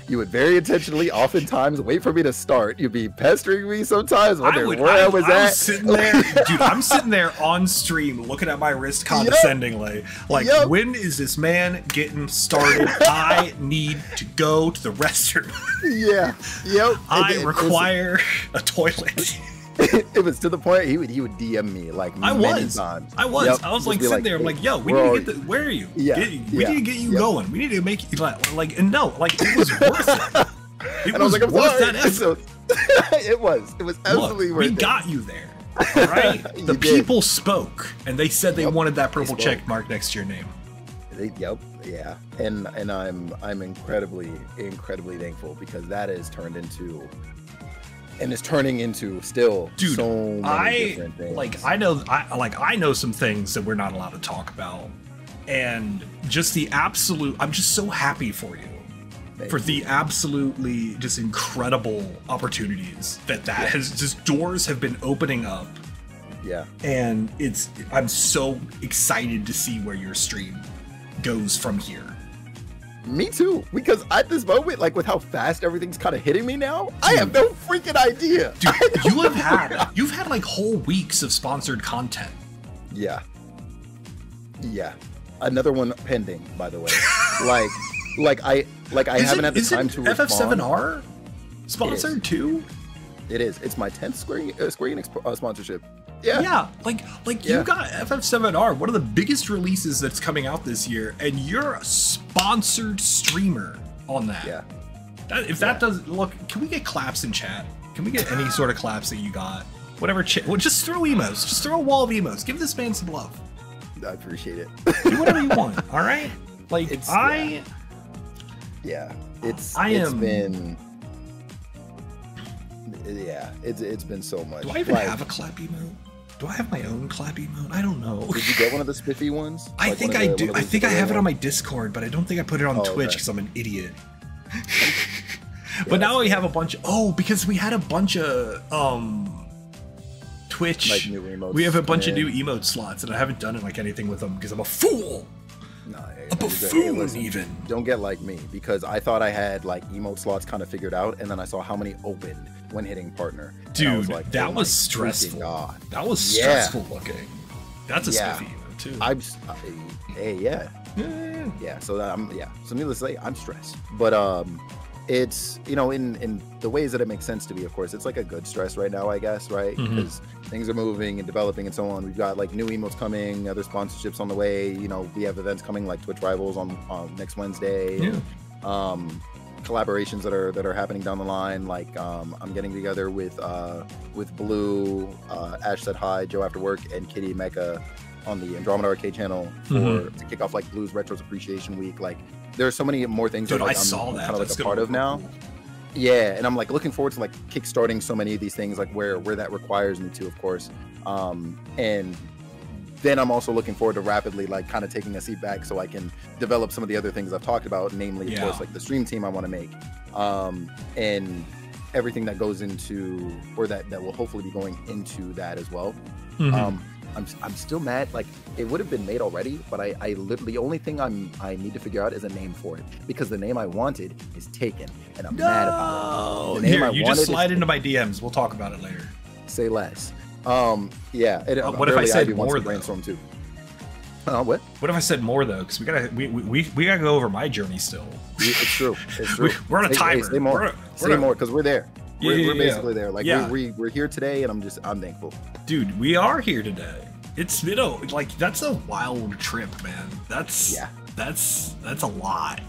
you would very intentionally oftentimes wait for me to start. You'd be pestering me sometimes, wondering where I was at. Sitting there, dude, I'm sitting there on stream looking at my wrist condescendingly. Like, when is this man getting started? I need to go to the restroom. I require a toilet. It was to the point he would DM me like many times. I was like sitting there. I'm like, yo, we need to get where are you? We need to get you going. We need to make you like and no, like it was worth it. And I was like, I'm worth sorry. that effort. It was absolutely worth it. We got you there. All right? The people spoke and they said they wanted that purple check mark next to your name. And I'm incredibly thankful, because that has turned into and it's turning into still Dude, so many different things. I know some things that we're not allowed to talk about, and just the absolute. I'm just so happy for you. For the absolutely just incredible opportunities that has just doors have been opening up. Yeah. And I'm so excited to see where your stream goes from here. Me too, because at this moment, like with how fast everything's kind of hitting me now, I have no freaking idea. Dude, you've had like whole weeks of sponsored content. Yeah. Yeah. Another one pending, by the way. I haven't had the time to respond. FF7R sponsored too? It is. It's my 10th Square Enix sponsorship. Yeah. Yeah, you got FF7R, one of the biggest releases that's coming out this year, and you're a sponsored streamer on that. Yeah. That does look, can we get claps in chat? Can we get any sort of claps that you got? Whatever, well, just throw emotes. Just throw a wall of emotes. Give this man some love. I appreciate it. Do whatever you want. All right. Like it's been so much. Do I even have a clap emote? Do I have my own clap emote? I don't know. Did you get one of the spiffy ones? I think I do. I think I have it on my Discord, but I don't think I put it on Twitch because I'm an idiot. But now we have a bunch. Because we had a bunch of Twitch. Like new emotes. We have a bunch of new emote slots, and I haven't done like anything with them because I'm a fool. A buffoon, even. Don't get like me, because I thought I had like emote slots kind of figured out, and then I saw how many opened when hitting partner. Dude, that was stressful. That was stressful looking. That's a spiffy emote too. Yeah. So So needless to say, I'm stressed. But it's, in the ways that it makes sense to be, of course, it's like a good stress right now, I guess, right? Because things are moving and developing and so on. We've got like new emotes coming, other sponsorships on the way. We have events coming like Twitch Rivals on next Wednesday. Yeah. Collaborations that are happening down the line. Like I'm getting together with Blue, Ash Said Hi, Joe After Work, and Kitty Mecha on the Andromeda Arcade channel to kick off like Blue's Retros Appreciation Week. Like there are so many more things that I'm kind of like a part of now. Yeah, and I'm like looking forward to like kickstarting so many of these things, like where that requires me to, of course. And then I'm also looking forward to rapidly like kind of taking a seat back so I can develop some of the other things I've talked about, namely, of course, like the stream team I want to make, and everything that goes into, or that will hopefully be going into that as well. I'm still mad. Like it would have been made already, but I literally, the only thing I need to figure out is a name for it, because the name I wanted is taken, and I'm mad about it. The name you just slide into my DMs. We'll talk about it later. Say less. What if I said more though? Brainstorm too. What? What if I said more though? Because we gotta go over my journey still. It's true. It's true. We're on a timer. Say more. Say more, because we're there. We're basically there. Like yeah. we're here today, and I'm thankful. Dude, we are here today. It's like that's a wild trip, man. That's a lot.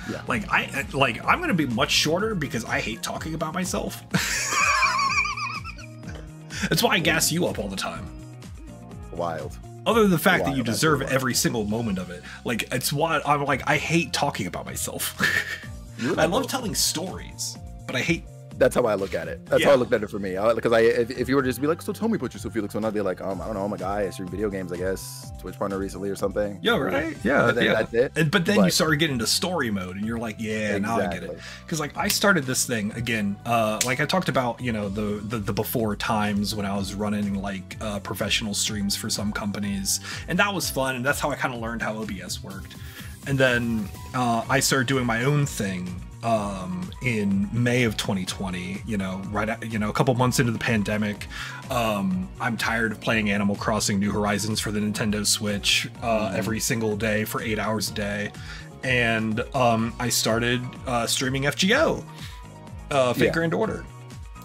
Yeah. I'm gonna be much shorter because I hate talking about myself. That's why I gas you up all the time. Wild. Other than the fact that you deserve every single moment of it. Like, it's why I'm like, I hate talking about myself. I love telling stories, but I hate. That's how I look at it. That's how I looked at it for me. Because if you were to just be like, so tell me about yourself, Felix, and I'd be like, I don't know, I'm a guy, I stream video games, I guess, Twitch partner recently or something. Yeah, right. Yeah, that's it. But then you started getting into story mode, and you're like, now I get it. Because like I started this thing again, like I talked about, the before times when I was running like professional streams for some companies, and that was fun, and that's how I kind of learned how OBS worked. And then I started doing my own thing. In May of 2020, a couple months into the pandemic. I'm tired of playing Animal Crossing New Horizons for the Nintendo Switch every single day for 8 hours a day, and I started streaming FGO, Fate Grand Order,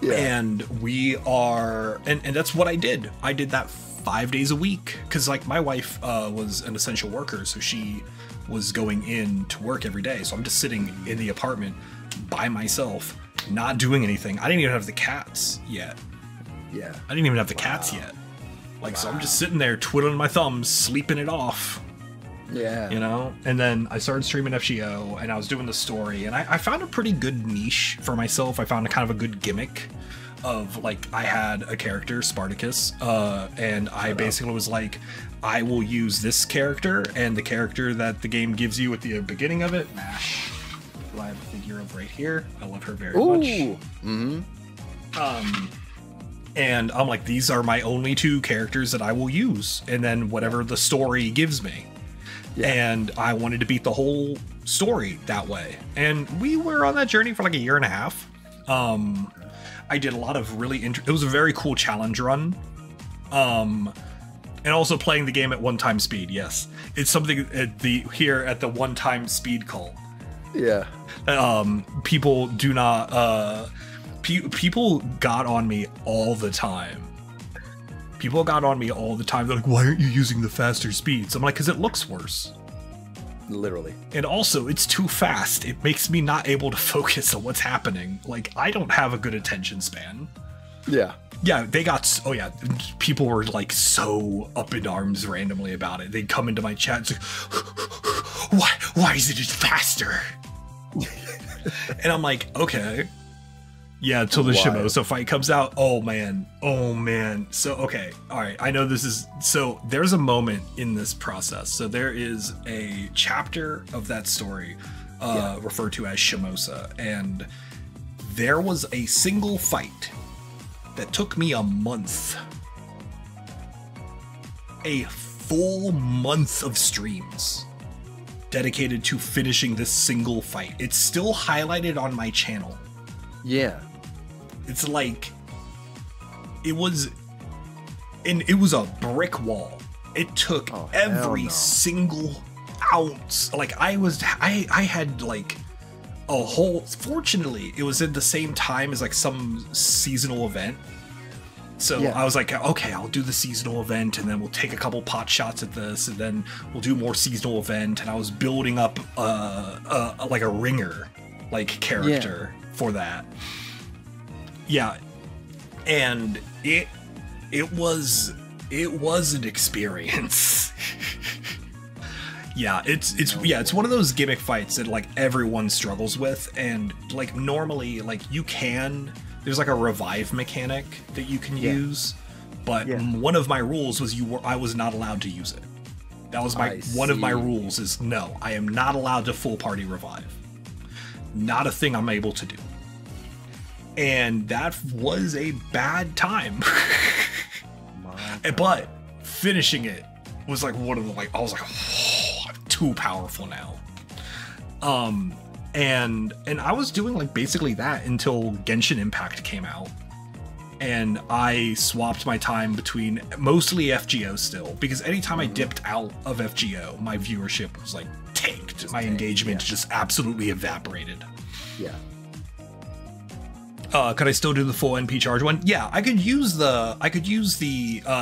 and we are, and that's what I did. I did that 5 days a week because like my wife was an essential worker, so she was going in to work every day. So I'm just sitting in the apartment by myself, not doing anything. I didn't even have the cats yet. Yeah. I didn't even have the cats yet. Like, so I'm just sitting there twiddling my thumbs, sleeping it off. Yeah. And then I started streaming FGO, and I was doing the story, and I found a pretty good niche for myself. I found a kind of a good gimmick. of like, I had a character, Spartacus, and I basically was like, I will use this character and the character that the game gives you at the beginning of it. Mash. Do I have a figure of right here? I love her very much. Mm-hmm. And I'm like, these are my only two characters that I will use, and then whatever the story gives me. Yeah. And I wanted to beat the whole story that way. And we were on that journey for like a year and a half. I did a lot of really it was a very cool challenge run. And also playing the game at 1x speed. Yes, it's something here at the 1x speed call. Yeah. People do not. People got on me all the time. People got on me all the time. They're like, "Why aren't you using the faster speeds?" I'm like, "Because it looks worse." Literally. And also, it's too fast. It makes me not able to focus on what's happening. Like, I don't have a good attention span. Yeah. Yeah, they got, oh yeah, people were like so up in arms randomly about it. They'd come into my chat and say, why is it just faster? And I'm like, okay. Yeah, until the Shimosa fight comes out. Oh man. So, okay. All right. I know this is, so there's a moment in this process. So there is a chapter of that story referred to as Shimosa. And there was a single fight that took me a month. A full month of streams dedicated to finishing this single fight. It's still highlighted on my channel. Yeah. It's like, it was a brick wall. It took every single ounce. Like I had like a whole, fortunately it was at the same time as like some seasonal event. So I was like, okay, I'll do the seasonal event and then we'll take a couple pot shots at this and then we'll do more seasonal event. And I was building up like a ringer like character for that. Yeah. And it was an experience. Yeah, it's one of those gimmick fights that like everyone struggles with, and like normally like there's like a revive mechanic that you can use, but one of my rules was I was not allowed to use it. That was one of my rules is no, I am not allowed to full party revive. Not a thing I'm able to do. And that was a bad time. But finishing it was like one of the I was like, oh, I'm too powerful now. And I was doing like basically that until Genshin Impact came out. And I swapped my time between mostly FGO still, because anytime I dipped out of FGO, my viewership was like tanked. My engagement just absolutely evaporated. Yeah. Could I still do the full NP charge one? Yeah, I could use the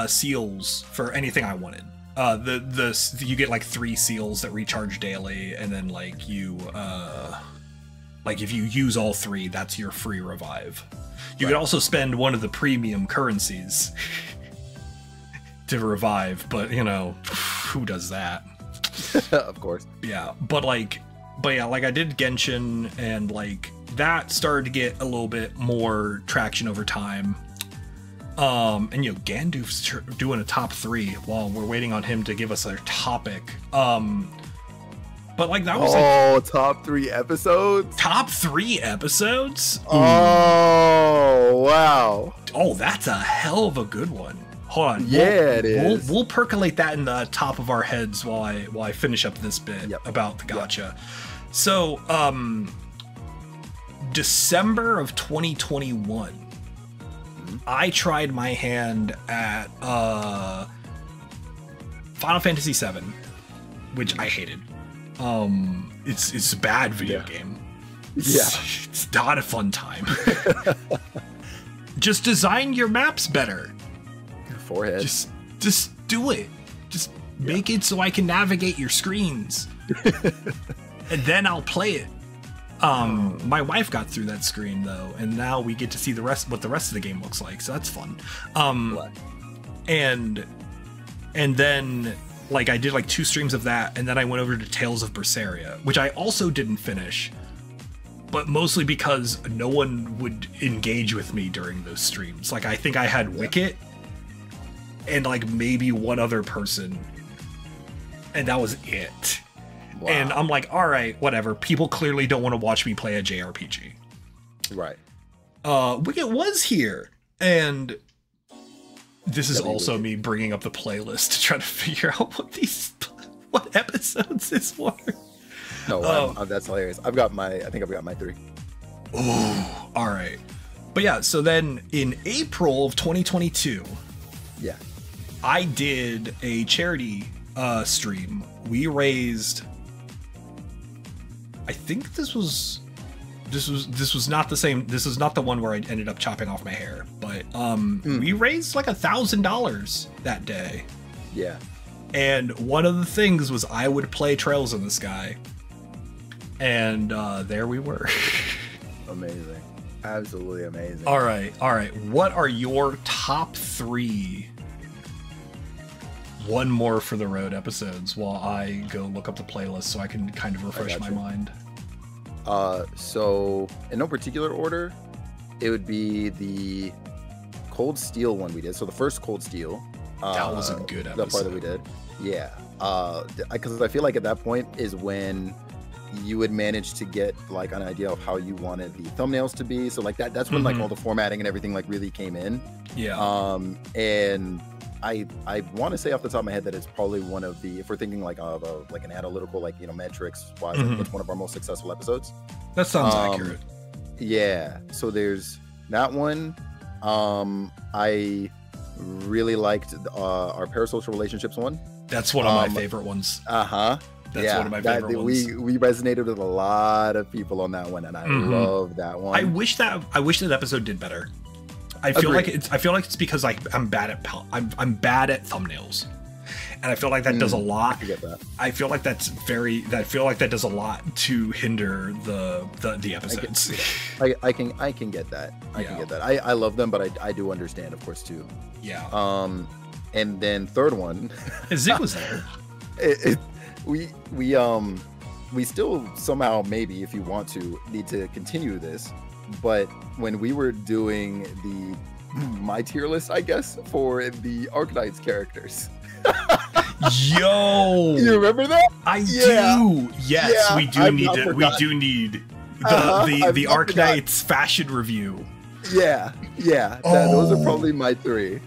seals for anything I wanted. You get like 3 seals that recharge daily, and then like you like if you use all 3, that's your free revive. You could also spend one of the premium currencies to revive, but you know, who does that? Of course. Yeah, but I did Genshin, and like that started to get a little bit more traction over time. And you know, Gandalf's doing a top 3 while we're waiting on him to give us a topic. But like that was top 3 episodes. Top 3 episodes. Oh wow. Oh, that's a hell of a good one. Hold on. Yeah, it is. We'll percolate that in the top of our heads while I finish up this bit about the gacha. So, December of 2021, I tried my hand at Final Fantasy VII, which I hated. It's a bad video game. It's not a fun time. Just design your maps better. Forehead. Just do it. Just make it so I can navigate your screens. And then I'll play it. My wife got through that screen though, and now we get to see what the rest of the game looks like, so that's fun. And then like I did like 2 streams of that, and then I went over to Tales of Berseria, which I also didn't finish. but mostly because no one would engage with me during those streams. Like, I think I had Wicket and like maybe one other person, and that was it. Wow. And I'm like, all right, whatever. People clearly don't want to watch me play a JRPG. Right. Wicket was here, and this is also me bringing up the playlist to try to figure out what episodes this were. No, that's hilarious. I think I've got my 3. Oh, all right. But yeah, so then in April of 2022, yeah, I did a charity stream. We raised, I think this was not the same. This is not the one where I ended up chopping off my hair, but we raised like $1,000 that day. Yeah. And one of the things was I would play Trails in the Sky. And there we were. Amazing. Absolutely amazing. All right. What are your top 3 One More for the Road episodes while I go look up the playlist so I can kind of refresh my mind? So in no particular order, it would be the Cold Steel one we did. So the first Cold Steel. That was a good episode. The part that we did. Yeah. Because I feel like at that point is when you would manage to get like an idea of how you wanted the thumbnails to be. So like that's when like all the formatting and everything like really came in. Yeah. And I want to say off the top of my head that it's probably one of the, if we're thinking like of like an analytical, like, metrics wise, I think it's one of our most successful episodes. That sounds accurate. Yeah. So there's that one. I really liked our parasocial relationships one. That's one of my favorite ones. That's one of my favorite ones. We resonated with a lot of people on that one, and I love that one. I wish that episode did better. I feel like it's because I'm bad at thumbnails, and I feel like that does a lot. I get that. I feel like that does a lot to hinder the episodes. I can get that. I can get that. I love them, but I do understand, of course, too. Yeah. And then third one, Zig was there. We still somehow, maybe if you want to, need to continue this. But when we were doing my tier list, I guess, for the Arknights characters. Yo, you remember that? I do. Yes, we do need the Arknights fashion review. Yeah. Those are probably my 3.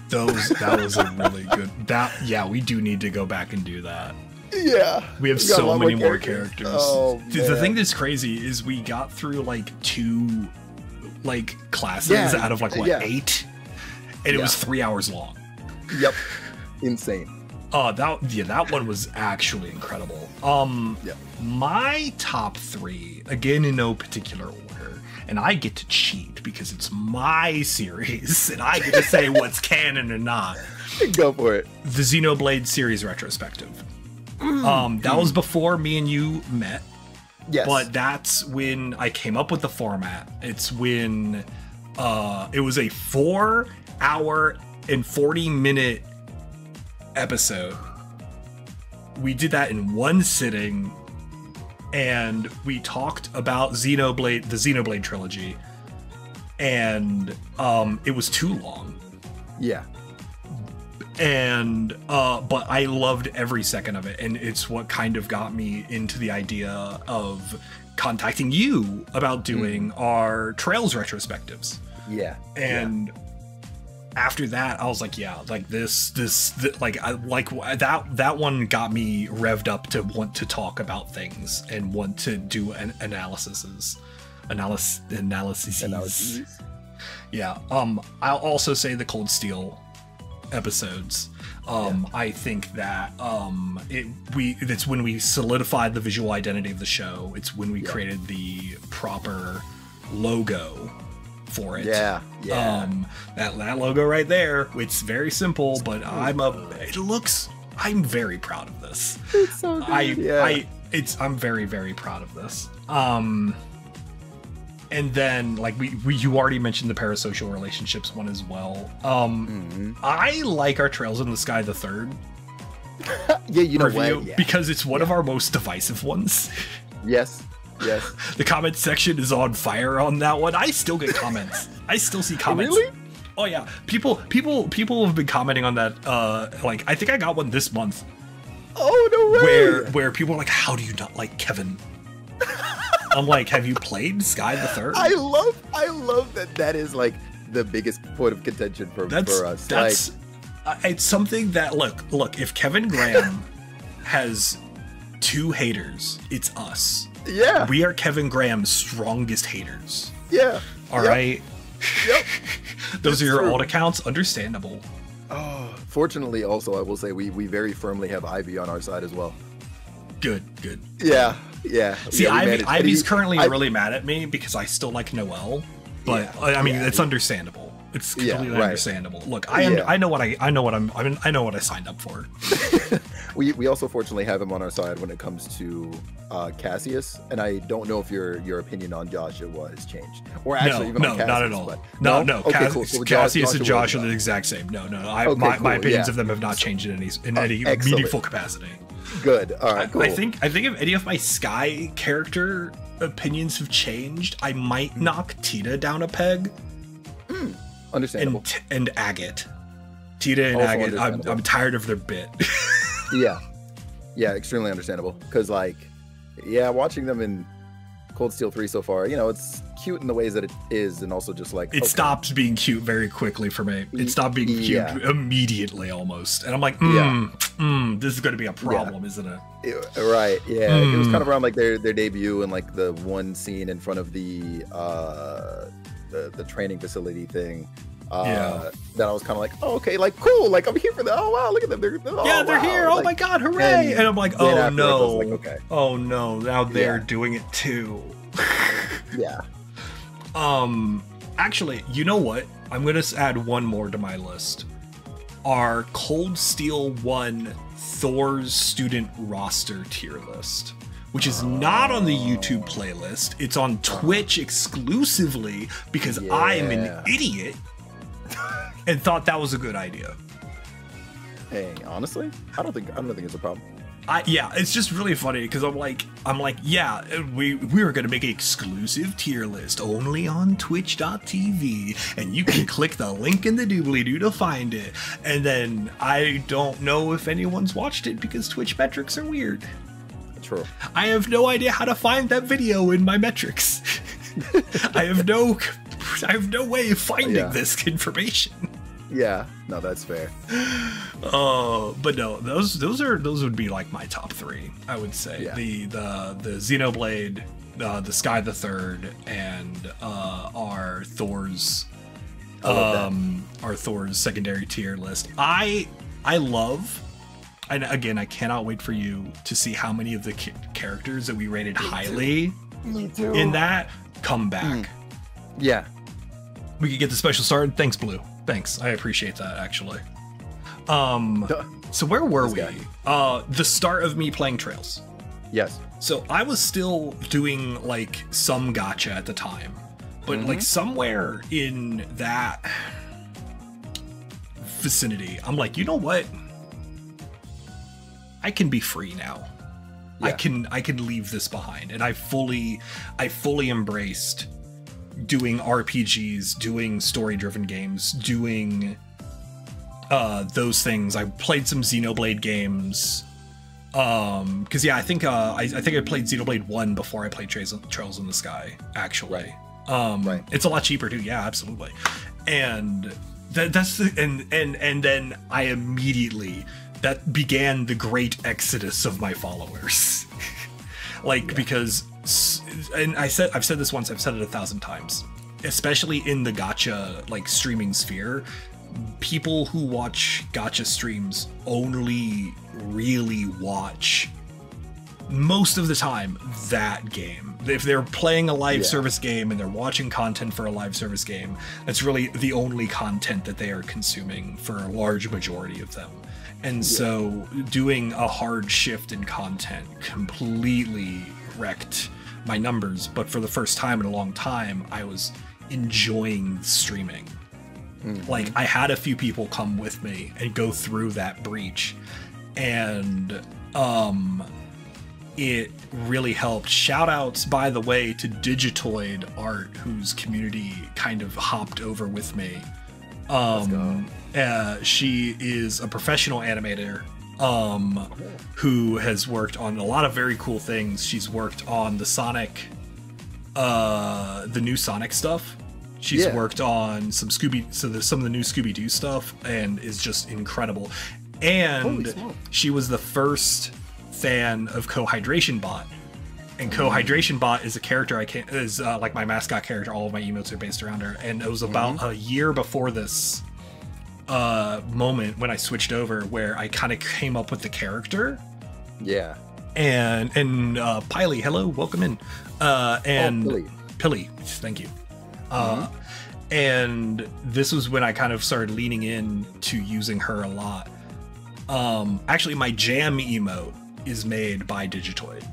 That was a really good. We do need to go back and do that. Yeah, we have so many more characters. Oh, the thing that's crazy is we got through like 2 like classes out of like 8, and it was 3 hours long. Yep, insane. That one was actually incredible. My top 3, again in no particular order, and I get to cheat because it's my series and I get to say what's canon and not. Go for it. The Xenoblade series retrospective. That was before me and you met. Yes. But that's when I came up with the format. It's when it was a 4-hour and 40-minute episode. We did that in one sitting, and we talked about the Xenoblade trilogy, and it was too long. Yeah. And but I loved every second of it, and it's what kind of got me into the idea of contacting you about doing our Trails retrospectives. Yeah. And after that, I was like, that one got me revved up to want to talk about things and want to do analyses. Yeah. I'll also say the Cold Steel episodes. I think that it's when we solidified the visual identity of the show. It's when we created the proper logo for it. That logo right there, it's very simple, but I'm very proud of this. It's so good. I'm very, very proud of this. And then, like, you already mentioned the parasocial relationships one as well. I like our Trails in the Sky the third. Review, because it's one of our most divisive ones. Yes. Yes. The comment section is on fire on that one. I still get comments. I still see comments. Really? Oh yeah. People have been commenting on that. Like I think I got one this month. Oh no way! Where people are like, how do you not like Kevin? I'm like, have you played Sky the Third? I love that is like the biggest point of contention for us. That's it's something that look. If Kevin Graham has 2 haters, it's us. Yeah. We are Kevin Graham's strongest haters. Yeah. All right. Yep. Those are your old accounts. Understandable. Oh, fortunately, also, I will say we very firmly have Ivy on our side as well. Good. Yeah. See, yeah, Ivy's currently really mad at me because I still like Noelle, but I mean, it's understandable. It's completely understandable. Look, I know what I signed up for. We also fortunately have him on our side when it comes to Cassius, and I don't know if your opinion on Joshua has changed, or actually even on Cassius, not at all. But, no. Okay, cool. So Cassius and Josh are the exact same. No. My opinions of them have not changed in any meaningful capacity. Good. All right. Cool. I think if any of my Sky character opinions have changed, I might knock Tita down a peg. Understandable. And Agate. Tita and Agate. I'm tired of their bit. Yeah, extremely understandable. Because watching them in Cold Steel 3 so far, it's cute in the ways that it is, and also just like it stopped being cute very quickly for me. It stopped being cute immediately almost, and I'm like, this is going to be a problem, isn't it? Right. Yeah. It was kind of around like their debut and like the one scene in front of the training facility thing. That I was kind of like, oh, okay, like cool, like I'm here for that. Oh wow, look at them, they're here. Oh my god, hooray! And I'm like, oh no, like, okay. Oh no, now they're doing it too. Yeah. Actually, you know what? I'm gonna add one more to my list. Our Cold Steel 1 Thor's student roster tier list, which is not on the YouTube playlist. It's on Twitch exclusively because I'm an idiot and thought that was a good idea. Hey, honestly, I don't think it's a problem. It's just really funny because I'm like, we were gonna make an exclusive tier list only on Twitch.tv, and you can click the link in the doobly-doo to find it. And then I don't know if anyone's watched it because Twitch metrics are weird. True. I have no idea how to find that video in my metrics. I have no way of finding this information. Yeah, no, that's fair. But no, those would be like my top 3. I would say the Xenoblade, the Sky the Third, and our Thor's secondary tier list. I love. And again, I cannot wait for you to see how many of the characters that we rated highly in that come back. Yeah. We could get the special started. Thanks, Blue. Thanks. I appreciate that, actually. So where were we? The start of me playing Trails. Yes. So I was still doing like some gacha at the time, but like somewhere in that vicinity, I'm like, you know what? I can be free now. I can leave this behind, and I fully embraced doing RPGs, doing story-driven games, doing those things. I played some Xenoblade games, because I think I played Xenoblade 1 before I played Trails in the Sky. Actually, it's a lot cheaper too. Yeah, absolutely. And that's the and then I immediately. That began the great exodus of my followers. Because, and I've said this once, I've said it 1,000 times, especially in the gacha streaming sphere, people who watch gacha streams only really watch most of the time that game. If they're playing a live service game and they're watching content for a live service game, that's really the only content that they are consuming for a large majority of them. And so doing a hard shift in content completely wrecked my numbers. But for the first time in a long time, I was enjoying streaming. I had a few people come with me and go through that breach. And it really helped. Shout outs, by the way, to Digitoid Art, whose community kind of hopped over with me. She is a professional animator who has worked on a lot of very cool things. She's worked on the Sonic, the new Sonic stuff. She's worked on some some of the new Scooby-Doo stuff, and is just incredible. And she was the first fan of Co-Hydration Bot, and Co-Hydration Bot is a character is like my mascot character. All of my emotes are based around her, and it was about a year before this moment when I switched over, where I kind of came up with the character. Yeah. And Piley, hello, welcome in. And Pilly, thank you. And this was when I kind of started leaning in to using her a lot. Actually, my jam emote is made by Digitoid.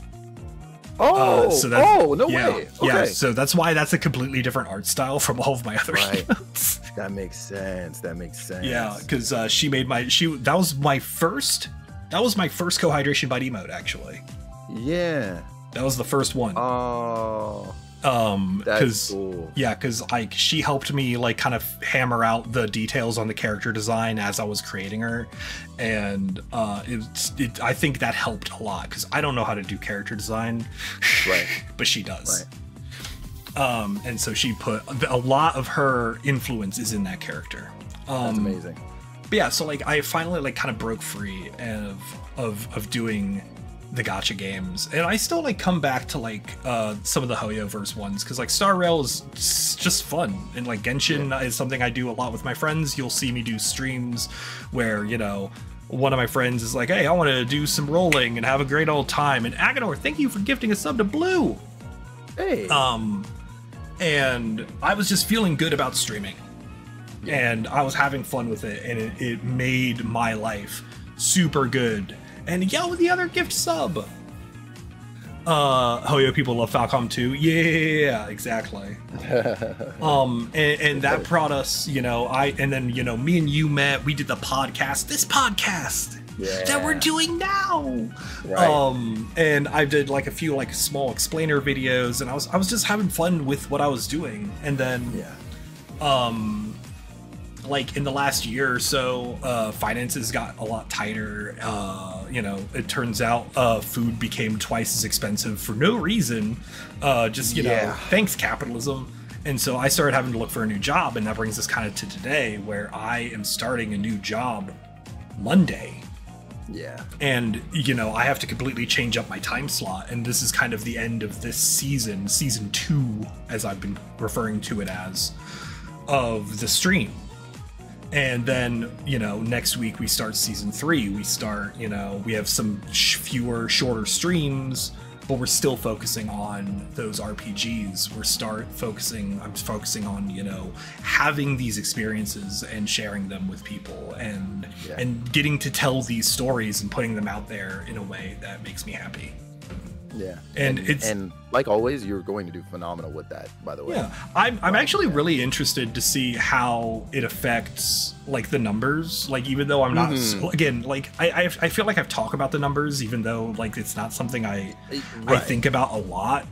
No way. Okay. Yeah, so that's why that's a completely different art style from all of my other emotes. That makes sense. Yeah, because she made that was my first Co-Hydration Bot emote, actually. Yeah. That was the first one. Oh. That's cool. Yeah, because like she helped me like kind of hammer out the details on the character design as I was creating her, and I think that helped a lot, because I don't know how to do character design, right? But she does. Right. And so she put a lot of her influence is in that character. That's amazing. But yeah, so like I finally like kind of broke free of doing the gacha games, and I still like come back to like some of the Hoyoverse ones, because like Star Rail is just fun, and like Genshin is something I do a lot with my friends. You'll see me do streams where, you know, one of my friends is like, hey, I want to do some rolling and have a great old time, and Agador, thank you for gifting a sub to Blue. Hey. And I was just feeling good about streaming, and I was having fun with it, and it made my life super good. And yeah, with the other gift sub. Hoyo people love Falcom too. Yeah, exactly. And that brought us, you know, and then, you know, me and you met, we did the podcast, this podcast that we're doing now. Right. And I did like a few like small explainer videos, and I was just having fun with what I was doing. And then like in the last year or so, finances got a lot tighter. You know, it turns out food became twice as expensive for no reason. Just, you know, thanks capitalism. And so I started having to look for a new job, and that brings us kind of to today, where I am starting a new job Monday. Yeah. And, you know, I have to completely change up my time slot, and this is kind of the end of this season 2, as I've been referring to it as, of the stream. And then, you know, next week we start season 3. We start, you know, we have some fewer, shorter streams, but we're still focusing on those RPGs. I'm focusing on, you know, having these experiences and sharing them with people, and getting to tell these stories and putting them out there in a way that makes me happy. Yeah. And like always, you're going to do phenomenal with that, by the way. Yeah. I'm actually really interested to see how it affects like the numbers. Like, even though I'm not again, like I feel like I've talked about the numbers, even though like it's not something I think about a lot.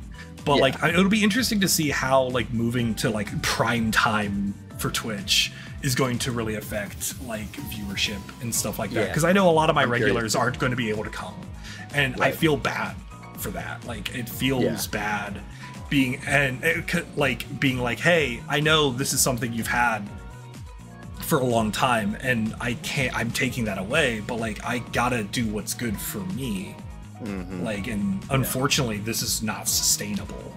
But like it'll be interesting to see how like moving to like prime time for Twitch is going to really affect like viewership and stuff like that. Because I know a lot of my regulars aren't going to be able to come. And I feel bad for that. Like, it feels bad being like, hey, I know this is something you've had for a long time, and I'm taking that away, but like I gotta do what's good for me. Like, and unfortunately this is not sustainable.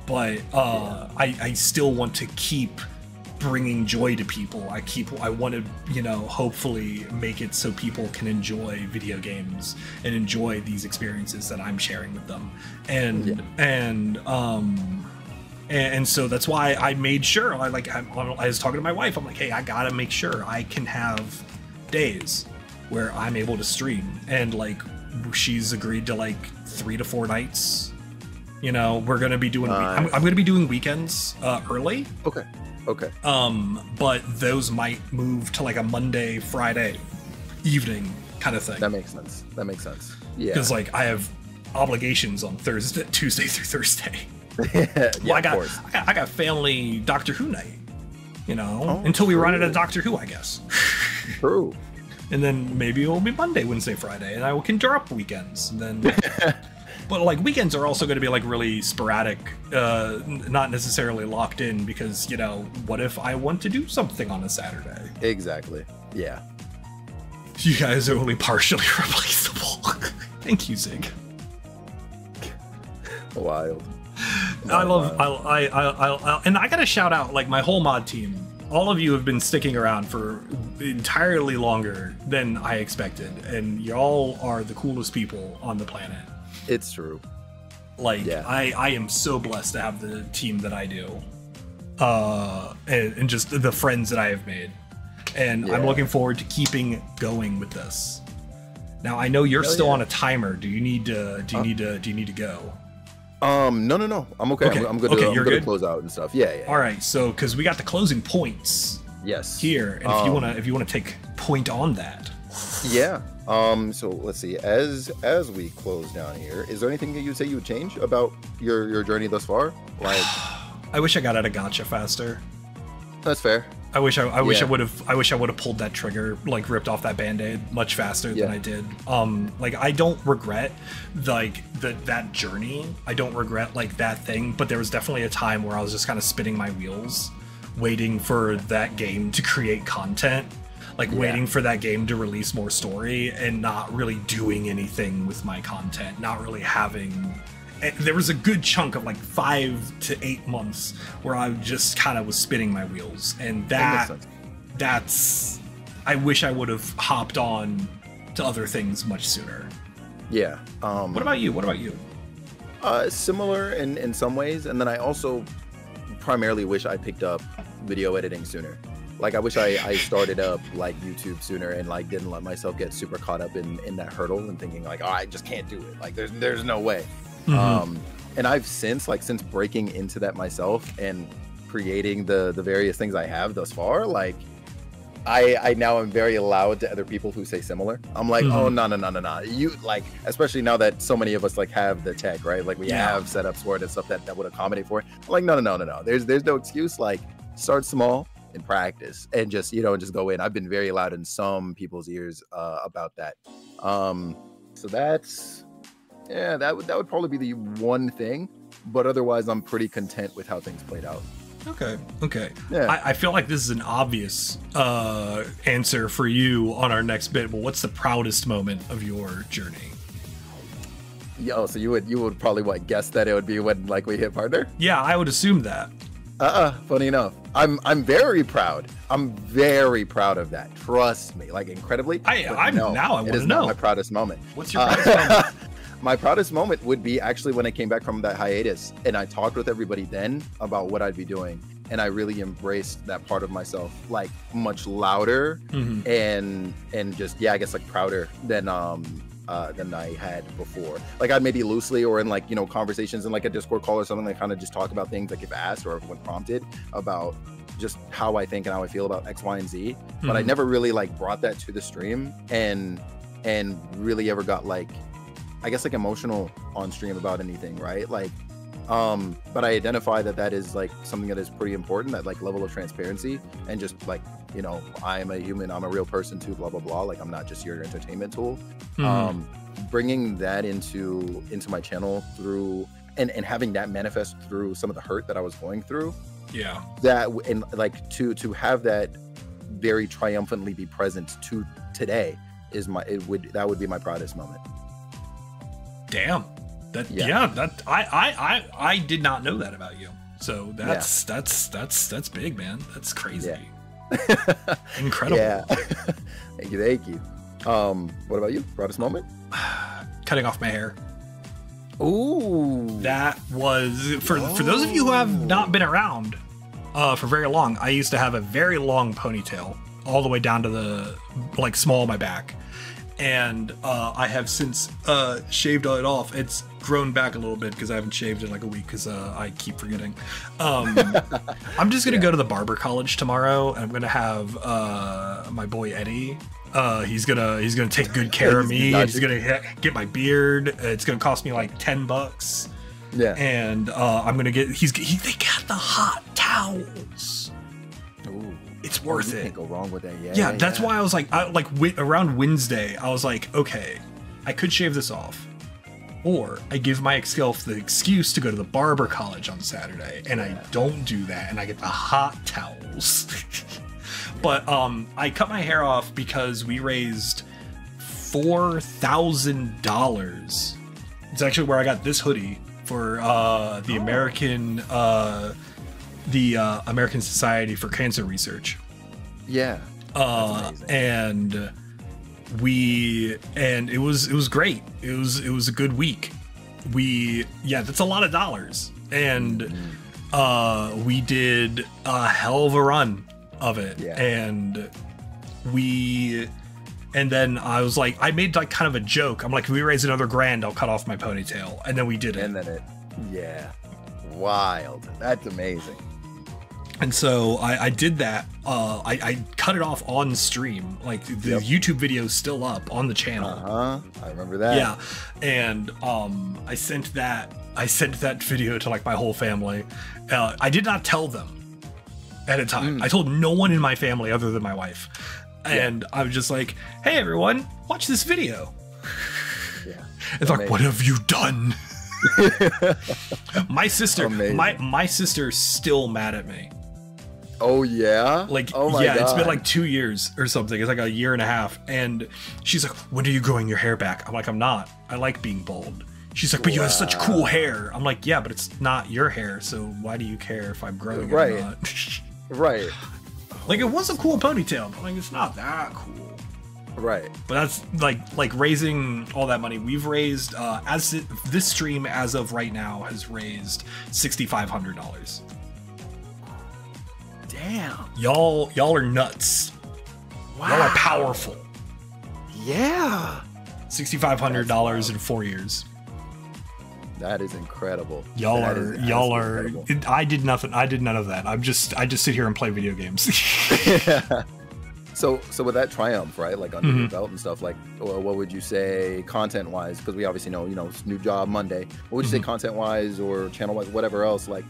But I still want to keep bringing joy to people. I want to, you know, hopefully make it so people can enjoy video games and enjoy these experiences that I'm sharing with them. And so that's why I made sure I was talking to my wife. I'm like, hey, I gotta make sure I can have days where I'm able to stream, and like she's agreed to like 3 to 4 nights. You know, we're gonna be doing I'm gonna be doing weekends early. Okay. But those might move to like a Monday, Friday evening kind of thing. That makes sense. Yeah. Because like I have obligations on Tuesday through Thursday. Yeah, Well, of course. I got family Doctor Who night, you know, until we run into Doctor Who, I guess. True. And then maybe it'll be Monday, Wednesday, Friday, and I can drop weekends. And then, but like weekends are also going to be like really sporadic, not necessarily locked in because, you know, what if I want to do something on a Saturday? Exactly. Yeah. You guys are only partially replaceable. Thank you, Zig. Wild. I love, and I gotta shout out like my whole mod team. All of you have been sticking around for entirely longer than I expected, and y'all are the coolest people on the planet. It's true. Like, Yeah. I am so blessed to have the team that I do, and just the friends that I have made, and I'm Yeah. looking forward to keeping going with this. Now I know you're Hell still yeah. on a timer. Do you need to? Do you need to go? No. I'm okay. Okay. I'm good. Okay, I'm you're good good? to close out and stuff. Yeah. All right, so because we got the closing points Yes. here, and if you wanna take point on that. Yeah. So let's see. As we close down here, is there anything that you say you would change about your journey thus far? Like, I wish I got out of gotcha faster. that's fair. I wish I Yeah. would have pulled that trigger, like ripped off that band-aid much faster Yeah. than I did. Like I don't regret like that journey. I don't regret like that thing, but there was definitely a time where I was just kind of spinning my wheels, waiting for that game to create content, like waiting for that game to release more story and not really doing anything with my content, not really having. There was a good chunk of like 5 to 8 months where I just kind of was spinning my wheels, and That makes that's I wish I would have hopped on to other things much sooner. Yeah. What about you? Similar in some ways, and then I also primarily wish I picked up video editing sooner. Like I wish I started up like YouTube sooner and like didn't let myself get super caught up in that hurdle and thinking like, oh, I just can't do it. Like there's no way. And I've since breaking into that myself and creating the various things I have thus far, like I now am very loud to other people who say similar. I'm like, oh no. You like, especially now that so many of us like have the tech, right? Like we have setups for it and stuff that would accommodate for it. I'm like, no. There's no excuse. Like start small and practice and just, you know, just go in. I've been very loud in some people's ears about that. So that's, yeah, that would probably be the one thing, but otherwise I'm pretty content with how things played out. Okay. Yeah. I feel like this is an obvious answer for you on our next bit, but what's the proudest moment of your journey? Yo, so you would probably what guess that it would be when like we hit partner? Yeah, I would assume that. Funny enough. I'm very proud. I'm very proud of that. Trust me, like incredibly. I want to know. It is not my proudest moment. What's your proudest moment? My proudest moment would be actually when I came back from that hiatus and I talked with everybody then about what I'd be doing. And I really embraced that part of myself, like much louder and just, yeah, I guess like prouder than I had before. Like I'd maybe loosely or in like, you know, conversations in like a Discord call or something, like kind of just talk about things like if asked or when prompted about just how I think and how I feel about X, Y, and Z. But I never really like brought that to the stream and really ever got like, I guess like emotional on stream about anything, right? Like, but I identify that is like something that is pretty important, that like level of transparency and just like, you know, I'm a human, I'm a real person too, blah, blah, blah. Like I'm not just your entertainment tool. Bringing that into my channel through and having that manifest through some of the hurt that I was going through. Yeah. That and like to have that very triumphantly be present to today is that would be my proudest moment. Damn. That I did not know that about you. So that's big, man. That's crazy. Yeah. Incredible. Yeah. Thank you. What about you? Proudest moment? Cutting off my hair. Ooh. That was for those of you who have not been around for very long. I used to have a very long ponytail all the way down to the like small of my back. and I have since shaved it off. It's grown back a little bit because I haven't shaved in like a week because I keep forgetting. I'm just gonna go to the barber college tomorrow, and I'm gonna have my boy Eddie. He's gonna take good care of me. He's gonna get my beard. It's gonna cost me like $10. Yeah. And I'm gonna get. They got the hot towels. Ooh. It's worth it. Can't go wrong with that. Yeah, that's why I was like, around Wednesday, I was like, okay, I could shave this off, or I give myself the excuse to go to the barber college on Saturday, and I don't do that, and I get the hot towels. But I cut my hair off because we raised $4,000. It's actually where I got this hoodie for the American Society for Cancer Research. Yeah. And it was great. It was a good week. That's a lot of dollars. And we did a hell of a run of it. Yeah. And then I was like, I made like kind of a joke. I'm like, if we raise another $1,000, I'll cut off my ponytail. And then we did it. And then wild. That's amazing. And so I did that. I cut it off on stream. Like the YouTube video is still up on the channel. I remember that. Yeah. And I sent that video to like my whole family. I did not tell them at a time. I told no one in my family other than my wife. And I was just like, hey everyone, watch this video. Yeah. It's like, what have you done? My sister, my sister's still mad at me. Oh yeah? Like, God. It's been like 2 years or something. It's like a year and a half. And she's like, when are you growing your hair back? I'm like, I'm not. I like being bald. She's like, but you have such cool hair. I'm like, yeah, but it's not your hair. So why do you care if I'm growing it or not? Right. Like, it was a cool ponytail, but like, it's not that cool. Right. But that's like raising all that money. We've raised, this stream as of right now has raised $6,500. Damn. Y'all are nuts. Wow. Y'all are powerful. Yeah. $6,500 in 4 years. That is incredible. Y'all are. I did nothing. I did none of that. I just sit here and play video games. Yeah. So with that triumph, right? Like under your belt and stuff, like, what would you say content wise? Because we obviously know, new job Monday. What would you say content wise or channel wise, whatever else, like,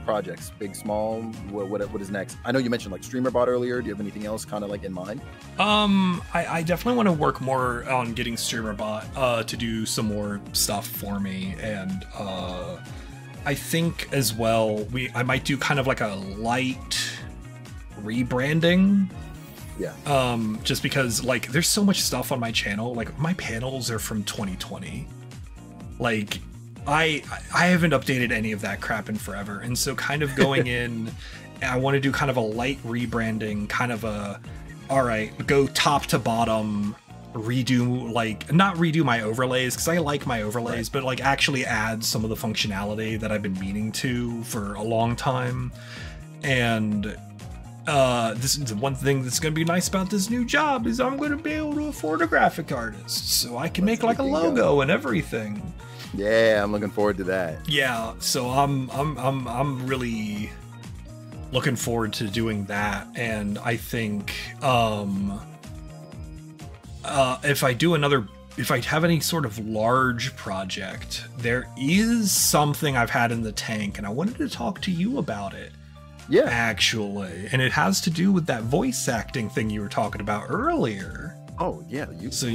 projects, big, small, what is next? I know you mentioned like StreamerBot earlier. Do you have anything else kind of like in mind? I definitely want to work more on getting StreamerBot to do some more stuff for me. And I think as well, I might do kind of like a light rebranding. Yeah. Just because like there's so much stuff on my channel. Like my panels are from 2020. Like I haven't updated any of that crap in forever. And so kind of going in, I want to do kind of a light rebranding, kind of go top to bottom, not redo my overlays, because I like my overlays, but like actually add some of the functionality that I've been meaning to for a long time. And this is one thing that's going to be nice about this new job is I'm going to be able to afford a graphic artist, so I can make like a logo and everything. Yeah, I'm looking forward to that. Yeah, so I'm really looking forward to doing that, and I think if I have any sort of large project, there is something I've had in the tank, and I wanted to talk to you about it. Yeah, actually, and it has to do with that voice acting thing you were talking about earlier. Oh yeah, so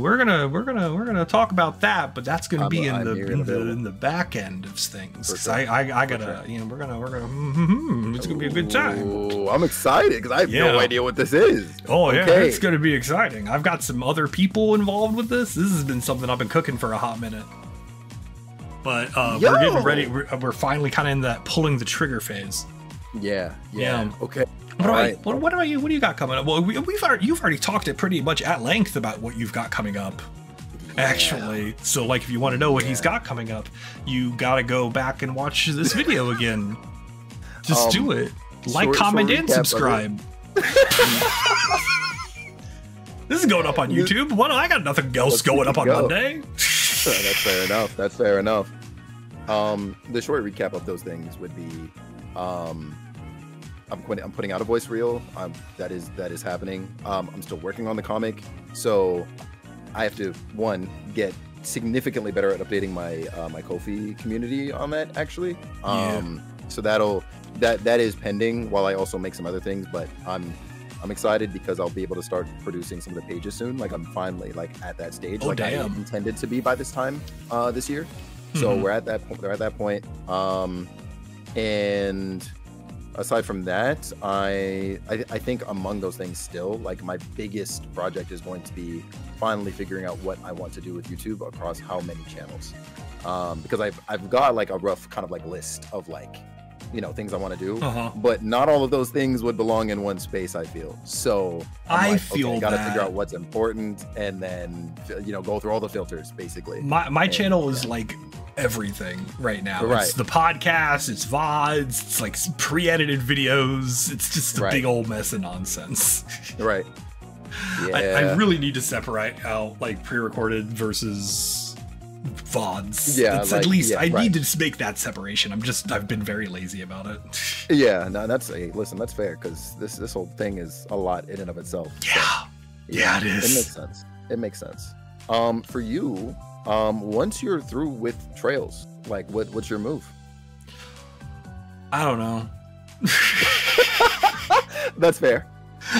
we're gonna talk about that, but that's gonna be in the back end of things. Because I gotta, we're gonna it's gonna be a good time. Oh, I'm excited because I have no idea what this is. Oh yeah, it's gonna be exciting. I've got some other people involved with this. This has been something I've been cooking for a hot minute. But we're getting ready. We're finally kind of in that pulling the trigger phase. Yeah. Okay. What about you? What do you got coming up? Well, you've already talked it pretty much at length about what you've got coming up, actually. So, like, if you want to know what he's got coming up, you gotta go back and watch this video again. Just do it. Like, comment, and subscribe. This is going up on YouTube. What? I got nothing else going up on Monday. That's fair enough. That's fair enough. The short recap of those things would be, I'm putting out a voice reel. That is happening. I'm still working on the comic, so I have to get significantly better at updating my my Ko-fi community on that actually. So that is pending while I also make some other things, but I'm excited because I'll be able to start producing some of the pages soon. Like I'm finally like at that stage, I intended to be by this time this year. So we're at that point. They're at that point. And aside from that, I think among those things still, like my biggest project is going to be finally figuring out what I want to do with YouTube across how many channels. Because I've got like a rough kind of like list of like, you know, things I want to do, but not all of those things would belong in one space, I feel. So I gotta figure out what's important and then, you know, go through all the filters basically. My channel is like everything right now. It's the podcast, it's VODs, it's like pre-edited videos. It's just a big old mess of nonsense. Right. Yeah. I really need to separate out like pre-recorded versus VODs. Yeah, like, at least I need to make that separation. I've been very lazy about it. Yeah, no, listen, that's fair because this whole thing is a lot in and of itself. Yeah, so, yeah, it is. It makes sense. It makes sense. For you, once you're through with Trails, like what's your move? I don't know. That's fair.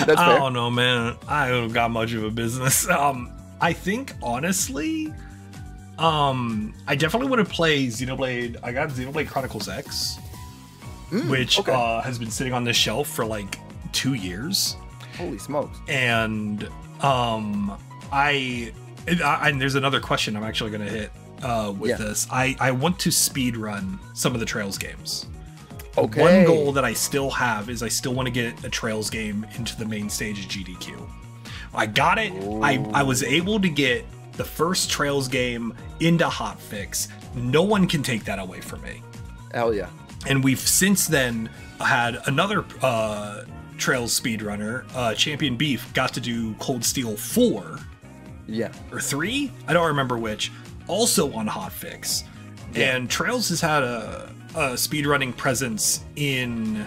That's fair. I don't know, man. I don't got much of a business. I think honestly, I definitely want to play Xenoblade. I got Xenoblade Chronicles X, which has been sitting on this shelf for like 2 years. Holy smokes! And and there's another question I'm actually going to hit with this. I want to speed run some of the Trails games. Okay. One goal that I still have is I still want to get a Trails game into the main stage of GDQ. I got it. I was able to get the first Trails game into hotfix. No one can take that away from me. Hell yeah. And we've since then had another Trails speedrunner, Champion Beef, got to do Cold Steel 4. Yeah. Or 3? I don't remember which. Also on hotfix. Yeah. And Trails has had a speedrunning presence in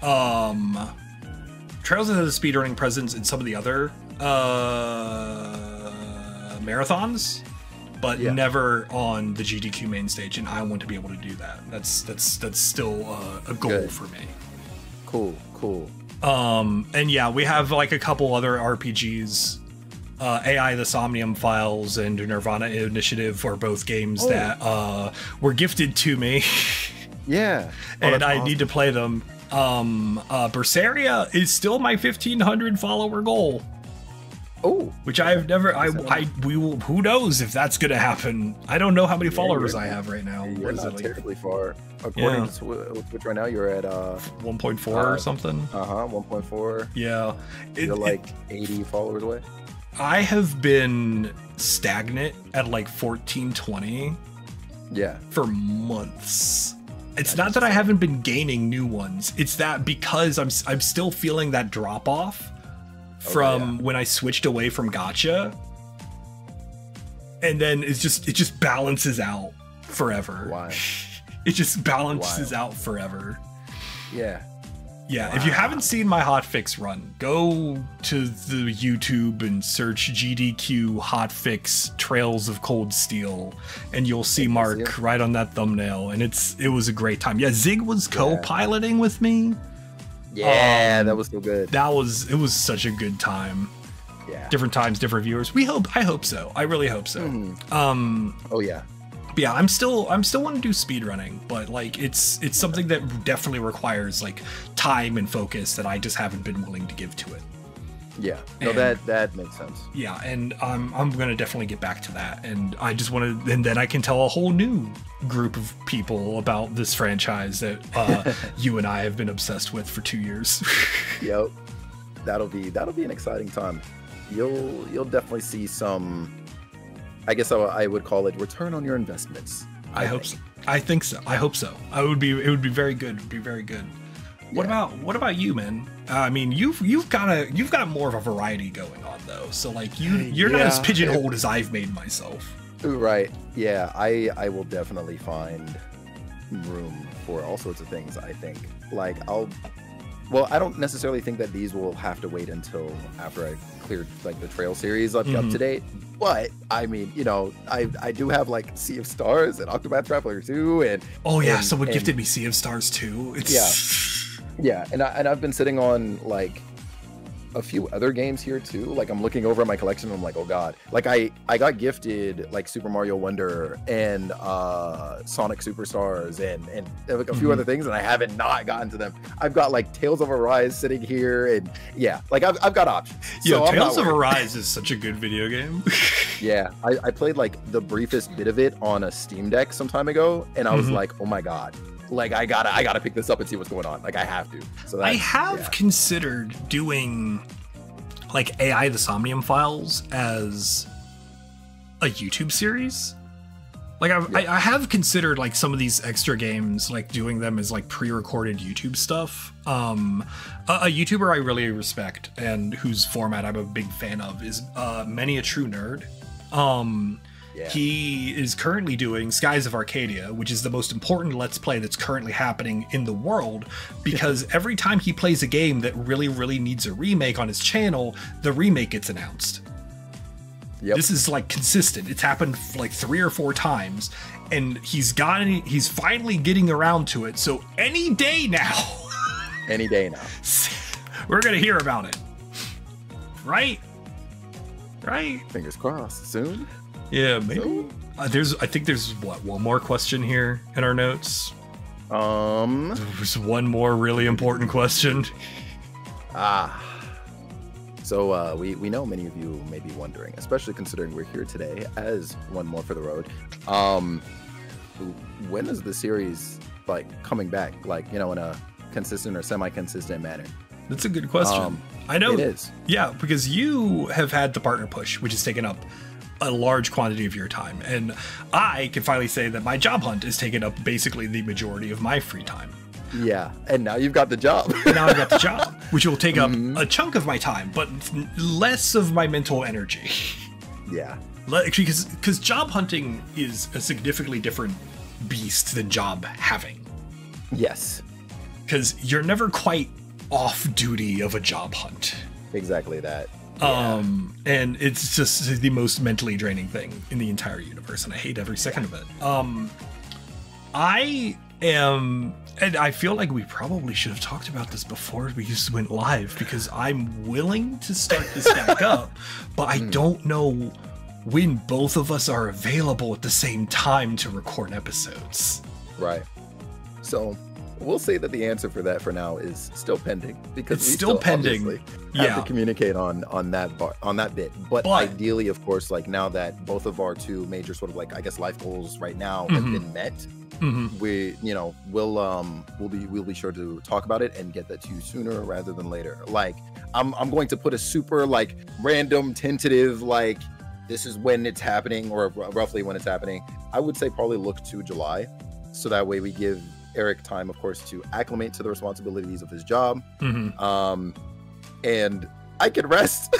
Trails has a speedrunning presence in some of the other marathons, but never on the GDQ main stage, and I want to be able to do that. That's still a goal for me. Cool. And yeah, we have like a couple other RPGs. AI the Somnium Files and Nirvana Initiative are both games that were gifted to me. Yeah. And I need to play them. Berseria is still my 1,500 follower goal. Oh, which I've never. We will. Who knows if that's gonna happen? I don't know how many followers I have right now. You're not terribly far. According to Twitch right now, you're at 1.4 or something. 1.4. Yeah, you're like 80 followers away. I have been stagnant at like 1420. Yeah, for months. It's not that I haven't been gaining new ones. It's that because I'm still feeling that drop off from when I switched away from gacha, and then it just balances out forever. Why? It just balances out forever. Yeah. Yeah, if you haven't seen my hotfix run, go to the YouTube and search GDQ hotfix Trails of Cold Steel, and you'll see Mark right on that thumbnail. And it was a great time. Yeah, Zig was co-piloting with me. Yeah, that was so good. It was such a good time. Yeah. Different times, different viewers. I hope so. I really hope so. Oh yeah. Yeah, I'm still want to do speedrunning, but like it's something that definitely requires like time and focus that I just haven't been willing to give to it. Yeah, no, that makes sense. Yeah, and I'm gonna definitely get back to that, and I just want to, and then I can tell a whole new group of people about this franchise that you and I have been obsessed with for 2 years. Yep, that'll be an exciting time. You'll definitely see some. I guess I would call it return on your investments. I hope so. I think so. I hope so. It would be very good. It'd be very good. Yeah. What about you, man? I mean, you've got more of a variety going on though, so like you're not as pigeonholed as I've made myself. Right. Yeah, I will definitely find room for all sorts of things, I think. Like I don't necessarily think that these will have to wait until after I cleared like the trail series up to date. But I mean, you know, I do have like Sea of Stars and Octopath Traveler 2 and someone gifted me Sea of Stars 2. Yeah, and I've been sitting on like a few other games here too. Like I'm looking over at my collection and I'm like, oh god. Like I got gifted like Super Mario Wonder and Sonic Superstars and like a few other things, and I haven't not gotten to them. I've got like Tales of Arise sitting here, and yeah, like I've got options. Yeah, so Tales of Arise is such a good video game. Yeah, I played like the briefest bit of it on a Steam Deck some time ago, and I was like, oh my god. Like I gotta pick this up and see what's going on. Like I have to. So I have considered doing like AI the Somnium Files as a YouTube series. Like I have considered like some of these extra games, like doing them as like pre-recorded YouTube stuff. A YouTuber I really respect and whose format I'm a big fan of is Many a True Nerd. He is currently doing Skies of Arcadia, which is the most important Let's Play that's currently happening in the world, because every time he plays a game that really, really needs a remake on his channel, the remake gets announced. This is like consistent. It's happened like 3 or 4 times, and he's finally getting around to it. So any day now, we're gonna hear about it. Right? Fingers crossed. Soon. Yeah, maybe. I think there's one more question here in our notes. There's one more really important question. So we know many of you may be wondering, especially considering we're here today as One More for the Road. When is the series like coming back? Like, you know, in a consistent or semi-consistent manner? That's a good question. I know it is. Yeah, because you have had the partner push, which has taken up a large quantity of your time, and I can finally say that my job hunt has taken up basically the majority of my free time. Yeah, and now you've got the job. Now I've got the job, which will take up a chunk of my time, but less of my mental energy. Yeah, because job hunting is a significantly different beast than job having. Yes, because you're never quite off duty of a job hunt. Exactly that. And it's just the most mentally draining thing in the entire universe, and I hate every second of it. And I feel like we probably should have talked about this before we just went live, because I'm willing to start this back up, but I don't know when both of us are available at the same time to record episodes. Right. So we'll say that the answer for that for now is still pending, because it's still pending. Have to communicate on that bit. But ideally, of course, like now that both of our 2 major sort of like, I guess, life goals right now have been met, we, you know, we'll be sure to talk about it and get that to you sooner rather than later. Like I'm going to put a super like random tentative like this is when it's happening, or roughly when it's happening. I would say probably look to July, so that way we give Eric time, of course, to acclimate to the responsibilities of his job. And I can rest.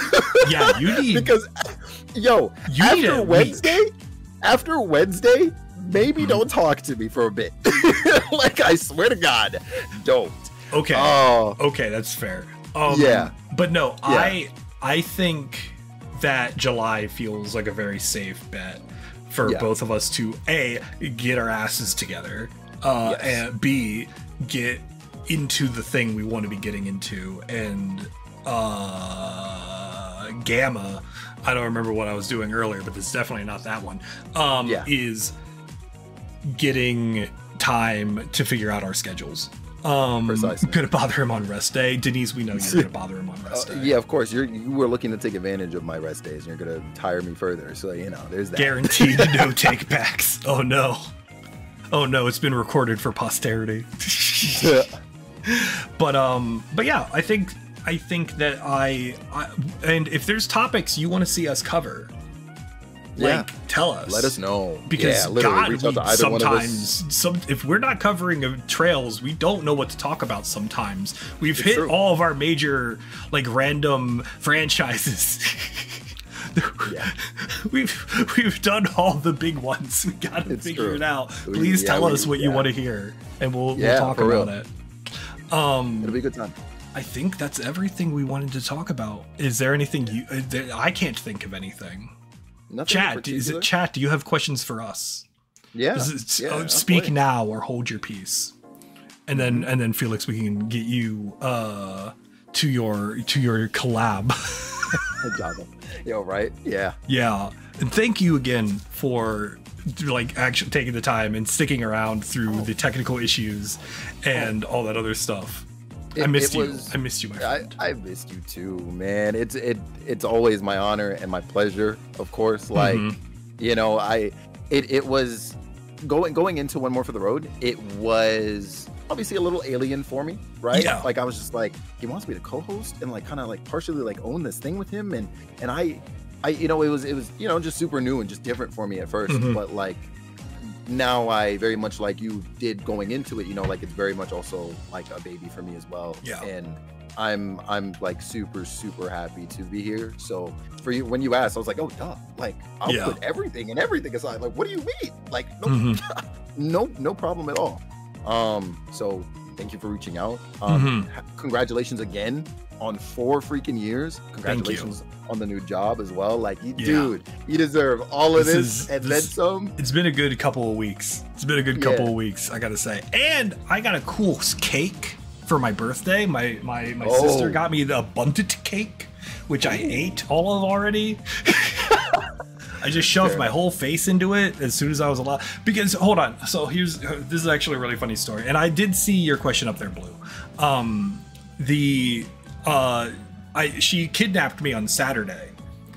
Yeah, you need, because after Wednesday, maybe don't talk to me for a bit. Like, I swear to God, don't. Okay. Okay, that's fair. But no, I think that July feels like a very safe bet for both of us to A, get our asses together, and B, get into the thing we want to be getting into, and Gamma, I don't remember what I was doing earlier, but it's definitely not that one, is getting time to figure out our schedules. Precisely. Gonna bother him on rest day. Denise, we know you're gonna bother him on rest day. Yeah, of course. You were looking to take advantage of my rest days, and you're gonna tire me further. So, you know, there's that. Guaranteed no take backs. Oh no. Oh no, it's been recorded for posterity. But yeah, I think that I and if there's topics you want to see us cover, like, tell us. Let us know. Because God, reach out to either one of us. If we're not covering trails, we don't know what to talk about sometimes. We've hit all of our major, like, random franchises. Yeah. we've done all the big ones. We gotta figure it out. Please tell us what you want to hear, and we'll talk about it. It'll be a good time. I think that's everything we wanted to talk about. Is there anything I can't think of anything. Nothing Chat, do you have questions for us? Yeah. Speak now or hold your peace. And then Felix, we can get you to your collab. Yo, right? Yeah. Yeah. And thank you again for like actually taking the time and sticking around through the technical issues and all that other stuff. I missed you, my friend. I missed you too, man. It's always my honor and my pleasure, of course. Like, you know, it was going into One More for the Road. It was obviously a little alien for me, right? Yeah. Like I was just like, he wants me to co-host and like kind of like partially like own this thing with him, and I you know, it was you know, just super new and just different for me at first, but like now I very much like you did going into it, you know, like it's very much also like a baby for me as well. Yeah. And I'm like super happy to be here. So for you, when you asked, I was like, oh duh, like I'll put everything aside. Like, what do you mean? Like no problem at all. So thank you for reaching out. Congratulations again on 4 freaking years. Congratulations on the new job as well. Like, dude, you deserve all of this and then some. It's been a good couple of weeks. Couple of weeks, I gotta say. And I got a cool cake for my birthday. My sister got me the abundant cake, which I ate all of already. I just shoved my whole face into it as soon as I was allowed. Because, hold on. So this is actually a really funny story. And I did see your question up there, Blue. She kidnapped me on Saturday.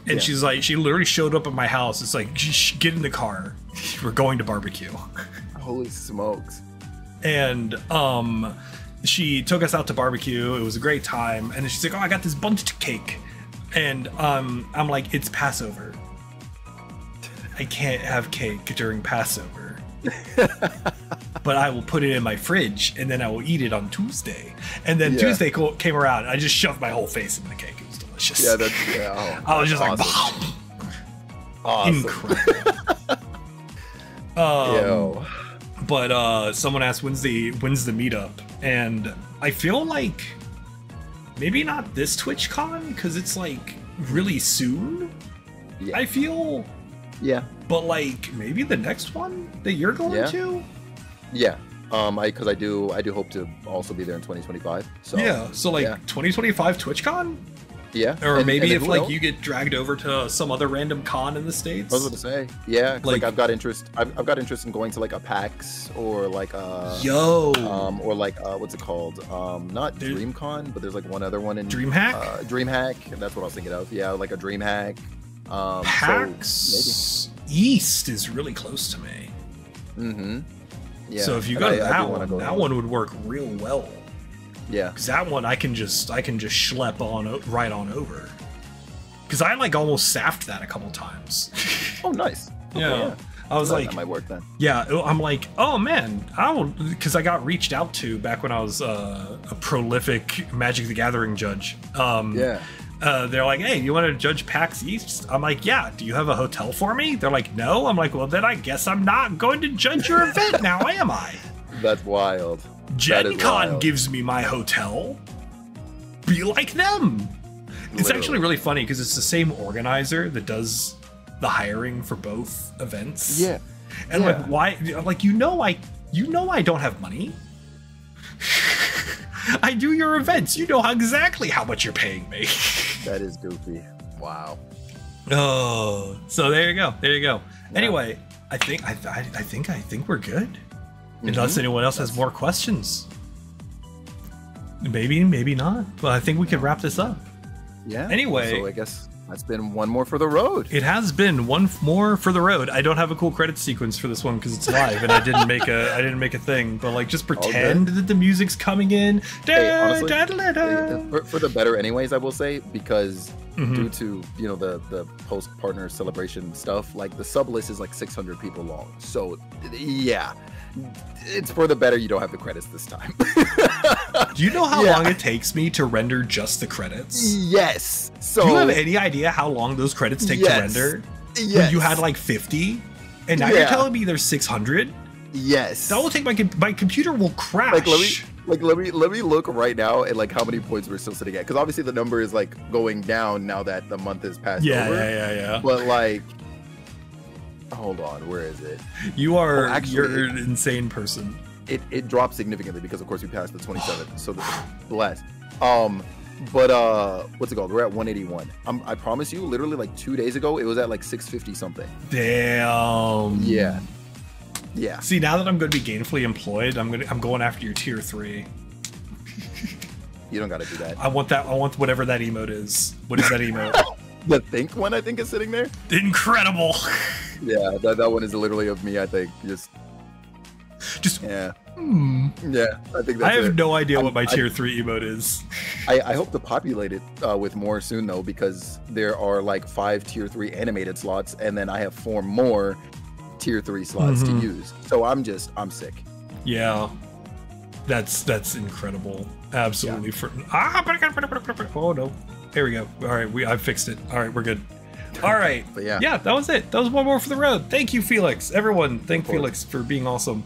And she's like, she literally showed up at my house. It's like, get in the car. We're going to barbecue. Holy smokes. And she took us out to barbecue. It was a great time. And then she's like, oh, I got this bundt cake. And I'm like, it's Passover. I can't have cake during Passover. But I will put it in my fridge and then I will eat it on Tuesday. And then Tuesday came around and I just shoved my whole face in the cake. It was delicious. I was just awesome. Like, incredible. But someone asked when's the meetup, and I feel like maybe not this TwitchCon because it's like really soon. I feel. Yeah. But like maybe the next one that you're going to? Yeah. Because I do hope to also be there in 2025. So 2025 TwitchCon? Yeah. Or maybe if like you get dragged over to some other random con in the States. I was going to say, yeah. Like I've got interest. I've got interest in going to like a PAX or like a or like what's it called? Not DreamCon, but there's like one other one in DreamHack. DreamHack. That's what I was thinking of. Yeah, like a DreamHack. PAX East is really close to me. Yeah. So if you go to that one, that one would work real well. Yeah. Because that one I can just schlep on right on over. Because I like almost sapped that a couple times. Oh, nice. Okay, yeah. I was like, that might work then. Yeah, I'm like, oh man, because I got reached out to back when I was a prolific Magic the Gathering judge. They're like, hey, you want to judge PAX East? I'm like, yeah. Do you have a hotel for me? They're like, no. I'm like, well, then I guess I'm not going to judge your event now, am I? That's wild. Gen Con gives me my hotel. Be like them. It's actually really funny because it's the same organizer that does the hiring for both events. Yeah. And like, why? Like, you know, I don't have money. I do your events. You know exactly how much you're paying me. That is goofy. Wow. Oh, so there you go. Yeah. Anyway, I think we're good. Unless anyone else has more questions. Maybe not. But I think we could wrap this up. Yeah. Anyway, so I guess that's been One More for the Road. It has been One More for the Road. I don't have a cool credit sequence for this one because it's live and I didn't make a thing. But like, just pretend that the music's coming in. Hey, honestly, for the better, anyways. I will say because due to the post partner celebration stuff, like the sub list is like 600 people long. So yeah, it's for the better you don't have the credits this time. Do you know how Yeah. long it takes me to render just the credits? Yes. So Do you have any idea how long those credits take Yes. to render? yes. When you had like 50, and now you're Yeah. telling me there's 600? yes. That will take my computer will crash. let me look right now at like how many points we're still sitting at, because obviously the number is like going down now that the month has passed yeah, over. yeah. But like, hold on, where is it? You are actually, you're an insane person. It dropped significantly because of course we passed the 27th, so bless. But what's it called? We're at 181. I promise you, literally like 2 days ago, it was at like 650 something. Damn. Yeah. Yeah. See, now that I'm going to be gainfully employed, I'm going after your tier 3. You don't got to do that. I want whatever that emote is. What is that emote? The think one, I think, is sitting there. Incredible. Yeah, that one is literally of me. I think just yeah, yeah. I think that's I have it. no idea what my tier 3 emote is. I hope to populate it with more soon though, because there are like 5 tier 3 animated slots, and then I have 4 more tier 3 slots to use. So I'm sick. Yeah. That's incredible. Absolutely. Oh no. There we go. All right, I fixed it. All right, we're good. All right. But yeah. Yeah, that was it. That was one more for the road. Thank you, Felix. Everyone, thank Felix for being awesome.